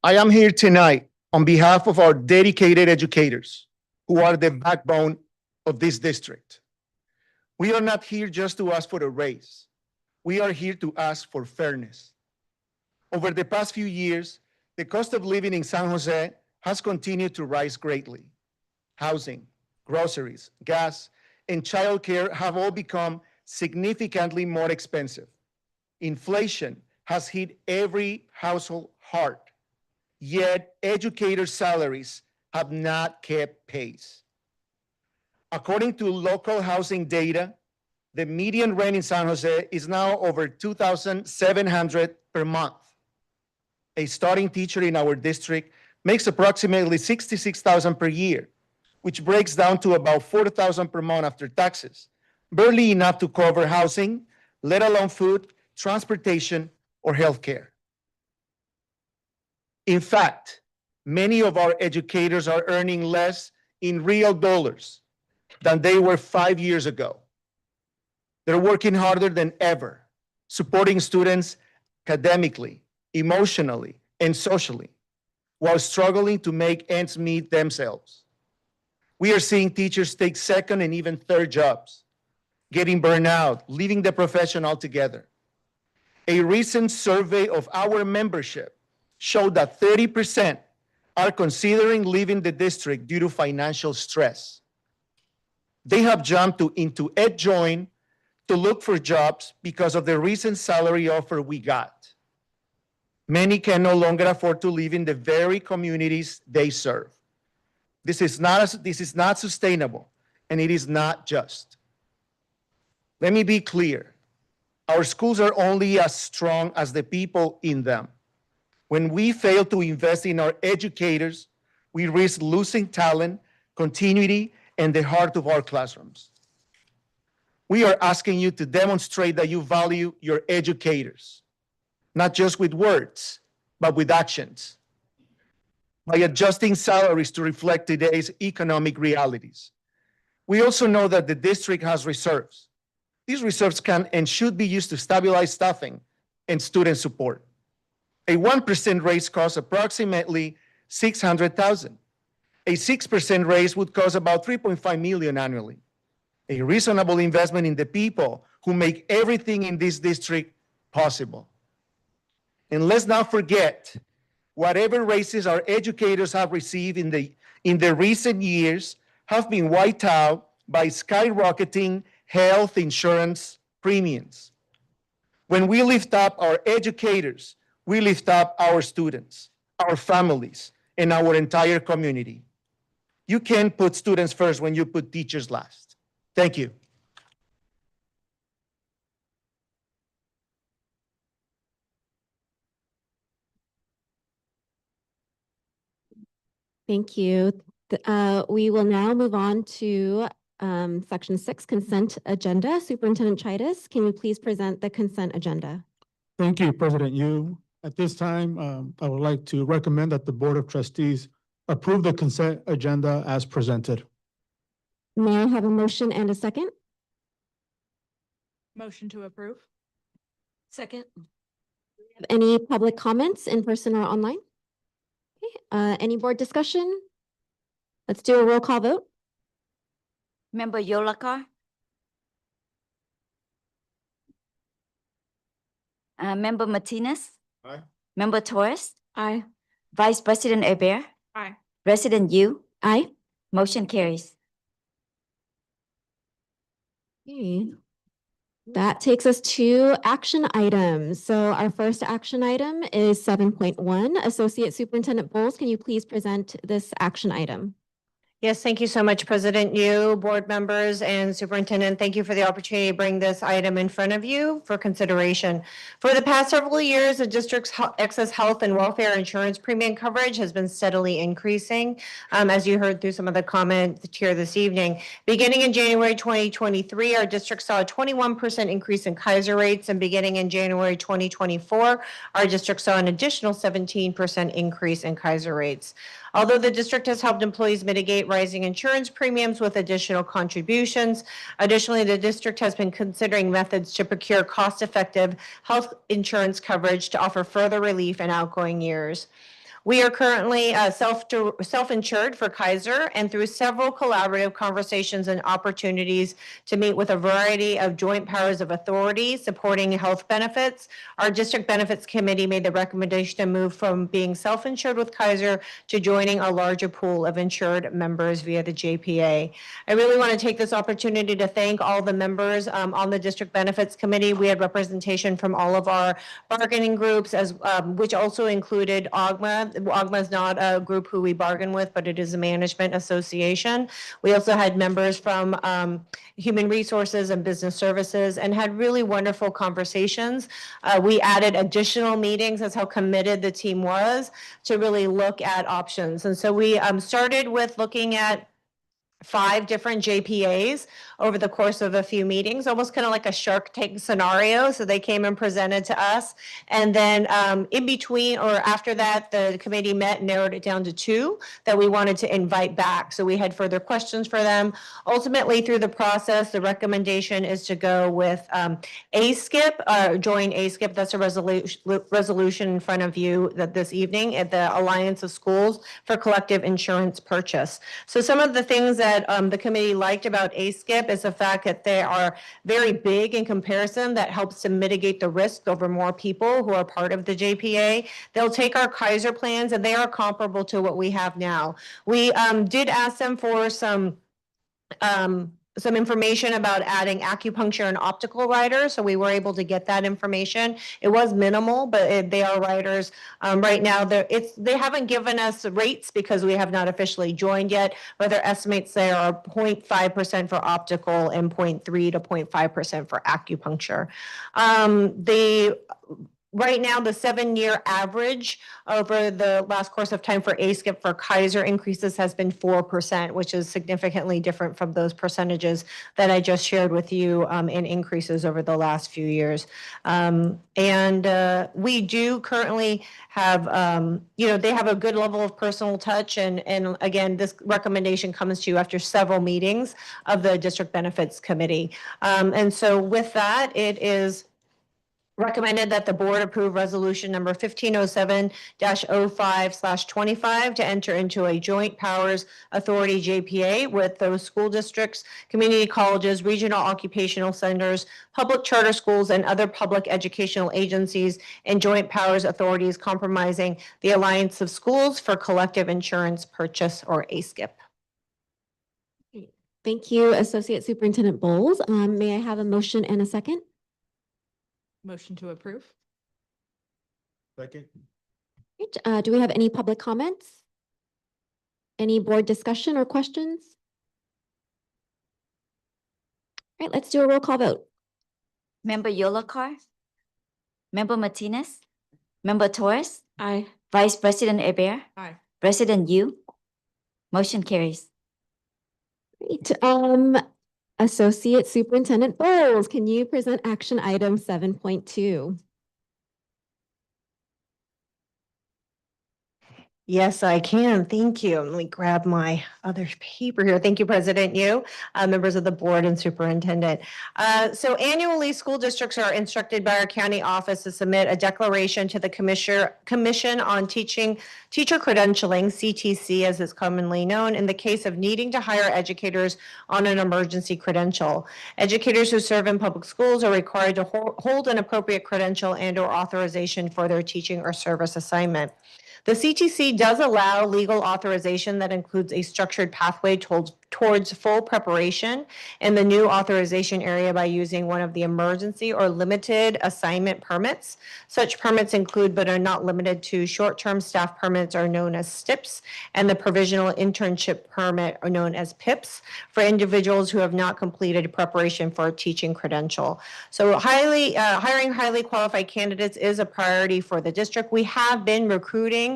I am here tonight on behalf of our dedicated educators who are the backbone of this district. We are not here just to ask for a raise. We are here to ask for fairness. Over the past few years, the cost of living in San Jose has continued to rise greatly. Housing, groceries, gas, and childcare have all become significantly more expensive. Inflation has hit every household hard, yet educators' salaries have not kept pace. According to local housing data, the median rent in San Jose is now over $2,700 per month. A starting teacher in our district makes approximately $66,000 per year, which breaks down to about $4,000 per month after taxes, barely enough to cover housing, let alone food, transportation, or healthcare. In fact, many of our educators are earning less in real dollars than they were 5 years ago. They're working harder than ever, supporting students academically, emotionally, and socially, while struggling to make ends meet themselves. We are seeing teachers take second and even third jobs, getting burned out, leaving the profession altogether. A recent survey of our membership showed that 30% are considering leaving the district due to financial stress. They have jumped into EdJoin to look for jobs because of the recent salary offer we got. Many can no longer afford to live in the very communities they serve. This is not sustainable, and it is not just. Let me be clear. Our schools are only as strong as the people in them. When we fail to invest in our educators, we risk losing talent, continuity, and the heart of our classrooms. We are asking you to demonstrate that you value your educators, not just with words, but with actions, by adjusting salaries to reflect today's economic realities. We also know that the district has reserves. These reserves can and should be used to stabilize staffing and student support. A 1% raise costs approximately $600,000. A 6% raise would cost about $3.5 million annually. A reasonable investment in the people who make everything in this district possible. And let's not forget, whatever raises our educators have received in the recent years have been wiped out by skyrocketing health insurance premiums. When we lift up our educators, we lift up our students, our families, and our entire community. You can't put students first when you put teachers last. Thank you. Thank you. We will now move on to Section 6, Consent Agenda. Superintendent Chaitis, can you please present the consent agenda? Thank you, President Yu. At this time, I would like to recommend that the Board of Trustees approve the consent agenda as presented. May I have a motion and a second? Motion to approve. Second. Any public comments in person or online? Okay, any board discussion? Let's do a roll call vote. Member Yolakar? Member Martinez? Aye. Member Torres? Aye. Vice President Hebert? Aye. Resident Yu? Aye. Motion carries. Okay. That takes us to action items. So our first action item is 7.1. Associate Superintendent Bowles, can you please present this action item? Yes, thank you so much, President Yu, board members, and Superintendent. Thank you for the opportunity to bring this item in front of you for consideration. For the past several years, the district's excess health and welfare insurance premium coverage has been steadily increasing, as you heard through some of the comments here this evening. Beginning in January 2023, our district saw a 21% increase in Kaiser rates, and beginning in January 2024, our district saw an additional 17% increase in Kaiser rates. Although the district has helped employees mitigate rising insurance premiums with additional contributions, additionally, the district has been considering methods to procure cost-effective health insurance coverage to offer further relief in outgoing years. We are currently self-insured for Kaiser, and through several collaborative conversations and opportunities to meet with a variety of joint powers of authority supporting health benefits, our district benefits committee made the recommendation to move from being self-insured with Kaiser to joining a larger pool of insured members via the JPA. I really want to take this opportunity to thank all the members on the district benefits committee. We had representation from all of our bargaining groups, which also included AUGMA, WAGMA is not a group who we bargain with, but it is a management association. We also had members from Human Resources and Business Services and had really wonderful conversations. We added additional meetings. That's how committed the team was to really look at options. And so we started with looking at 5 different JPAs over the course of a few meetings, almost kind of like a Shark Tank scenario. So they came and presented to us. And then in between or after that, the committee met and narrowed it down to 2 that we wanted to invite back. So we had further questions for them. Ultimately, through the process, the recommendation is to go with ASCIP, join ASCIP. That's a resolution in front of you that this evening at the Alliance of Schools for Collective Insurance Purchase. So some of the things that the committee liked about ASCIP is the fact that they are very big in comparison. That helps to mitigate the risk over more people who are part of the JPA. They'll take our Kaiser plans and they are comparable to what we have now. We did ask them for some information about adding acupuncture and optical riders. So we were able to get that information. It was minimal, but they are riders. Right now, they haven't given us rates because we have not officially joined yet, but their estimates there are 0.5% for optical and 0.3 to 0.5% for acupuncture. Right now, the 7-year average over the last course of time for ASCIP for Kaiser increases has been 4%, which is significantly different from those percentages that I just shared with you in increases over the last few years. We do currently have, they have a good level of personal touch. And again, this recommendation comes to you after several meetings of the District Benefits Committee. And so with that, it is recommended that the board approve resolution number 1507-05/25 to enter into a joint powers authority JPA with those school districts, community colleges, regional occupational centers, public charter schools, and other public educational agencies and joint powers authorities comprising the Alliance of Schools for Collective Insurance Purchase, or ASCIP. Thank you, Associate Superintendent Bowles. May I have a motion and a second? Motion to approve. Second. Great. Do we have any public comments? Any board discussion or questions? All right, let's do a roll call vote. Member Yolokar, Member Martinez, Member Torres, Aye. Vice President Hebert, Aye. President Yu. Motion carries. Great. Associate Superintendent Bowles, can you present action item 7.2? Yes, I can. Thank you. Let me grab my other paper here. Thank you, President Yu, members of the board and superintendent. So annually, school districts are instructed by our county office to submit a declaration to the Commission on Teacher Credentialing, CTC as it's commonly known, in the case of needing to hire educators on an emergency credential. Educators who serve in public schools are required to hold an appropriate credential and/or authorization for their teaching or service assignment. The CTC does allow legal authorization that includes a structured pathway towards full preparation in the new authorization area by using one of the emergency or limited assignment permits. Such permits include but are not limited to short-term staff permits, are known as STIPs, and the provisional internship permit, are known as PIPs, for individuals who have not completed preparation for a teaching credential. So hiring highly qualified candidates is a priority for the district. We have been recruiting.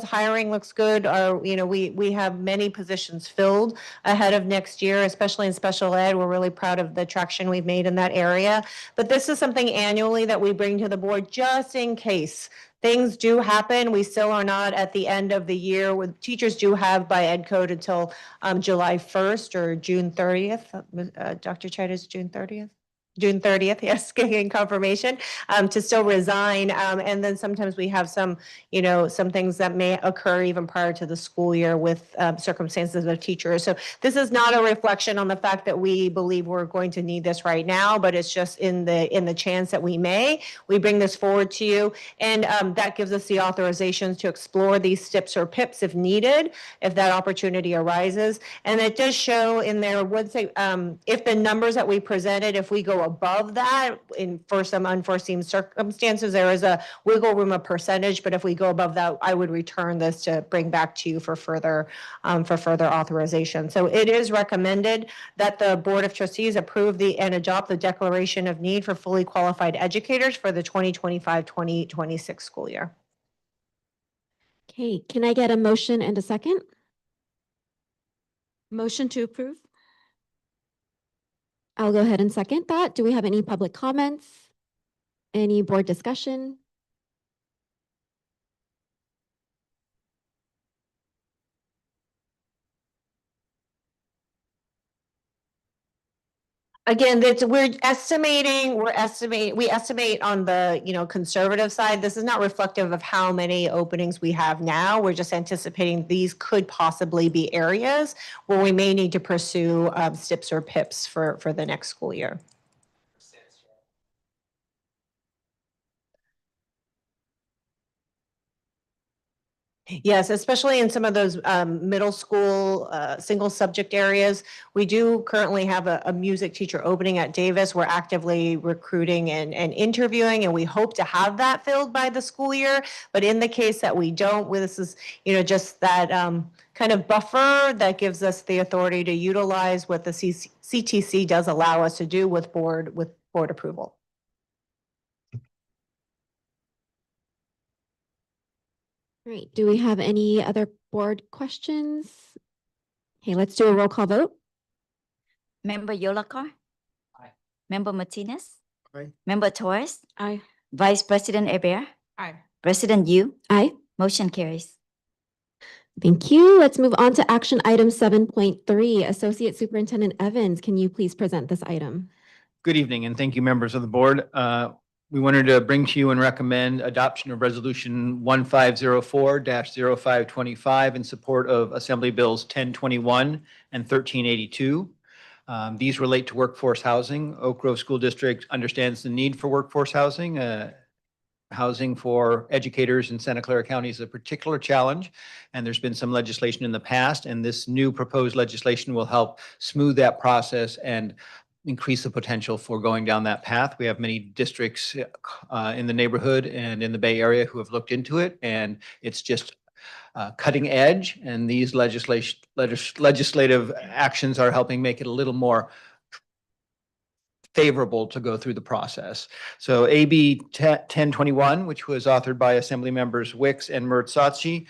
Hiring looks good. We have many positions filled ahead of next year, especially in special ed. We're really proud of the traction we've made in that area. But this is something annually that we bring to the board just in case things do happen. We still are not at the end of the year. Teachers do have by ed code until July 1st or June 30th. Dr. Chaitis, June 30th? June 30th, yes, getting confirmation to still resign. And then sometimes we have some things that may occur even prior to the school year with circumstances of teachers. So this is not a reflection on the fact that we believe we're going to need this right now, but it's just in the chance that we may. We bring this forward to you, and that gives us the authorizations to explore these STIPs or PIPs if needed, if that opportunity arises. And it does show in there, if the numbers that we presented, if we go above that, for some unforeseen circumstances, there is a wiggle room of percentage, but if we go above that, I would return this to bring back to you for further authorization. So it is recommended that the Board of Trustees approve and adopt the declaration of need for fully qualified educators for the 2025-2026 school year. Okay, can I get a motion and a second? Motion to approve. I'll go ahead and second that. Do we have any public comments? Any board discussion? Again, we estimate on the, conservative side. This is not reflective of how many openings we have now. We're just anticipating these could possibly be areas where we may need to pursue STIPs or PIPs for the next school year. Yes, especially in some of those middle school single subject areas. We do currently have a music teacher opening at Davis. We're actively recruiting and interviewing, and we hope to have that filled by the school year. But in the case that we don't, this is just that kind of buffer that gives us the authority to utilize what the CTC does allow us to do with board approval. Great. Do we have any other board questions? Okay, let's do a roll call vote. Member Yolakar? Aye. Member Martinez? Aye. Member Torres? Aye. Vice President Hebert? Aye. President Yu? Aye. Motion carries. Thank you. Let's move on to action item 7.3. Associate Superintendent Evans, can you please present this item? Good evening, and thank you, members of the board. We wanted to bring to you and recommend adoption of Resolution 1504-0525 in support of Assembly Bills 1021 and 1382. These relate to workforce housing. Oak Grove School District understands the need for workforce housing. Housing for educators in Santa Clara County is a particular challenge, and there's been some legislation in the past, and this new proposed legislation will help smooth that process and increase the potential for going down that path. We have many districts in the neighborhood and in the Bay Area who have looked into it, and it's just cutting edge, and these legislative actions are helping make it a little more favorable to go through the process. So AB 1021, which was authored by Assembly members Wicks and Mertz-Satsi,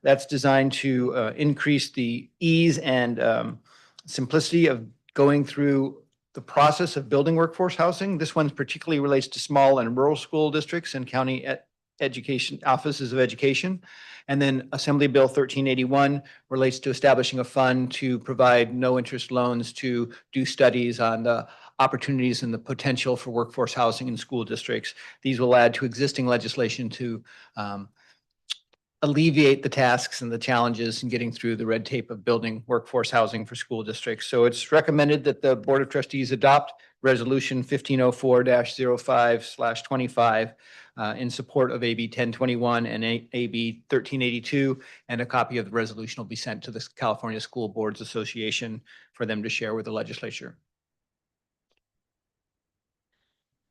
that's designed to increase the ease and simplicity of going through the process of building workforce housing. This one particularly relates to small and rural school districts and county education offices of education. And then Assembly Bill 1381 relates to establishing a fund to provide no interest loans to do studies on the opportunities and the potential for workforce housing in school districts. These will add to existing legislation to alleviate the tasks and the challenges in getting through the red tape of building workforce housing for school districts. So it's recommended that the Board of Trustees adopt Resolution 1504-05/25 in support of AB 1021 and AB 1382, and a copy of the resolution will be sent to the California School Boards Association for them to share with the legislature.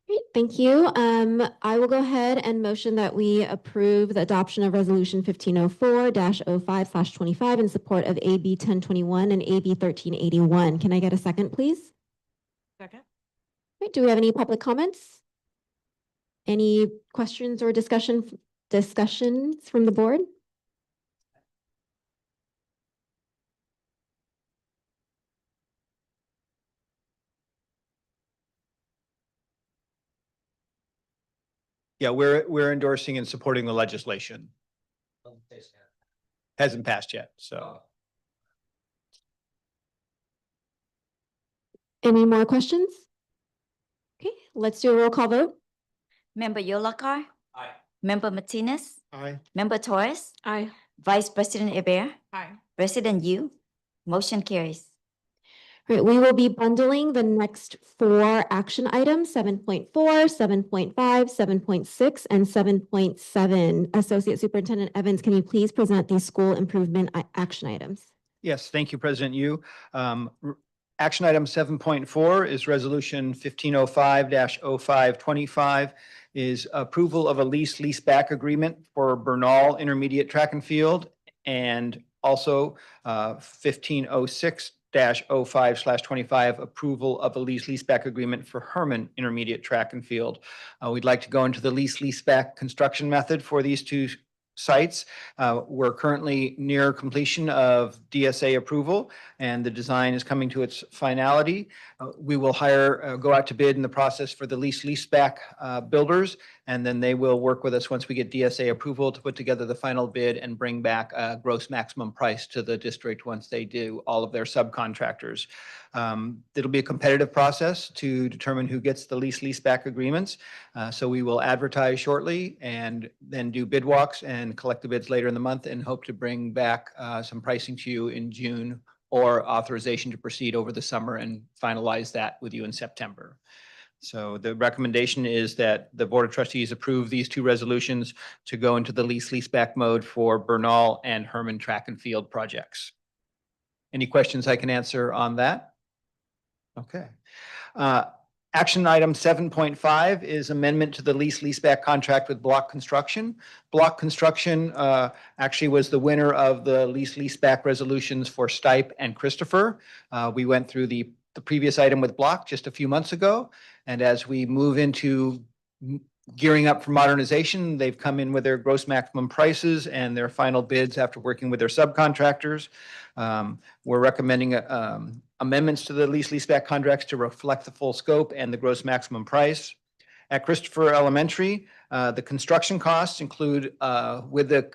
Great, thank you. I will go ahead and motion that we approve the adoption of Resolution 1504-05/25 in support of AB 1021 and AB 1381. Can I get a second, please? Second. Right, do we have any public comments? Any questions or discussions from the board? Yeah, we're endorsing and supporting the legislation. Hasn't passed yet, so. Any more questions? Okay, let's do a roll call vote. Member Yolakar? Aye. Member Martinez? Aye. Member Torres? Aye. Vice President Hebert? Aye. President Yu? Motion carries. Right, we will be bundling the next 4 action items, 7.4, 7.5, 7.6, and 7.7. Associate Superintendent Evans, can you please present these school improvement action items? Yes, thank you, President Yu. Action item 7.4 is resolution 1505-0525 is approval of a leaseback agreement for Bernal Intermediate Track and Field, and also 1506-05/25 approval of a leaseback agreement for Herman Intermediate Track and Field. We'd like to go into the leaseback construction method for these two sites. We're currently near completion of DSA approval, and the design is coming to its finality. We will go out to bid in the process for the leaseback builders, and then they will work with us once we get DSA approval to put together the final bid and bring back a gross maximum price to the district once they do all of their subcontractors. It'll be a competitive process to determine who gets the leaseback agreements. So we will advertise shortly and then do bid walks and collect the bids later in the month, and hope to bring back some pricing to you in June, or authorization to proceed over the summer and finalize that with you in September. So the recommendation is that the Board of Trustees approve these two resolutions to go into the leaseback mode for Bernal and Herman Track and Field projects. Any questions I can answer on that? Okay. Action item 7.5 is amendment to the leaseback contract with Block Construction. Block Construction actually was the winner of the leaseback resolutions for Stipe and Christopher. We went through the previous item with Block just a few months ago, and as we move into gearing up for modernization, they've come in with their gross maximum prices and their final bids after working with their subcontractors. We're recommending amendments to the leaseback contracts to reflect the full scope and the gross maximum price. At Christopher Elementary, the construction costs include with the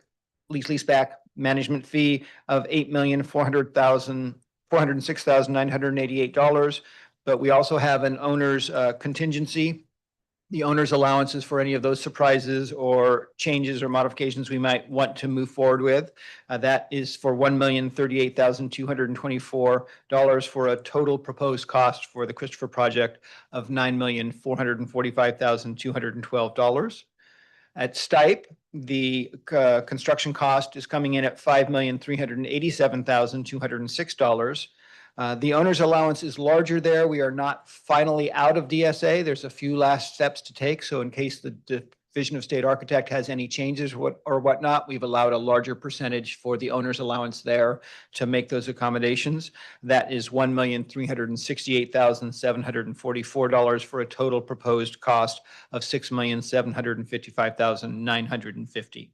leaseback management fee of $8,406,988, but we also have an owner's contingency. The owner's allowances for any of those surprises or changes or modifications we might want to move forward with. That is for $1,038,224 for a total proposed cost for the Christopher project of $9,445,212. At Stipe, the construction cost is coming in at $5,387,206. The owner's allowance is larger there. We are not finally out of DSA. There's a few last steps to take. So in case the Division of State Architect has any changes or whatnot, we've allowed a larger percentage for the owner's allowance there to make those accommodations. That is $1,368,744 for a total proposed cost of $6,755,950.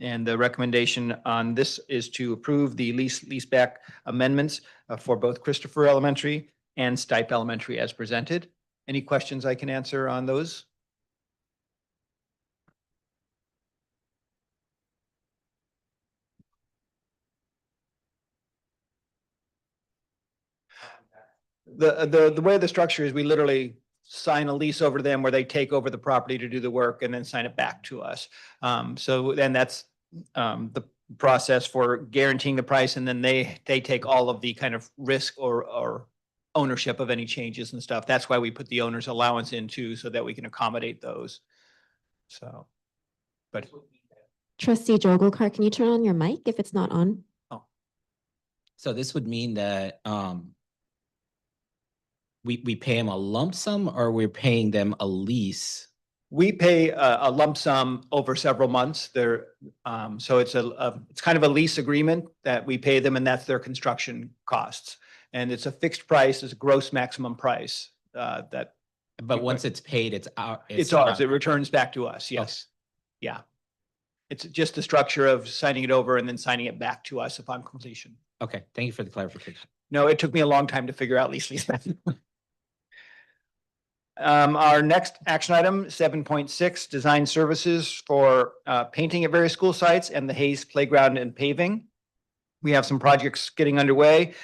And the recommendation on this is to approve the leaseback amendments for both Christopher Elementary and Stipe Elementary as presented. Any questions I can answer on those? The way the structure is, we literally sign a lease over to them where they take over the property to do the work and then sign it back to us. So then that's the process for guaranteeing the price, and then they take all of the kind of risk or ownership of any changes and stuff. That's why we put the owner's allowance in too, so that we can accommodate those. So, but. Trustee Jogulkar, can you turn on your mic if it's not on? Oh. So this would mean that we pay them a lump sum, or we're paying them a lease? We pay a lump sum over several months. So it's it's kind of a lease agreement that we pay them, and that's their construction costs. And it's a fixed price, it's a gross maximum price that. But once it's paid, it's ours. It returns back to us. Yes. Okay. Yeah. It's just the structure of signing it over and then signing it back to us upon completion. Okay. Thank you for the clarification. No, it took me a long time to figure out lease. Our next action item, 7.6, design services for painting at various school sites and the Hayes Playground and paving. We have some projects getting underway.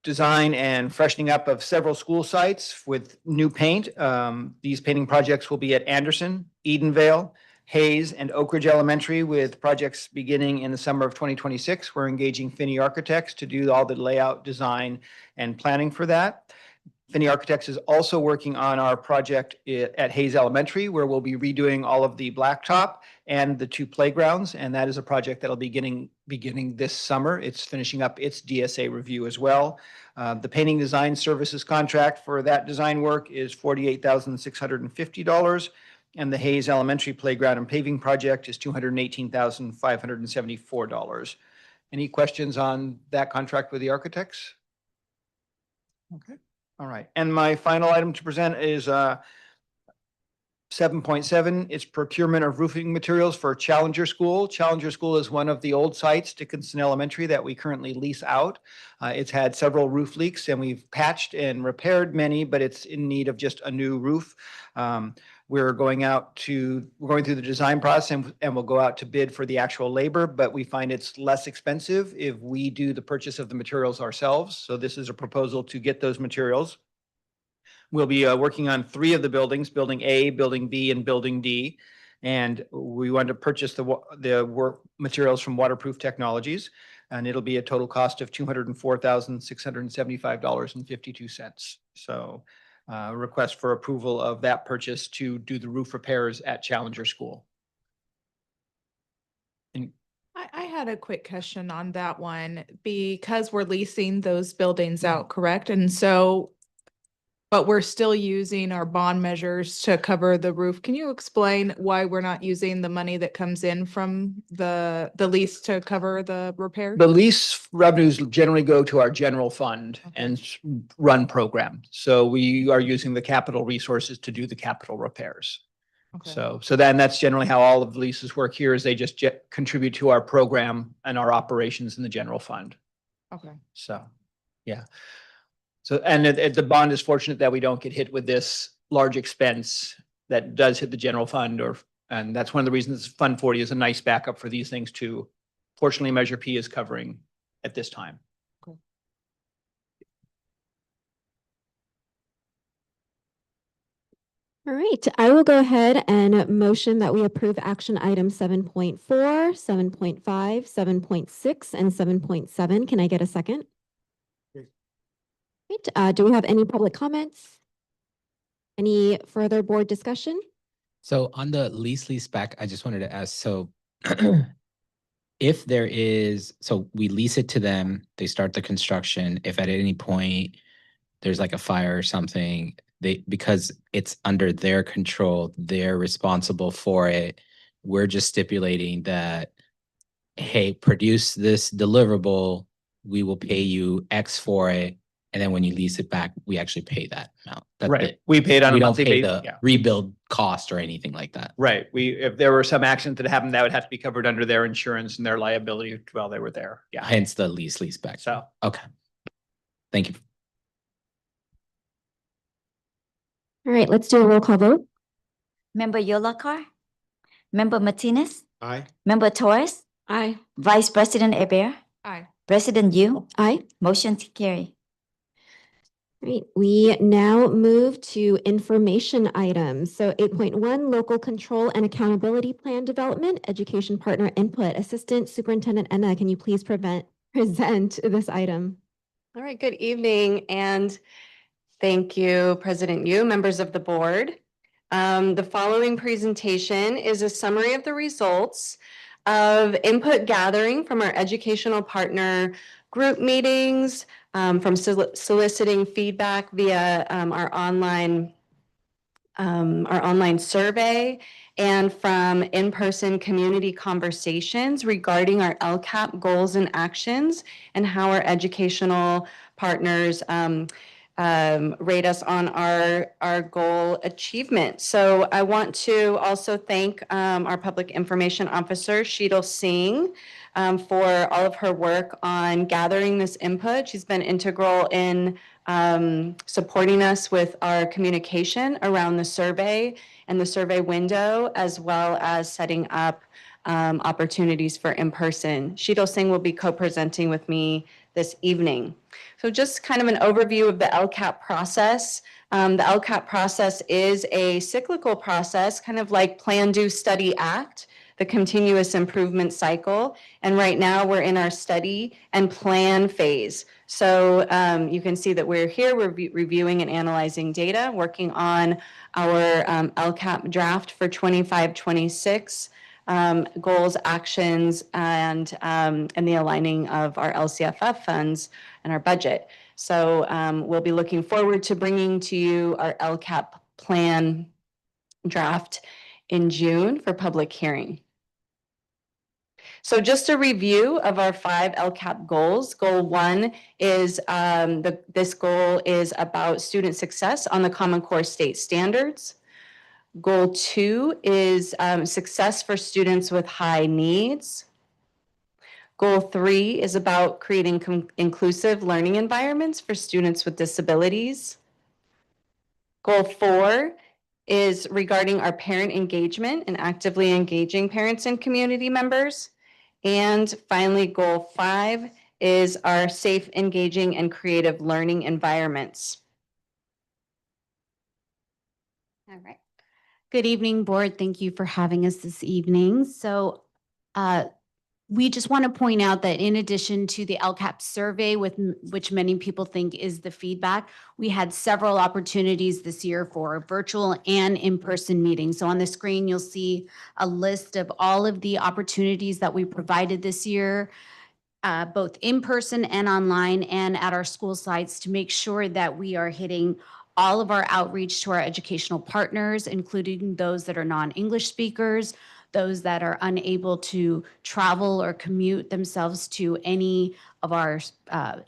Design and freshening up of several school sites with new paint. These painting projects will be at Anderson, Edenvale, Hayes, and Oak Ridge Elementary, with projects beginning in the summer of 2026. We're engaging Finney Architects to do all the layout, design, and planning for that. Finney Architects is also working on our project at Hayes Elementary, where we'll be redoing all of the blacktop and the 2 playgrounds. And that is a project that'll be beginning this summer. It's finishing up its DSA review as well. The painting design services contract for that design work is $48,650. And the Hayes Elementary Playground and Paving Project is $218,574. Any questions on that contract with the architects? Okay. All right. And my final item to present is 7.7. It's procurement of roofing materials for Challenger School. Challenger School is one of the old sites, Dickinson Elementary, that we currently lease out. It's had several roof leaks, and we've patched and repaired many, but it's in need of just a new roof. We're going through the design process, and we'll go out to bid for the actual labor, but we find it's less expensive if we do the purchase of the materials ourselves. So this is a proposal to get those materials. We'll be working on 3 of the buildings, Building A, Building B, and Building D. And we want to purchase the work materials from Waterproof Technologies, and it'll be a total cost of $204,675.52. So request for approval of that purchase to do the roof repairs at Challenger School. I had a quick question on that one because we're leasing those buildings out, correct? And so, but we're still using our bond measures to cover the roof. Can you explain why we're not using the money that comes in from the lease to cover the repairs? The lease revenues generally go to our general fund and run program. So we are using the capital resources to do the capital repairs. Okay. So then that's generally how all of the leases work here, is they just contribute to our program and our operations in the general fund. Okay. So, yeah. So, and the bond is fortunate that we don't get hit with this large expense that does hit the general fund, and that's one of the reasons Fund 40 is a nice backup for these things too. Fortunately, Measure P is covering at this time. Cool. All right, I will go ahead and motion that we approve action item 7.4, 7.5, 7.6, and 7.7. Can I get a second? Right, do we have any public comments? Any further board discussion? So on the lease back, I just wanted to ask, so if there is, so we lease it to them, they start the construction. If at any point there's like a fire or something, because it's under their control, they're responsible for it. We're just stipulating that, hey, produce this deliverable, we will pay you X for it. And then when you lease it back, we actually pay that amount. That's Right. it. We pay it on a We don't monthly pay basis. the Yeah. rebuild cost or anything like that. Right. If there were some accident that happened, that would have to be covered under their insurance and their liability while they were there. Yeah. Hence the lease back. So, Okay. Thank you. All right, let's do a roll call vote. Member Yolakar, Member Martinez, Aye. Member Torres, Aye. Vice President Eber, Aye. President Yu, Aye. motion to carry. Right, we now move to information items. So 8.1, local control and accountability plan development, education partner input. Assistant Superintendent Enna, can you please present this item? All right, good evening, and thank you, President Yu, members of the board. The following presentation is a summary of the results of input gathering from our educational partner group meetings, from soliciting feedback via our online survey, and from in-person community conversations regarding our LCAP goals and actions and how our educational partners rate us on our goal achievement. So I want to also thank our Public Information Officer, Sheetal Singh, for all of her work on gathering this input. She's been integral in supporting us with our communication around the survey and the survey window, as well as setting up opportunities for in-person. Sheetal Singh will be co-presenting with me this evening. So just kind of an overview of the LCAP process. The LCAP process is a cyclical process, kind of like Plan, Do, Study, Act, the continuous improvement cycle. And right now we're in our study and plan phase. So you can see that we're here, we're reviewing and analyzing data, working on our LCAP draft for 25-26, goals, actions, and the aligning of our LCFF funds and our budget. So we'll be looking forward to bringing to you our LCAP plan draft in June for public hearing. So just a review of our 5 LCAP goals. Goal 1 is this goal is about student success on the Common Core state standards. Goal 2 is success for students with high needs. Goal 3 is about creating inclusive learning environments for students with disabilities. Goal 4 is regarding our parent engagement and actively engaging parents and community members. And finally, goal 5 is our safe, engaging, and creative learning environments. All right. Good evening, board. Thank you for having us this evening. So we just want to point out that in addition to the LCAP survey, which many people think is the feedback, we had several opportunities this year for virtual and in-person meetings. So on the screen, you'll see a list of all of the opportunities that we provided this year, both in person and online and at our school sites, to make sure that we are hitting all of our outreach to our educational partners, including those that are non-English speakers, those that are unable to travel or commute themselves to any of our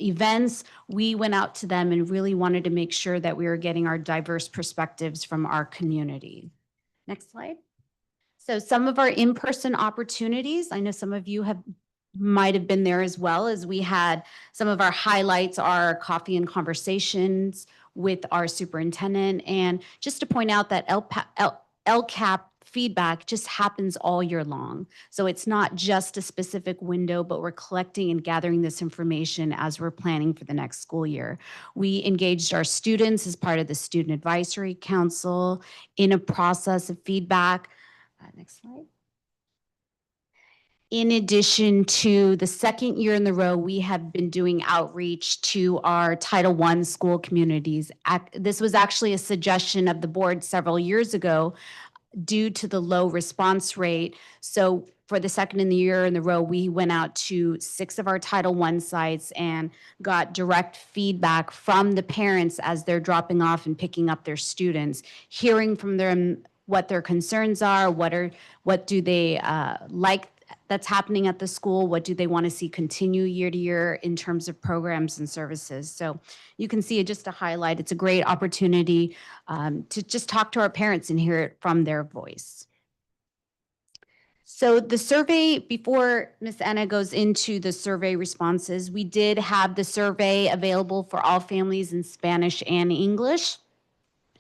events. We went out to them and really wanted to make sure that we were getting our diverse perspectives from our community. Next slide. So some of our in-person opportunities, I know some of you might have been there as well, as we had some of our highlights, our coffee and conversations with our superintendent. And just to point out that LCAP feedback just happens all year long. So it's not just a specific window, but we're collecting and gathering this information as we're planning for the next school year. We engaged our students as part of the Student Advisory Council in a process of feedback. Next slide. In addition to the second year in the row, we have been doing outreach to our Title I school communities. This was actually a suggestion of the board several years ago due to the low response rate. So for the second year in the row, we went out to 6 of our Title I sites and got direct feedback from the parents as they're dropping off and picking up their students, hearing from them what their concerns are, what do they like that's happening at the school, what do they want to see continue year to year in terms of programs and services. So you can see it just to highlight, it's a great opportunity to just talk to our parents and hear it from their voice. So the survey, before Ms. Anna goes into the survey responses, we did have the survey available for all families in Spanish and English.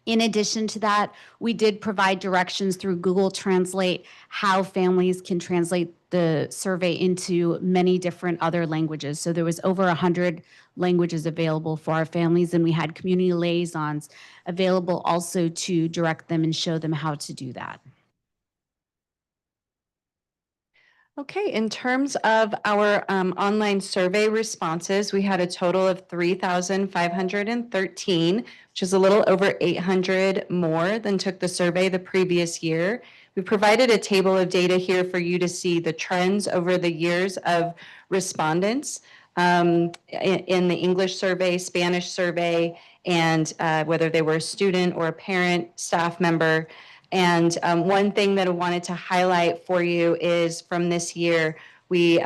In addition to that, we did provide directions through Google Translate how families can translate the survey into many different other languages. So there was over 100 languages available for our families, and we had community liaisons available also to direct them and show them how to do that. Okay, in terms of our online survey responses, we had a total of 3,513, which is a little over 800 more than took the survey the previous year. We provided a table of data here for you to see the trends over the years of respondents in the English survey, Spanish survey, and whether they were a student or a parent, staff member. And one thing that I wanted to highlight for you is from this year, we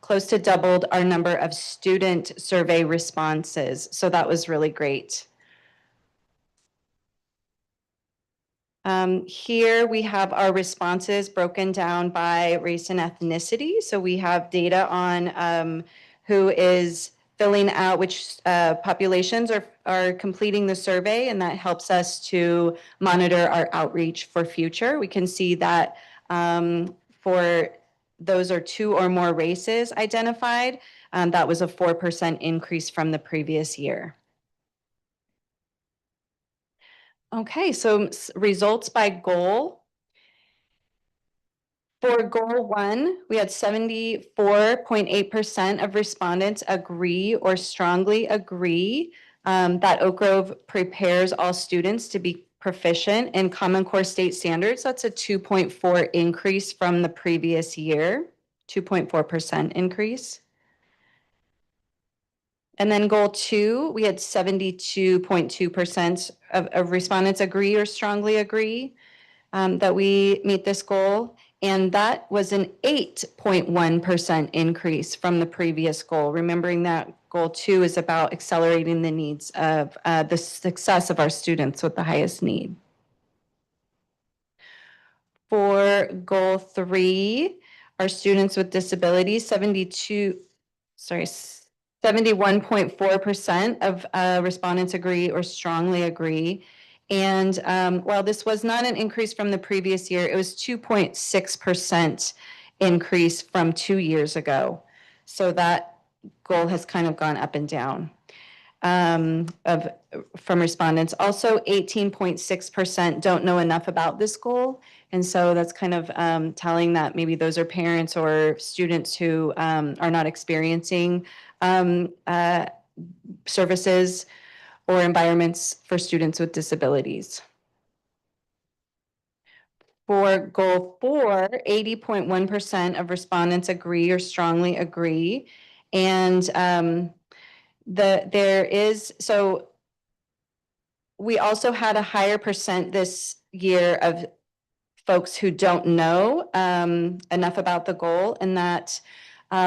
close to doubled our number of student survey responses. So that was really great. Here we have our responses broken down by race and ethnicity. So we have data on who is filling out which populations are completing the survey, and that helps us to monitor our outreach for future. We can see that for those are 2 or more races identified, that was a 4% increase from the previous year. Okay, so results by goal. For goal 1, we had 74.8% of respondents agree or strongly agree that Oak Grove prepares all students to be proficient in Common Core state standards. That's a 2.4 increase from the previous year, 2.4% increase. And then goal 2, we had 72.2% of respondents agree or strongly agree that we meet this goal. And that was an 8.1% increase from the previous goal. Remembering that goal 2 is about accelerating the needs of the success of our students with the highest need. For goal 3, our students with disabilities, 71.4% of respondents agree or strongly agree. And while this was not an increase from the previous year, it was 2.6% increase from 2 years ago. So that goal has kind of gone up and down from respondents. Also, 18.6% don't know enough about this goal. And so that's kind of telling that maybe those are parents or students who are not experiencing services or environments for students with disabilities. For goal 4, 80.1% of respondents agree or strongly agree. And so we also had a higher percent this year of folks who don't know enough about the goal, and that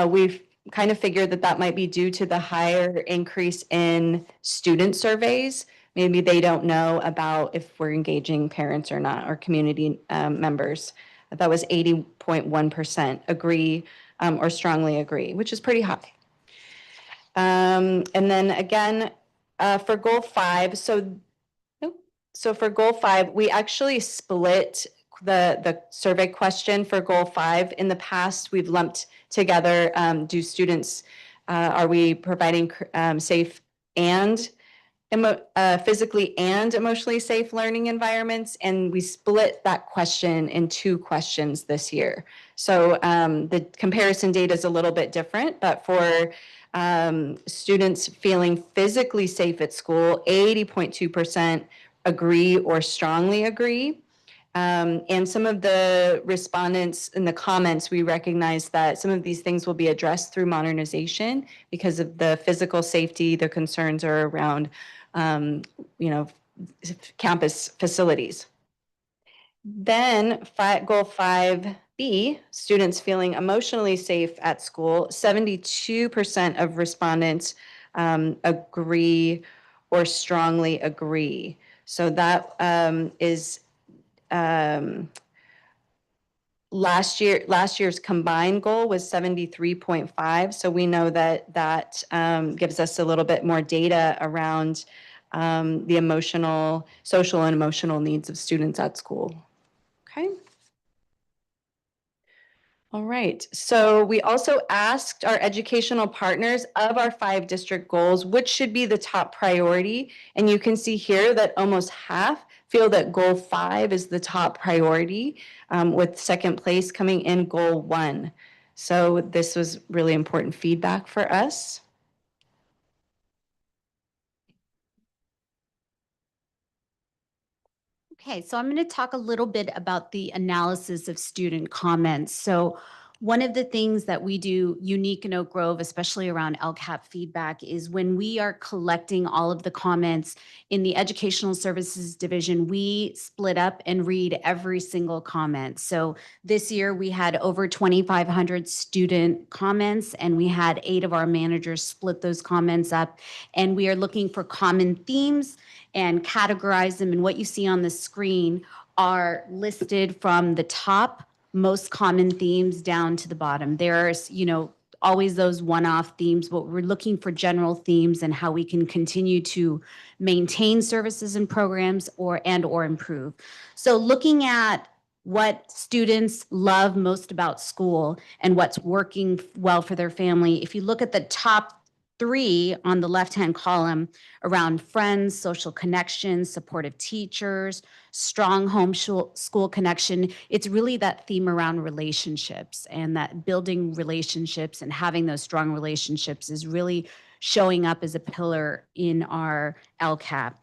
we've kind of figured that that might be due to the higher increase in student surveys. Maybe they don't know about if we're engaging parents or not, or community members. That was 80.1% agree or strongly agree, which is pretty high. And then again, for goal 5, so for goal 5, we actually split the survey question for goal 5. In the past, we've lumped together, do students, are we providing safe and physically and emotionally safe learning environments? And we split that question in 2 questions this year. So the comparison data is a little bit different, but for students feeling physically safe at school, 80.2% agree or strongly agree. And some of the respondents in the comments, we recognize that some of these things will be addressed through modernization because of the physical safety. The concerns are around, campus facilities. Then goal 5B, students feeling emotionally safe at school, 72% of respondents agree or strongly agree. So that is last year's combined goal was 73.5. So we know that gives us a little bit more data around the social and emotional needs of students at school. Okay. All right. So we also asked our educational partners of our 5 district goals, which should be the top priority. And you can see here that almost half feel that goal 5 is the top priority, with second place coming in goal 1. So this was really important feedback for us. Okay, so I'm going to talk a little bit about the analysis of student comments. So one of the things that we do unique in Oak Grove, especially around LCAP feedback, is when we are collecting all of the comments in the Educational Services Division, we split up and read every single comment. So this year we had over 2,500 student comments, and we had 8 of our managers split those comments up, and we are looking for common themes and categorize them. And what you see on the screen are listed from the top most common themes down to the bottom. There's, always those one-off themes, but we're looking for general themes and how we can continue to maintain services and programs or improve. So looking at what students love most about school and what's working well for their family, if you look at the top 3 on the left-hand column around friends, social connections, supportive teachers, strong home school connection. It's really that theme around relationships, and that building relationships and having those strong relationships is really showing up as a pillar in our LCAP.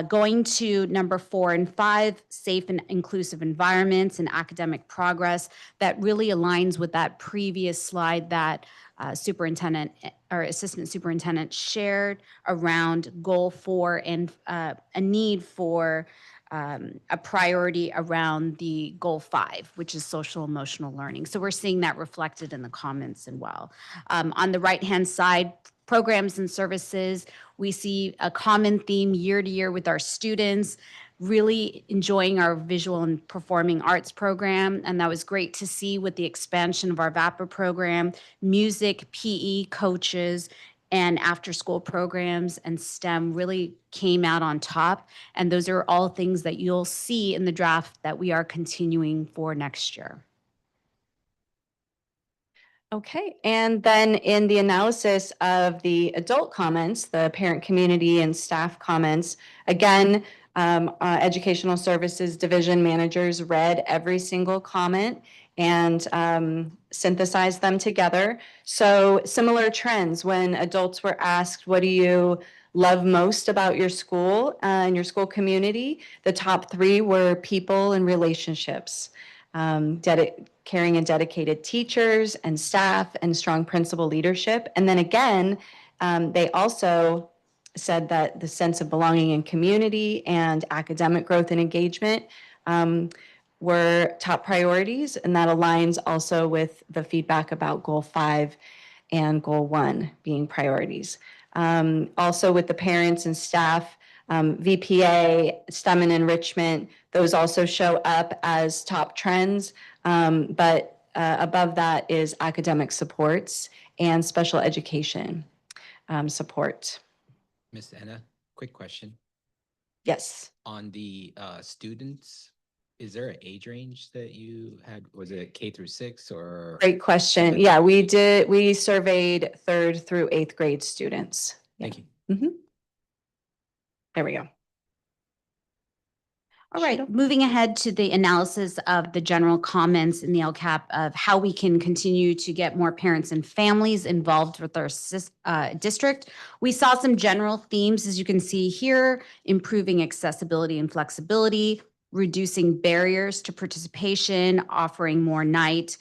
Going to number 4 and 5, safe and inclusive environments and academic progress, that really aligns with that previous slide that superintendent or assistant superintendent shared around goal 4 and a need for a priority around the goal 5, which is social emotional learning. So we're seeing that reflected in the comments as well. On the right-hand side, programs and services, we see a common theme year to year with our students, really enjoying our visual and performing arts program. And that was great to see with the expansion of our VAPA program, music, PE coaches, and after school programs and STEM really came out on top. And those are all things that you'll see in the draft that we are continuing for next year. Okay, and then in the analysis of the adult comments, the parent community and staff comments, again, educational services division managers read every single comment and synthesized them together. So similar trends when adults were asked, what do you love most about your school and your school community? The top 3 were people and relationships. Caring and dedicated teachers and staff and strong principal leadership. And then again, they also said that the sense of belonging and community and academic growth and engagement were top priorities. And that aligns also with the feedback about goal 5 and goal 1 being priorities. Also with the parents and staff, VPA, STEM and enrichment, those also show up as top trends, but above that is academic supports and special education support. Miss Anna, quick question. Yes. On the students, is there an age range that you had? Was it K through 6 or? Great question. Yeah, we surveyed 3rd through 8th grade students. Thank you. There we go. All right, moving ahead to the analysis of the general comments in the LCAP of how we can continue to get more parents and families involved with our district. We saw some general themes, as you can see here: improving accessibility and flexibility, reducing barriers to participation, offering more night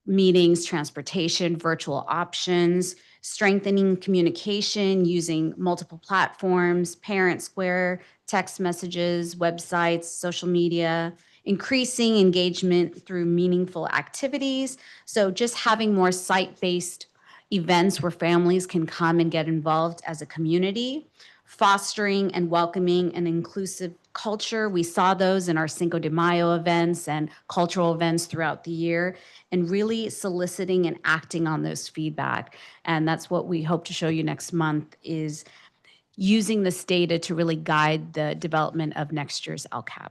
meetings, transportation, virtual options, strengthening communication using multiple platforms, Parent Square, text messages, websites, social media, increasing engagement through meaningful activities. So just having more site-based events where families can come and get involved as a community, fostering and welcoming an inclusive culture. We saw those in our Cinco de Mayo events and cultural events throughout the year, and really soliciting and acting on those feedback. And that's what we hope to show you next month, is using this data to really guide the development of next year's LCAP.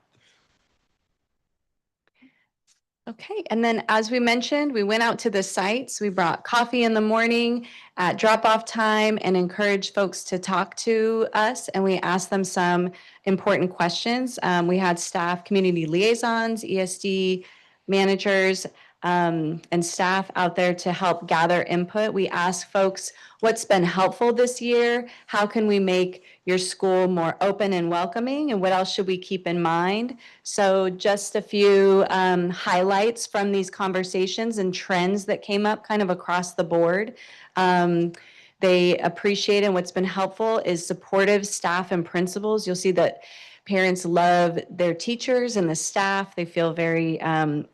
Okay, and then as we mentioned, we went out to the sites. We brought coffee in the morning at drop-off time and encouraged folks to talk to us, and we asked them some important questions. We had staff, community liaisons, ESD managers, and staff out there to help gather input. We asked folks, what's been helpful this year? How can we make your school more open and welcoming? And what else should we keep in mind? So just a few highlights from these conversations and trends that came up kind of across the board. They appreciate, and what's been helpful is supportive staff and principals. You'll see that parents love their teachers and the staff. They feel very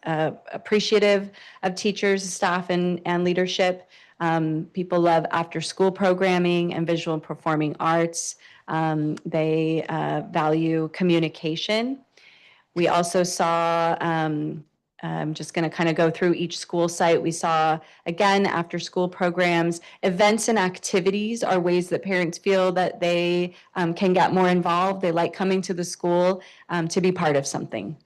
appreciative of teachers, staff, and leadership. People love after-school programming and visual and performing arts. They value communication. We also saw, I'm just going to kind of go through each school site. We saw, again, after-school programs. Events and activities are ways that parents feel that they can get more involved. They like coming to the school to be part of something.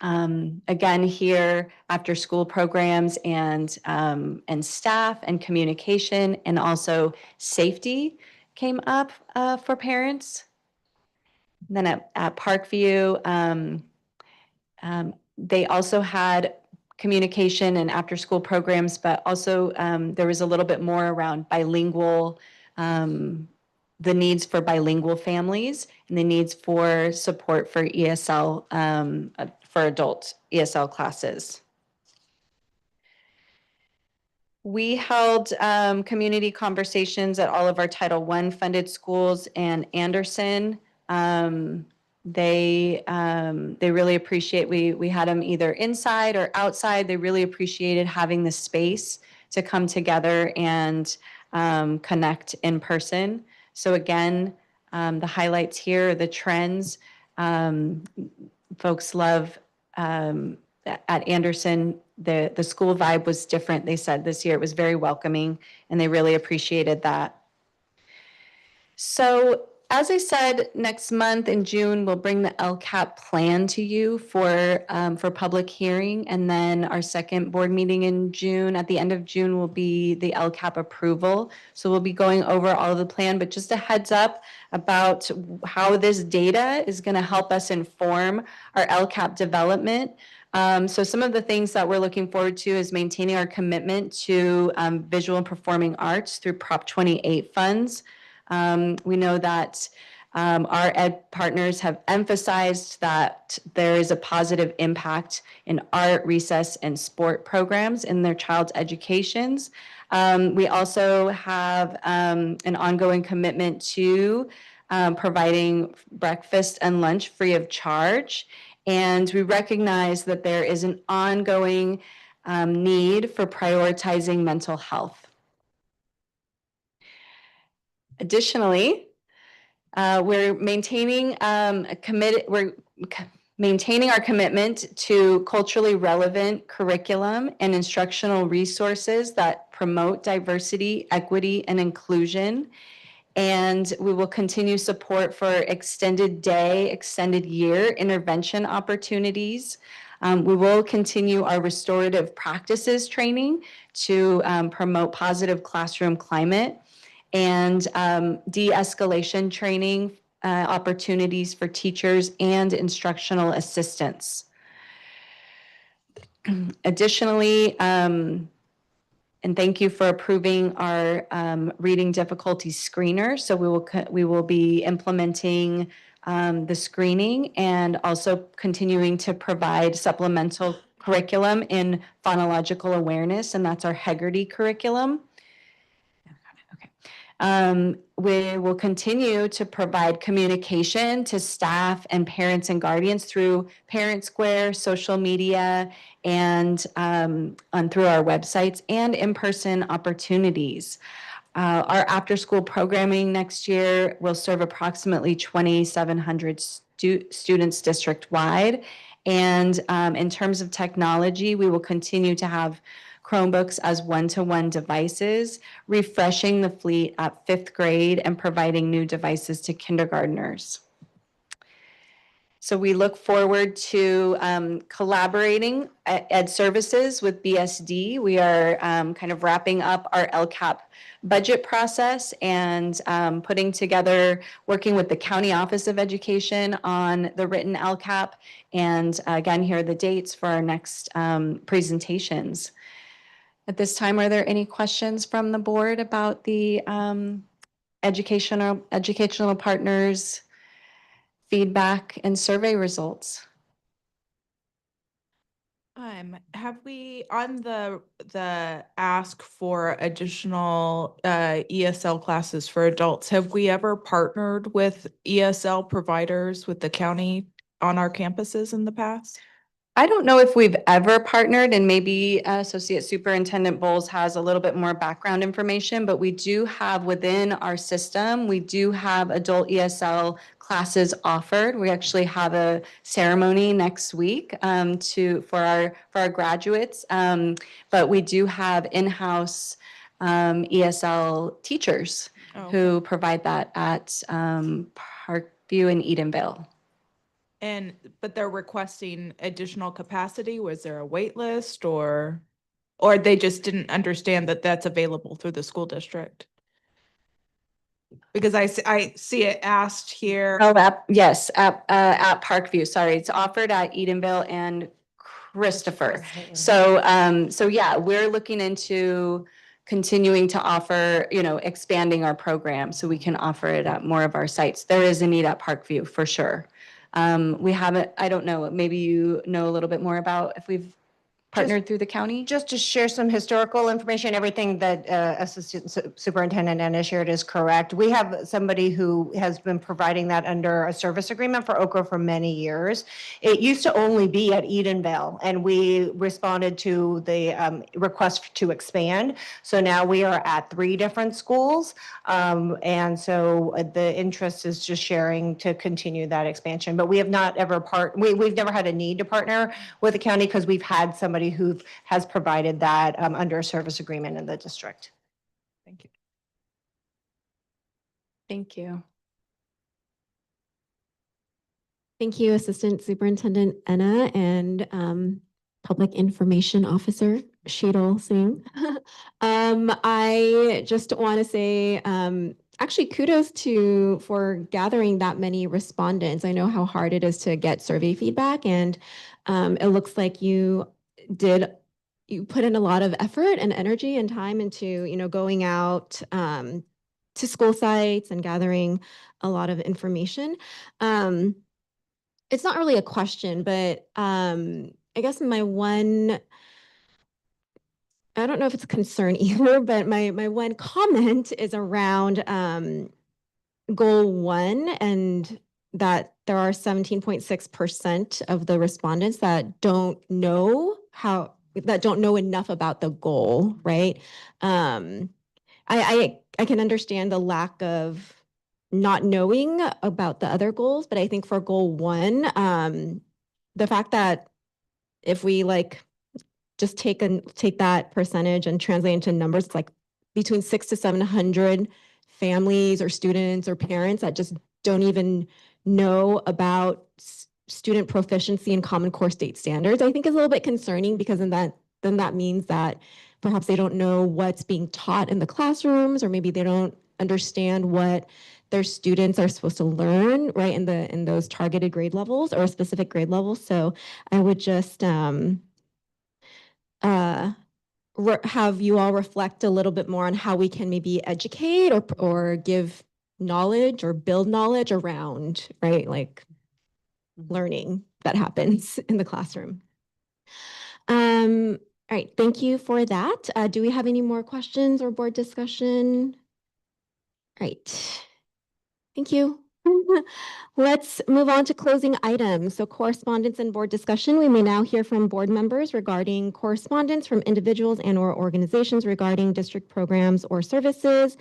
Again, here, after school programs and staff and communication and also safety came up for parents. Then at Parkview, they also had communication and after-school programs, but also there was a little bit more around bilingual, the needs for bilingual families and the needs for support for ESL, for adult ESL classes. We held community conversations at all of our Title I funded schools, and Anderson, they really appreciate, we had them either inside or outside. They really appreciated having the space to come together and connect in person. So again, the highlights here are the trends. Folks love, at Anderson, the school vibe was different. They said this year it was very welcoming, and they really appreciated that. So as I said, next month in June, we'll bring the LCAP plan to you for public hearing. And then our second board meeting in June, at the end of June, will be the LCAP approval. So we'll be going over all of the plan, but just a heads up about how this data is going to help us inform our LCAP development. So some of the things that we're looking forward to is maintaining our commitment to visual and performing arts through Prop 28 funds. We know that our ed partners have emphasized that there is a positive impact in art, recess, and sport programs in their child's educations. We also have an ongoing commitment to providing breakfast and lunch free of charge. And we recognize that there is an ongoing need for prioritizing mental health. Additionally, we're maintaining our commitment to culturally relevant curriculum and instructional resources that promote diversity, equity, and inclusion. And we will continue support for extended day, extended year intervention opportunities. We will continue our restorative practices training to promote positive classroom climate, and de-escalation training opportunities for teachers and instructional assistants. Additionally, and thank you for approving our reading difficulty screener. So we will be implementing the screening and also continuing to provide supplemental curriculum in phonological awareness, and that's our Hegarty curriculum. We will continue to provide communication to staff and parents and guardians through Parent Square, social media, and through our websites and in-person opportunities. Our after-school programming next year will serve approximately 2,700 students district-wide. And in terms of technology, we will continue to have Chromebooks as one-to-one devices, refreshing the fleet at 5th grade and providing new devices to kindergartners. So we look forward to collaborating ed services with BSD. We are kind of wrapping up our LCAP budget process and putting together, working with the County Office of Education on the written LCAP. And again, here are the dates for our next presentations. At this time, are there any questions from the board about the educational partners feedback and survey results? Have we, on the ask for additional ESL classes for adults, have we ever partnered with ESL providers with the county on our campuses in the past? I don't know if we've ever partnered, and maybe Associate Superintendent Bowles has a little bit more background information, but we do have within our system, we do have adult ESL classes offered. We actually have a ceremony next week for our graduates, but we do have in-house ESL teachers who provide that at Parkview and Edenville. But they're requesting additional capacity. Was there a wait list or they just didn't understand that that's available through the school district? Because I see it asked here. Oh, yes, at Parkview, sorry, it's offered at Edenville and Christopher. So, so yeah, we're looking into continuing to offer, expanding our program so we can offer it at more of our sites. There is a need at Parkview for sure. We haven't, I don't know, maybe you know a little bit more about if we've partnered through the county? Just to share some historical information, everything that Assistant Superintendent Anna shared is correct. We have somebody who has been providing that under a service agreement for Oak Grove for many years. It used to only be at Edenville, and we responded to the request to expand. So now we are at 3 different schools. And so the interest is just sharing to continue that expansion. But we have not ever we've never had a need to partner with the county because we've had somebody who has provided that under a service agreement in the district. Thank you. Thank you. Thank you, Assistant Superintendent Anna and Public Information Officer Sheetal Singh. I just want to say, actually, kudos for gathering that many respondents. I know how hard it is to get survey feedback, and it looks like you put in a lot of effort and energy and time into, going out to school sites and gathering a lot of information. It's not really a question, but I guess I don't know if it's a concern either, but my one comment is around goal 1, and that there are 17.6% of the respondents that don't know enough about the goal, right? I can understand the lack of not knowing about the other goals, but I think for goal 1, the fact that if we just take that percentage and translate into numbers, it's like between 600 to 700 families or students or parents that just don't even know about student proficiency in Common Core state standards, I think is a little bit concerning, because then that means that perhaps they don't know what's being taught in the classrooms, or maybe they don't understand what their students are supposed to learn, right, in those targeted grade levels or specific grade levels. So I would just have you all reflect a little bit more on how we can maybe educate or give knowledge or build knowledge around, right, learning that happens in the classroom. All right, thank you for that. Do we have any more questions or board discussion? All right, thank you. Let's move on to closing items. So correspondence and board discussion. We may now hear from board members regarding correspondence from individuals and/or organizations regarding district programs or services.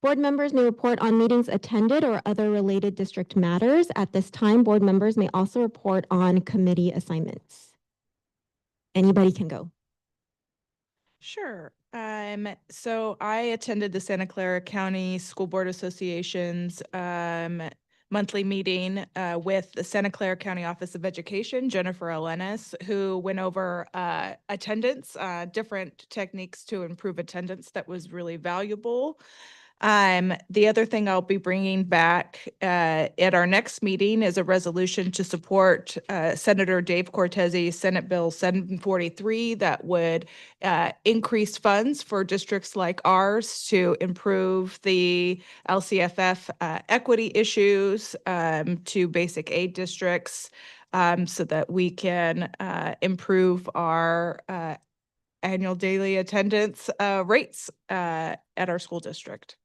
Board members may report on meetings attended or other related district matters. At this time, board members may also report on committee assignments. Anybody can go. Sure. So I attended the Santa Clara County School Board Association's monthly meeting with the Santa Clara County Office of Education, Jennifer Elenis, who went over attendance, different techniques to improve attendance that was really valuable. The other thing I'll be bringing back at our next meeting is a resolution to support Senator Dave Cortez's Senate Bill 743 that would increase funds for districts like ours to improve the LCFF equity issues to basic aid districts so that we can improve our annual daily attendance rates at our school district.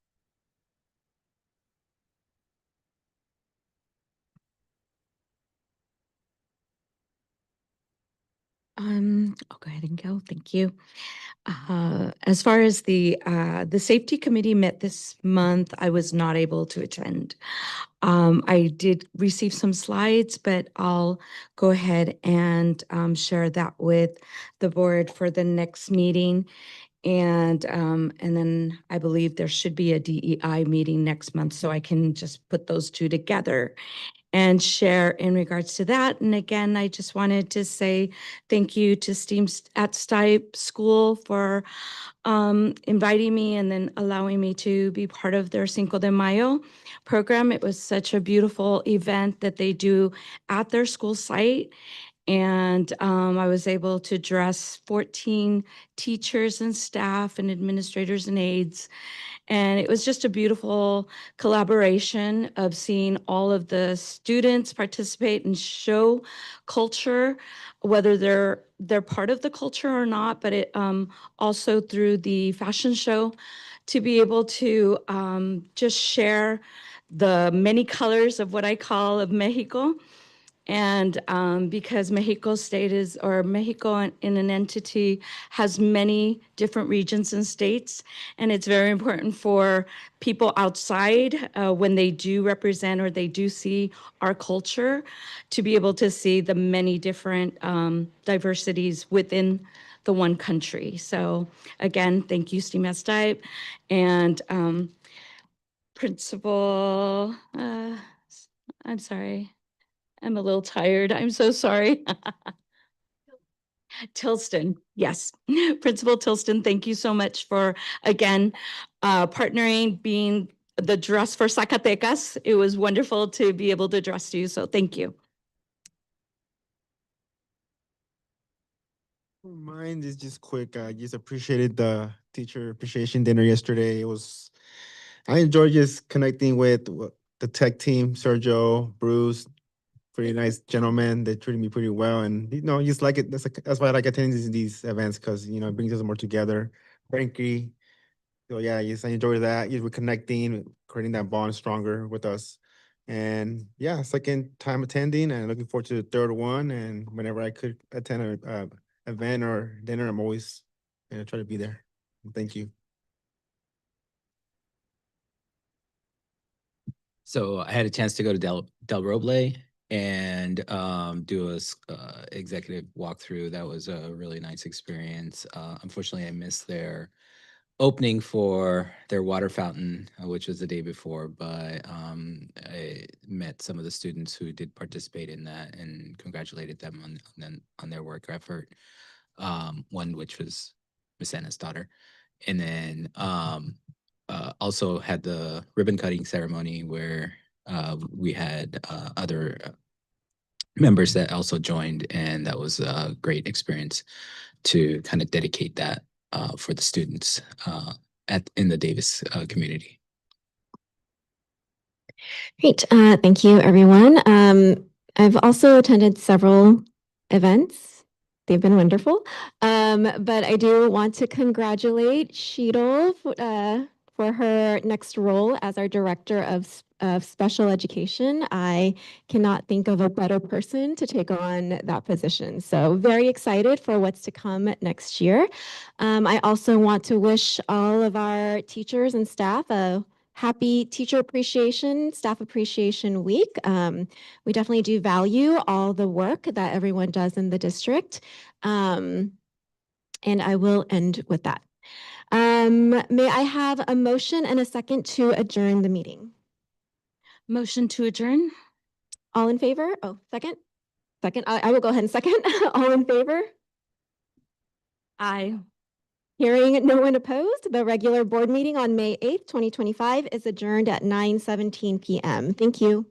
I'll go ahead and go. Thank you. As far as the safety committee met this month, I was not able to attend. I did receive some slides, but I'll go ahead and share that with the board for the next meeting. And then I believe there should be a DEI meeting next month, so I can just put those two together. and share in regards to that. And again, I just wanted to say thank you to STEAM at Stipe School for inviting me and then allowing me to be part of their Cinco de Mayo program. It was such a beautiful event that they do at their school site. And I was able to dress 14 teachers and staff and administrators and aides. And it was just a beautiful collaboration of seeing all of the students participate and show culture, whether they're part of the culture or not, but it also through the fashion show to be able to just share the many colors of what I call of Mexico. And because Mexico State is, or Mexico in an entity has many different regions and states, and it's very important for people outside when they do represent or they do see our culture to be able to see the many different diversities within the one country. So again, thank you, STEAM at Stipe, and Principal, I'm sorry. I'm a little tired. I'm so sorry. Tilston, yes. Principal Tilston, thank you so much for, again, partnering, being the dress for Zacatecas. It was wonderful to be able to dress you, so thank you. Mine is just quick. I just appreciated the teacher appreciation dinner yesterday. I enjoyed just connecting with the tech team, Sergio, Bruce, pretty nice gentlemen. They treated me pretty well, and just like it. That's why I like attending these events because it brings us more together. Frankie, so yeah, yes, I enjoyed that. We're connecting, creating that bond stronger with us, and yeah, second time attending, and looking forward to the third one. And whenever I could attend a event or dinner, I'm always try to be there. Thank you. So I had a chance to go to Del Roble and do a executive walkthrough. That was a really nice experience. Unfortunately, I missed their opening for their water fountain, which was the day before, but I met some of the students who did participate in that and congratulated them on their work effort. One which was Miss Anna's daughter. And then also had the ribbon cutting ceremony where we had other members that also joined, and that was a great experience to kind of dedicate that for the students in the Davis community. Great. Thank you, everyone. I've also attended several events. They've been wonderful. But I do want to congratulate Sheetal for her next role as our Director of Special Education. I cannot think of a better person to take on that position. So very excited for what's to come next year. I also want to wish all of our teachers and staff a happy Teacher Appreciation, Staff Appreciation Week. We definitely do value all the work that everyone does in the district. And I will end with that. May I have a motion and a second to adjourn the meeting? Motion to adjourn. All in favor? Oh, second? Second. I will go ahead and second. All in favor? Aye. Hearing no one opposed, the regular board meeting on May 8th, 2025 is adjourned at 9:17 p.m. Thank you.